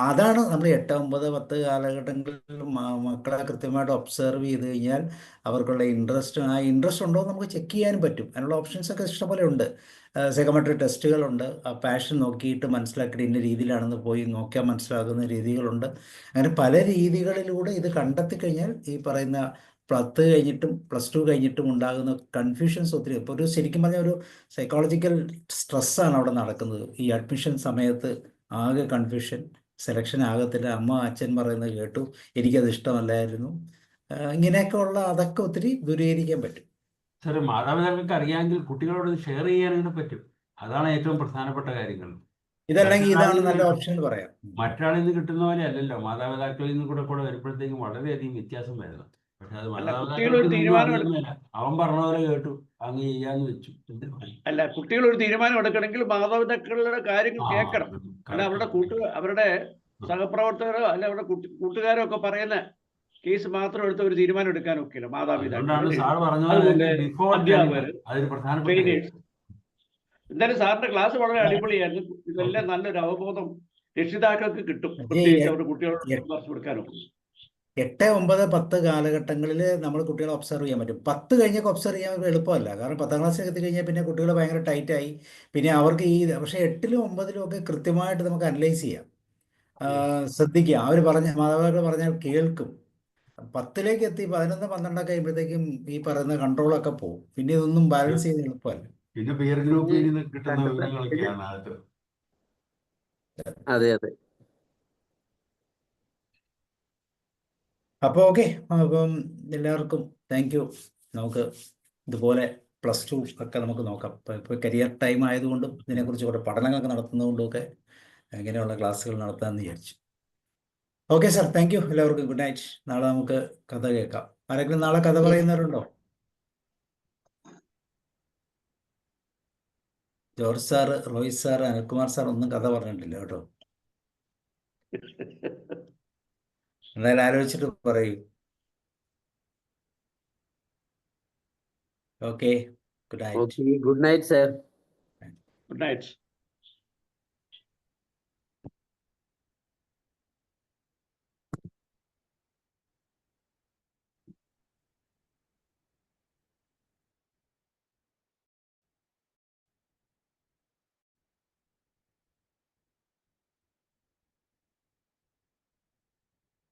അതാണ് നമ്മൾ 8, 9, 10 കാലഘട്ടങ്ങളിൽ മക്കളെ കൃത്യമായിട്ട് ഒബ്സർവ് ചെയ്ത് കഴിഞ്ഞാൽ അവർക്കുള്ള ആ ഇൻട്രസ്റ്റ് ഉണ്ടോ എന്ന് നമുക്ക് ചെക്ക് ചെയ്യാനും പറ്റും. അതിനുള്ള ഓപ്ഷൻസ് ഒക്കെ ഇഷ്ടംപോലെ ഉണ്ട്. സൈക്കോമെട്രിക് ടെസ്റ്റുകളുണ്ട്. ആ പാഷൻ നോക്കിയിട്ട് മനസ്സിലാക്കിയിട്ട് ഇന്ന രീതിയിലാണെന്ന് പോയി നോക്കിയാൽ മനസ്സിലാക്കുന്ന രീതികളുണ്ട്. അങ്ങനെ പല രീതികളിലൂടെ ഇത് കണ്ടെത്തി കഴിഞ്ഞാൽ ഈ പറയുന്ന 10 കഴിഞ്ഞിട്ടും +2 കഴിഞ്ഞിട്ടും ഉണ്ടാകുന്ന കൺഫ്യൂഷൻസ് ഒത്തിരി. ഇപ്പോൾ ഒരു ശരിക്കും പറഞ്ഞാൽ ഒരു സൈക്കോളജിക്കൽ സ്ട്രെസ്സാണ് അവിടെ നടക്കുന്നത്. ഈ അഡ്മിഷൻ സമയത്ത് ആകെ കൺഫ്യൂഷൻ, സെലക്ഷൻ ആകത്തില്ല, അമ്മ അച്ഛൻ പറയുന്നത് കേട്ടു, എനിക്കത് ഇഷ്ടമല്ലായിരുന്നു, ഇങ്ങനെയൊക്കെ ഉള്ള അതൊക്കെ ഒത്തിരി ദൂരീകരിക്കാൻ പറ്റും. സാർ, മാതാപിതാക്കൾക്ക് അറിയാമെങ്കിൽ കുട്ടികളോട് ഷെയർ ചെയ്യാനായിട്ട് പറ്റും. അതാണ് ഏറ്റവും പ്രധാനപ്പെട്ട കാര്യങ്ങൾ. ഇതല്ലെങ്കിൽ ഇതാണ് നല്ല ഓപ്ഷൻ എന്ന് പറയാം. മറ്റൊരാളിൽ നിന്ന് കിട്ടുന്ന പോലെ അല്ലല്ലോ, മാതാപിതാക്കളിൽ നിന്ന് കൂടെ വരുമ്പോഴത്തേക്കും വളരെയധികം വ്യത്യാസം വരുന്നു. പക്ഷെ അത് മാതാപിതാക്കൾക്ക് അവൻ പറഞ്ഞ പോലെ കേട്ടു അങ്ങ് ചെയ്യാന്ന് വെച്ചു. അല്ല, കുട്ടികൾ ഒരു തീരുമാനം എടുക്കണമെങ്കിൽ മാതാപിതാക്കളുടെ കാര്യങ്ങൾ കേൾക്കണം. അല്ല അവരുടെ സഹപ്രവർത്തകരോ അല്ല അവരുടെ കൂട്ടുകാരോ ഒക്കെ പറയുന്ന കേസ് മാത്രം എടുത്ത് ഒരു തീരുമാനം എടുക്കാൻ ഒക്കില്ല. മാതാപിതാക്കൾ, അധ്യാപകർ, ട്രെയിനേഴ്സ്. എന്തായാലും സാറിന്റെ ക്ലാസ് വളരെ അടിപൊളിയായിരുന്നു. ഇതെല്ലാം നല്ലൊരു അവബോധം രക്ഷിതാക്കൾക്ക് കിട്ടും, പ്രത്യേകിച്ച് അവരുടെ കുട്ടികളോട് ക്ലാസ് കൊടുക്കാനും. 8, 9, 10 കാലഘട്ടങ്ങളിൽ നമ്മൾ കുട്ടികളെ ഒബ്സർവ് ചെയ്യാൻ പറ്റും. 10 കഴിഞ്ഞൊക്കെ ഒബ്സർവ് ചെയ്യാൻ എളുപ്പമല്ല. കാരണം 10ാം ക്ലാസ്സിൽ എത്തി കഴിഞ്ഞാൽ പിന്നെ കുട്ടികൾ ഭയങ്കര ടൈറ്റായി. പിന്നെ അവർക്ക് പക്ഷേ 8ലും 9ലും ഒക്കെ കൃത്യമായിട്ട് നമുക്ക് അനലൈസ് ചെയ്യാം, ശ്രദ്ധിക്കുക. അവർ മാതാപിതാക്കൾ പറഞ്ഞാൽ കേൾക്കും. 10ലേക്ക് എത്തി 11, 12 കഴിയുമ്പോഴത്തേക്കും ഈ പറയുന്ന കൺട്രോളൊക്കെ പോകും. പിന്നെ ഇതൊന്നും ബാലൻസ് ചെയ്യുന്നത് എളുപ്പമല്ല. പിന്നെ പിയർ ഗ്രൂപ്പിൽ നിന്ന് കിട്ടുന്ന വിവരങ്ങളൊക്കെയാണ് അത്. അതെ അതെ. അപ്പോൾ ഓക്കെ, അപ്പം എല്ലാവർക്കും താങ്ക് യു. നമുക്ക് ഇതുപോലെ +2 ഒക്കെ നമുക്ക് നോക്കാം. ഇപ്പോൾ കരിയർ ടൈം ആയതുകൊണ്ടും ഇതിനെക്കുറിച്ച് കുറേ പഠനങ്ങളൊക്കെ നടത്തുന്നതുകൊണ്ടും ഒക്കെ ഇങ്ങനെയുള്ള ക്ലാസ്സുകൾ നടത്താമെന്ന് വിചാരിച്ചു. Okay sir, thank you. എല്ലാവർക്കും ഗുഡ് നൈറ്റ്. നാളെ നമുക്ക് കഥ കേൾക്കാം. ആരെങ്കിലും നാളെ കഥ പറയുന്നവരുണ്ടോ? George sir, Rohit sir, Anilkumar sir ഒന്നും കഥ പറഞ്ഞിട്ടില്ല കേട്ടോ. എന്തായാലും ആലോചിച്ചിട്ട് പറയൂ. Okay, good night. Good night sir. Good night.